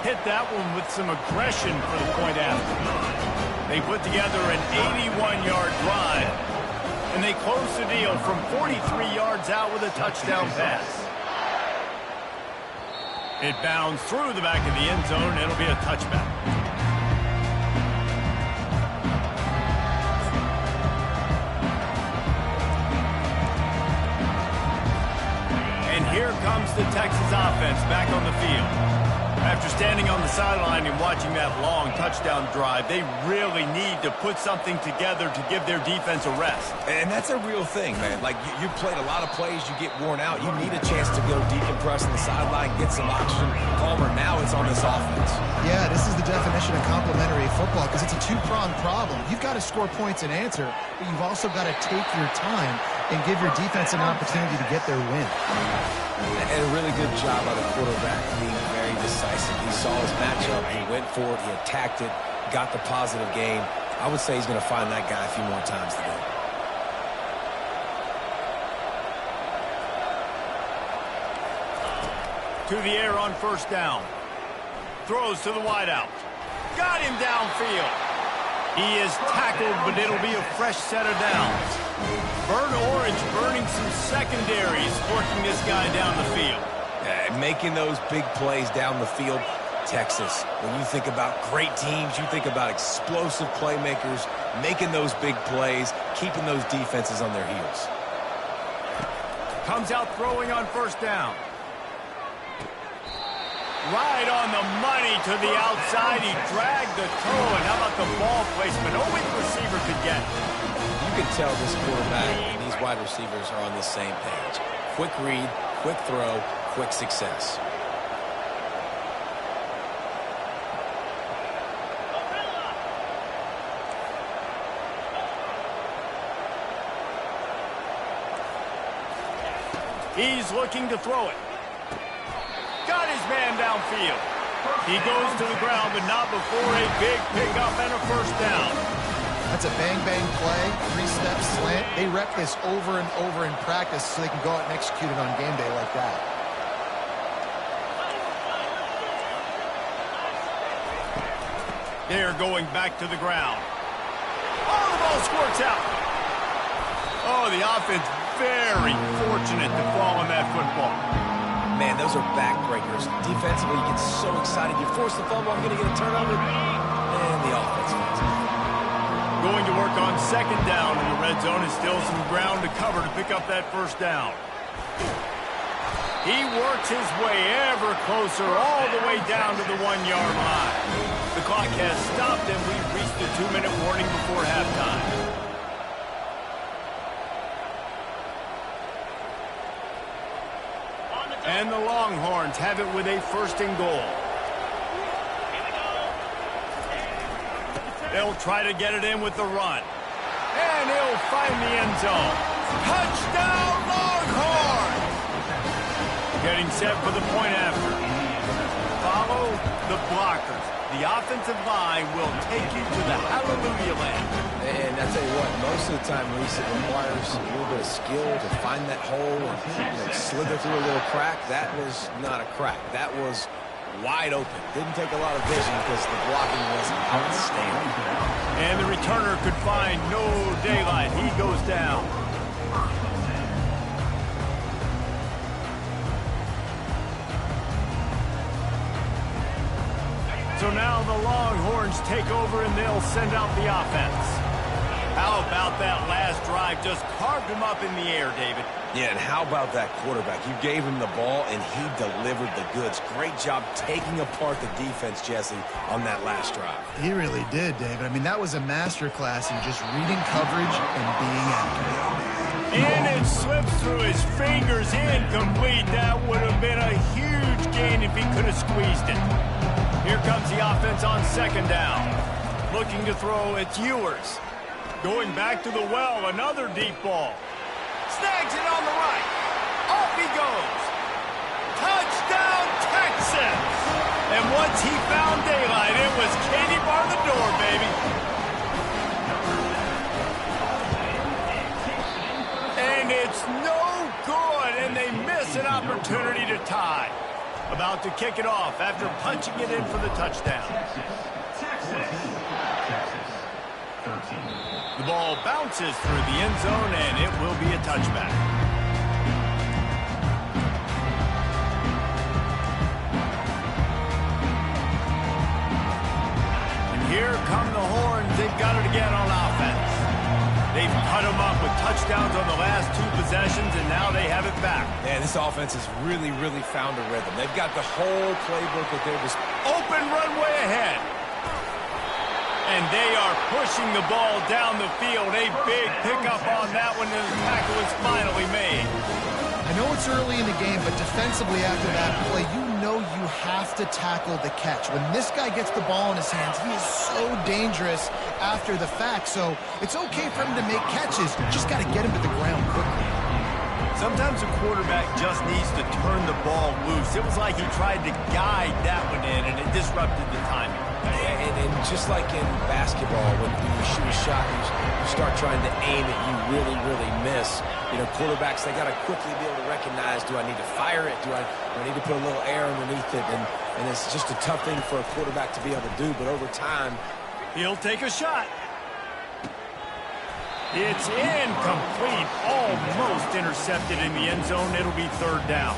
Hit that one with some aggression for the point after. They put together an 81-yard drive, and they close the deal from 43 yards out with a touchdown pass. It bounds through the back of the end zone, and it'll be a touchback. And here comes the Texas offense back on the field. After standing on the sideline and watching that long touchdown drive, they really need to put something together to give their defense a rest. And that's a real thing, man. Like, you played a lot of plays, you get worn out. You need a chance to go decompress on the sideline, get some oxygen. Palmer, now it's on this offense. Yeah, this is the definition of complementary football because it's a two-pronged problem. You've got to score points and answer, but you've also got to take your time and give your defense an opportunity to get their win. And a really good job by the quarterback being very decisive. He saw his matchup, he went for it, he attacked it, got the positive gain. I would say he's going to find that guy a few more times today. To the air on first down. Throws to the wideout. Got him downfield. He is tackled, but it'll be a fresh set of downs. Burn Orange burning some secondaries, working this guy down the field. Making those big plays down the field. Texas, when you think about great teams, you think about explosive playmakers, making those big plays, keeping those defenses on their heels. Comes out throwing on first down. Right on the money to the outside. He dragged the toe, and how about the ball placement? Only the receiver could get it. You can tell this quarterback and these wide receivers are on the same page. Quick read, quick throw, quick success. He's looking to throw it. Got his man downfield. He goes to the ground, but not before a big pickup and a first down. That's a bang-bang play, three-step slant. They rep this over and over in practice so they can go out and execute it on game day like that. They're going back to the ground. Oh, the ball squirts out. Oh, the offense very fortunate to fall on that football. Man, those are backbreakers. Defensively, you get so excited. You force the fumble, I'm going to get a turnover. And the offense wins. Going to work on second down in the red zone is still some ground to cover to pick up that first down. He works his way ever closer all the way down to the 1-yard line. The clock has stopped and we've reached the 2-minute warning before halftime. And the Longhorns have it with a first and goal. They'll try to get it in with the run. And he'll find the end zone. Touchdown, Longhorns! Getting set for the point after. Follow the blockers. The offensive line will take you to the hallelujah land. And I tell you what, most of the time, Reese, it requires a little bit of skill to find that hole and slither through a little crack. That was not a crack. That was wide open. Didn't take a lot of vision because the blocking was outstanding. And the returner could find no daylight. He goes down. So now the Longhorns take over and they'll send out the offense. How about that last drive? Just carved him up in the air, David. Yeah, and how about that quarterback? You gave him the ball, and he delivered the goods. Great job taking apart the defense, Jesse, on that last drive. He really did, David. I mean, that was a masterclass in just reading coverage and being accurate. And it slips through his fingers, incomplete. That would have been a huge gain if he could have squeezed it. Here comes the offense on second down. Looking to throw, it's Ewers. Going back to the well, another deep ball. Snags it on the right. Off he goes. Touchdown, Texas! And once he found daylight, it was Katie bar the door, baby. And it's no good, and they miss an opportunity to tie. About to kick it off after punching it in for the touchdown. Texas. 13. The ball bounces through the end zone, and it will be a touchback. And here come the horns. They've got it again on offense. They've cut them up with touchdowns on the last 2 possessions, and now they have it back. Man, this offense has really found a rhythm. They've got the whole playbook at their disposal. Open runway ahead. And they are pushing the ball down the field. A big pickup on that one, and the tackle is finally made. I know it's early in the game, but defensively after that play, you know you have to tackle the catch. When this guy gets the ball in his hands, he is so dangerous after the fact. So it's okay for him to make catches. Just got to get him to the ground quickly. Sometimes a quarterback just needs to turn the ball loose. It was like he tried to guide that one in, and it disrupted the timing. And just like in basketball, when you shoot a shot, you start trying to aim it, you really miss. You know, quarterbacks, they got to quickly be able to recognize, do I need to fire it? Do I need to put a little air underneath it? And it's just a tough thing for a quarterback to be able to do. But over time, he'll take a shot. It's incomplete, almost intercepted in the end zone. It'll be 3rd down.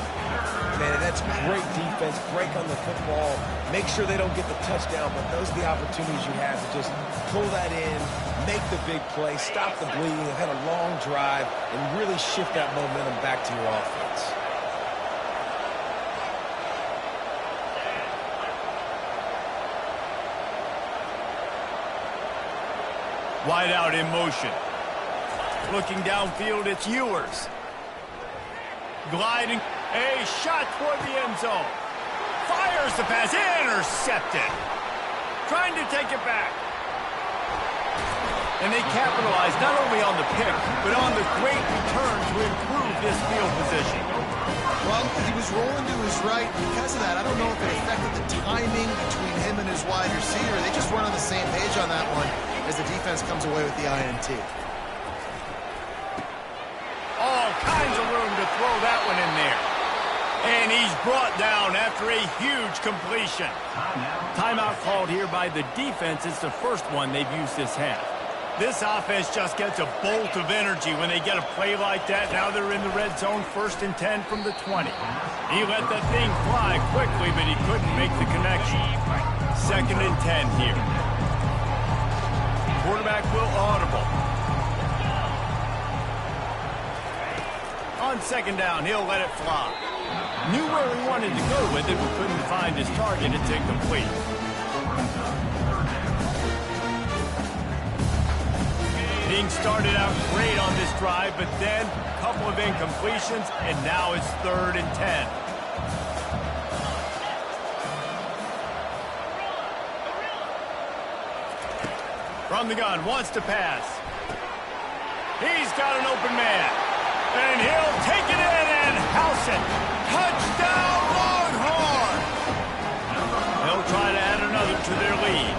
Man, that's great defense. Break on the football. Make sure they don't get the touchdown, but those are the opportunities you have to just pull that in, make the big play, stop the bleeding, have had a long drive, and really shift that momentum back to your offense. Wide out in motion. Looking downfield, it's Ewers. Gliding. A shot toward the end zone. Fires the pass. Intercepted. Trying to take it back. And they capitalize not only on the pick, but on the great return to improve this field position. Well, he was rolling to his right. Because of that, I don't know if it affected the timing between him and his wide receiver. They just weren't on the same page on that one as the defense comes away with the INT. All kinds of room to throw that one in there. And he's brought down after a huge completion. Timeout called here by the defense. It's the first one they've used this half. This offense just gets a bolt of energy when they get a play like that. Now they're in the red zone, 1st and 10 from the 20. He let that thing fly quickly, but he couldn't make the connection. 2nd and 10 here. Quarterback will audible. On 2nd down, he'll let it fly. Knew where he wanted to go with it, but couldn't find his target. It's incomplete. Being started out great on this drive, but then a couple of incompletions, and now it's 3rd and 10. From the gun, wants to pass. He's got an open man. And he'll take it in and house it. Touchdown, Longhorn! They'll try to add another to their lead.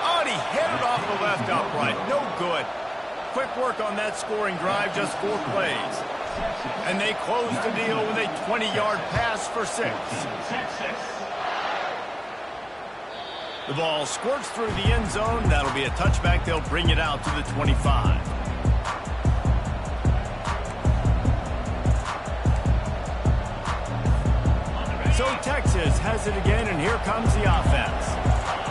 Oh, and he hit it off the left upright. No good. Quick work on that scoring drive, just 4 plays. And they close the deal with a 20-yard pass for 6. The ball squirts through the end zone. That'll be a touchback. They'll bring it out to the 25. So Texas has it again, and here comes the offense.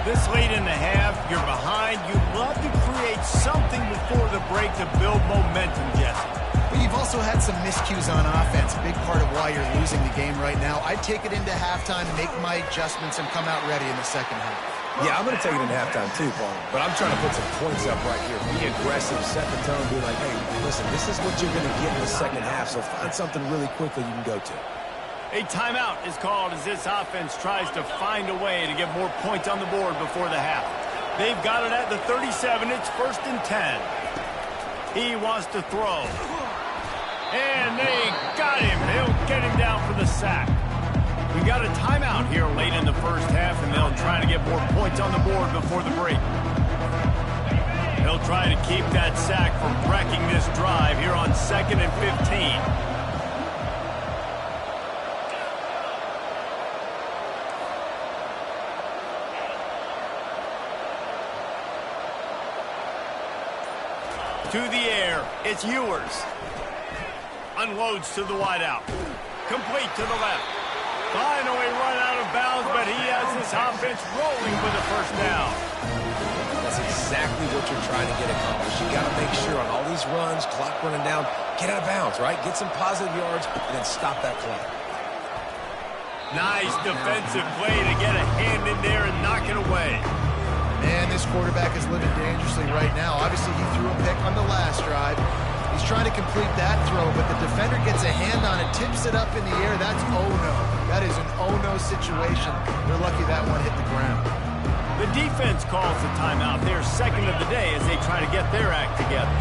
This late in the half, you're behind. You'd love to create something before the break to build momentum, Jesse. But you've also had some miscues on offense, a big part of why you're losing the game right now. I'd take it into halftime, make my adjustments, and come out ready in the second half. Yeah, I'm going to take it into halftime too, Paul. But I'm trying to put some points up right here. Be aggressive, set the tone, be like, hey, listen, this is what you're going to get in the second half, so find something really quickly you can go to. A timeout is called as this offense tries to find a way to get more points on the board before the half. They've got it at the 37. It's 1st and 10. He wants to throw. And they got him. They'll get him down for the sack. We got a timeout here late in the first half, and they'll try to get more points on the board before the break. They'll try to keep that sack from wrecking this drive here on 2nd and 15. To the air, it's Ewers. Unloads to the wideout. Complete to the left. Finally run out of bounds, but he has this offense rolling with a first down. That's exactly what you're trying to get accomplished. You got to make sure on all these runs, clock running down, get out of bounds, right? Get some positive yards, and then stop that clock. Nice defensive play to get a hand in there and knock it away. Man, this quarterback is living dangerously right now. Obviously, he threw a pick on the last drive. He's trying to complete that throw, but the defender gets a hand on it, tips it up in the air. That's oh-no. That is an oh-no situation. They're lucky that one hit the ground. The defense calls the timeout, their second of the day, as they try to get their act together.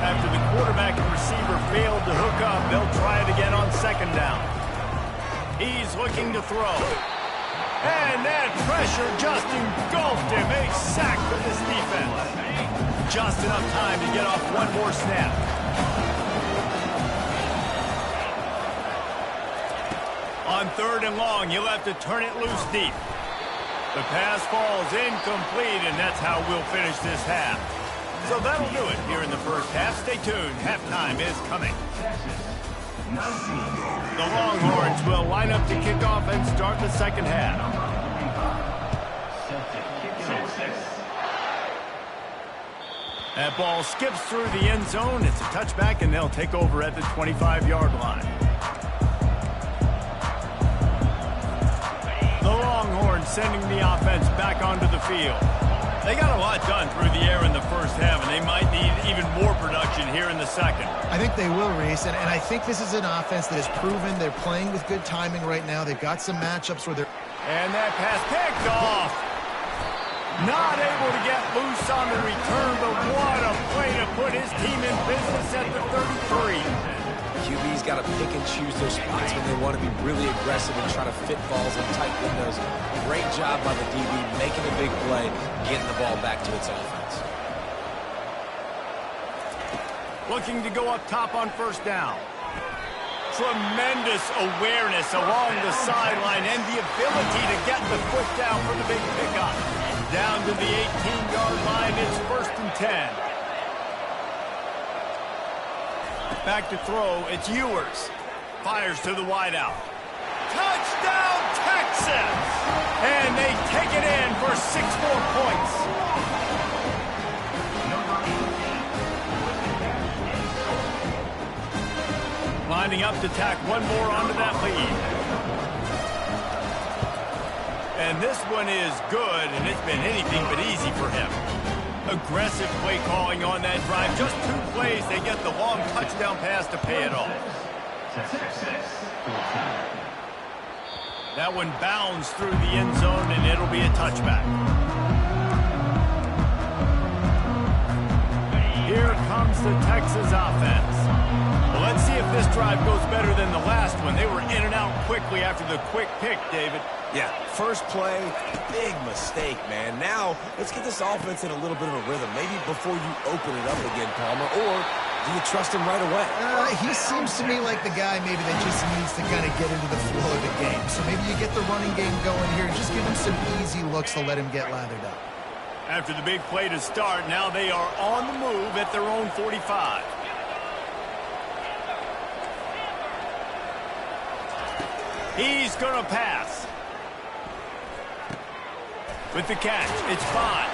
After the quarterback and receiver failed to hook up, they'll try it again on 2nd down. He's looking to throw. And that pressure just engulfed him. A sack for this defense. Just enough time to get off one more snap. On 3rd and long, you'll have to turn it loose deep. The pass falls incomplete, and that's how we'll finish this half. So that'll do it here in the first half. Stay tuned. Halftime is coming. The Longhorns will line up to kick off and start the second half. That ball skips through the end zone. It's a touchback, and they'll take over at the 25-yard line. The Longhorns sending the offense back onto the field. They got a lot done through the air in the first half, and they might need even more production here in the second. I think they will, Reese, and I think this is an offense that has proven they're playing with good timing right now. They've got some matchups where they're... And that pass picked off. Not able to get loose on the return, but what a play to put his team in business at the 33. QB's got to pick and choose their spots when they want to be really aggressive and try to fit balls in tight windows. Great job by the DB, making a big play, getting the ball back to its offense. Looking to go up top on 1st down. Tremendous awareness along the sideline and the ability to get the foot down for the big pickup. Down to the 18-yard line, it's 1st and 10. Back to throw, it's Ewers. Fires to the wideout. Touchdown, Texas! And they take it in for 6 more points. Lining up to tack one more onto that lead. And this one is good, and it's been anything but easy for him. Aggressive play calling on that drive. Just 2 plays, they get the long touchdown pass to pay it off. That one bounds through the end zone, and it'll be a touchback. Here comes the Texas offense. Well, let's see if this drive goes better than the last one. They were in and out quickly after the quick pick, David. Yeah, first play, big mistake, man. Now, let's get this offense in a little bit of a rhythm. Maybe before you open it up again, Palmer, or do you trust him right away? He seems to me like the guy maybe that just needs to kind of get into the flow of the game. So maybe you get the running game going here and just give him some easy looks to let him get lathered up. After the big play to start, now they are on the move at their own 45. He's going to pass. With the catch, it's Bond.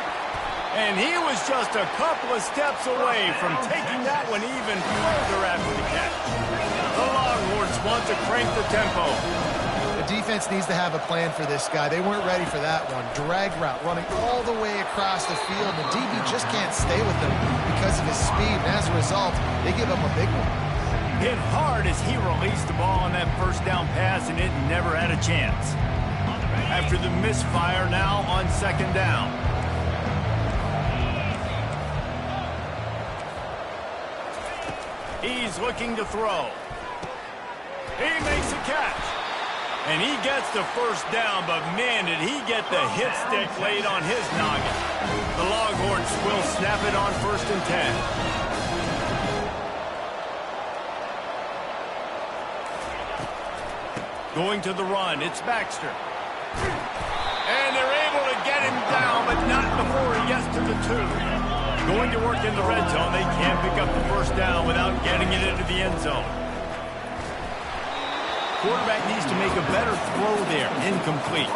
And he was just a couple of steps away from taking that one even further after the catch. The Longhorns want to crank the tempo. The defense needs to have a plan for this guy. They weren't ready for that one. Drag route, running all the way across the field. The DB just can't stay with him because of his speed. And as a result, they give up a big one. Hit hard as he released the ball on that 1st down pass, and it never had a chance. After the misfire, now on 2nd down. He's looking to throw. He makes a catch. And he gets the first down, but man, did he get the hit stick laid on his noggin. The Longhorns will snap it on 1st and 10. Going to the run, it's Baxter. And they're able to get him down, but not before he gets to the 2. Going to work in the red zone, they can't pick up the first down without getting it into the end zone. Quarterback needs to make a better throw there. Incomplete.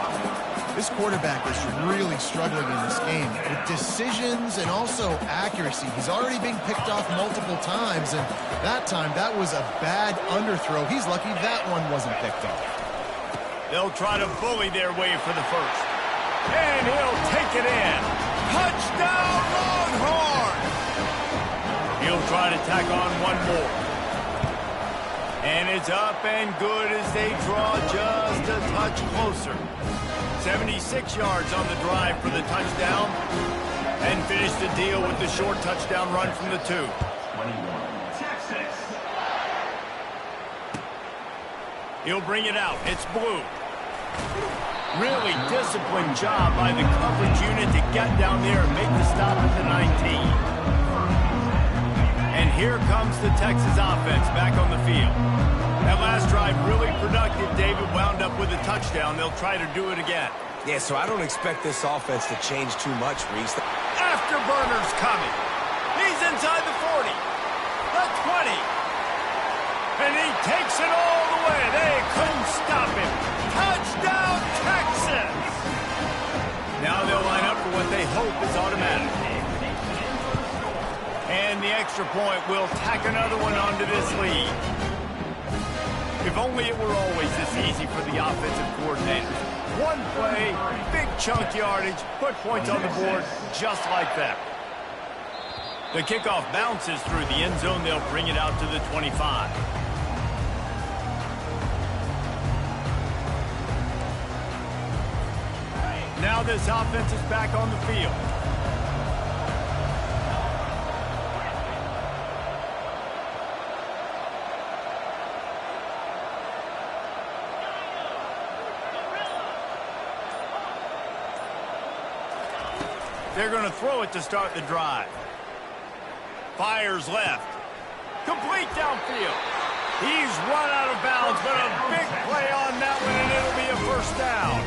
This quarterback is really struggling in this game with decisions and also accuracy. He's already being picked off multiple times, and that time, that was a bad underthrow. He's lucky that one wasn't picked off. They'll try to bully their way for the first. And he'll take it in. Touchdown, Longhorn! He'll try to tack on one more. And it's up and good as they draw just a touch closer. 76 yards on the drive for the touchdown. And finish the deal with the short touchdown run from the 2. 21, Texas. He'll bring it out. It's Blue. Really disciplined job by the coverage unit to get down there and make the stop at the 19. And here comes the Texas offense back on the field. That last drive really productive. David wound up with a touchdown. They'll try to do it again. Yeah, so I don't expect this offense to change too much, Reese. Afterburner's coming. He's inside the 40. The 20. And he takes it all the way. They couldn't stop him. Touchdown, Texas! Now they'll line up for what they hope is automatic. And the extra point will tack another one onto this lead. If only it were always this easy for the offensive coordinators. One play, big chunk yardage, put points on the board just like that. The kickoff bounces through the end zone. They'll bring it out to the 25. Now this offense is back on the field. They're going to throw it to start the drive. Fires left. Complete downfield. He's run out of bounds, but a big play on that one, and it'll be a first down.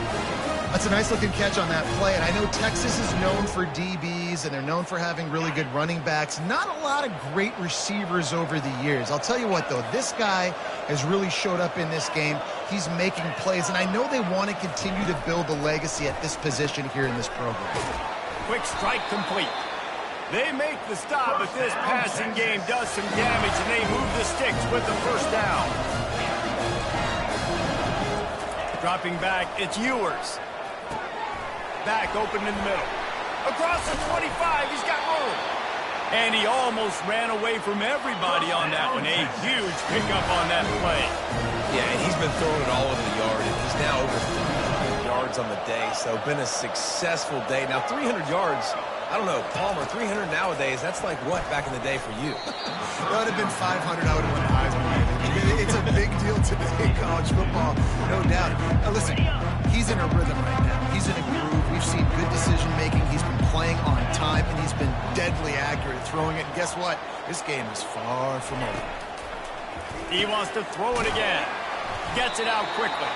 That's a nice-looking catch on that play, and I know Texas is known for DBs, and they're known for having really good running backs. Not a lot of great receivers over the years. I'll tell you what, though, this guy has really showed up in this game. He's making plays, and I know they want to continue to build a legacy at this position here in this program. Quick strike complete. They make the stop, but this passing game does some damage, and they move the sticks with the first down. Dropping back, it's Ewers. Back open in the middle. Across the 25, he's got room. And he almost ran away from everybody on that one. A huge pickup on that play. Yeah, and he's been throwing it all over the yard, and he's now over 300 yards on the day, so been a successful day. Now, 300 yards, I don't know, Palmer, 300 nowadays, that's like what back in the day for you? That would have been 500. I would have won the Heisman. It's a big deal today in college football, no doubt. Now, listen, he's in a rhythm right now. He's in a groove. We've seen good decision-making. He's been playing on time, and he's been deadly accurate throwing it. And guess what? This game is far from over. He wants to throw it again. Gets it out quickly.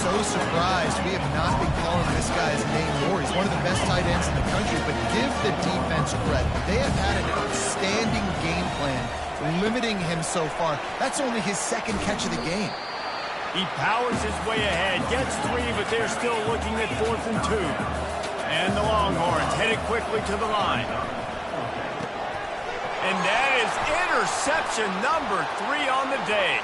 So surprised we have not been calling this guy's name more. He's one of the best tight ends in the country, but give the defense credit. They have had an outstanding game plan, limiting him so far. That's only his second catch of the game. He powers his way ahead, gets 3, but they're still looking at 4th and 2. And the Longhorns headed quickly to the line. And that is interception number 3 on the day.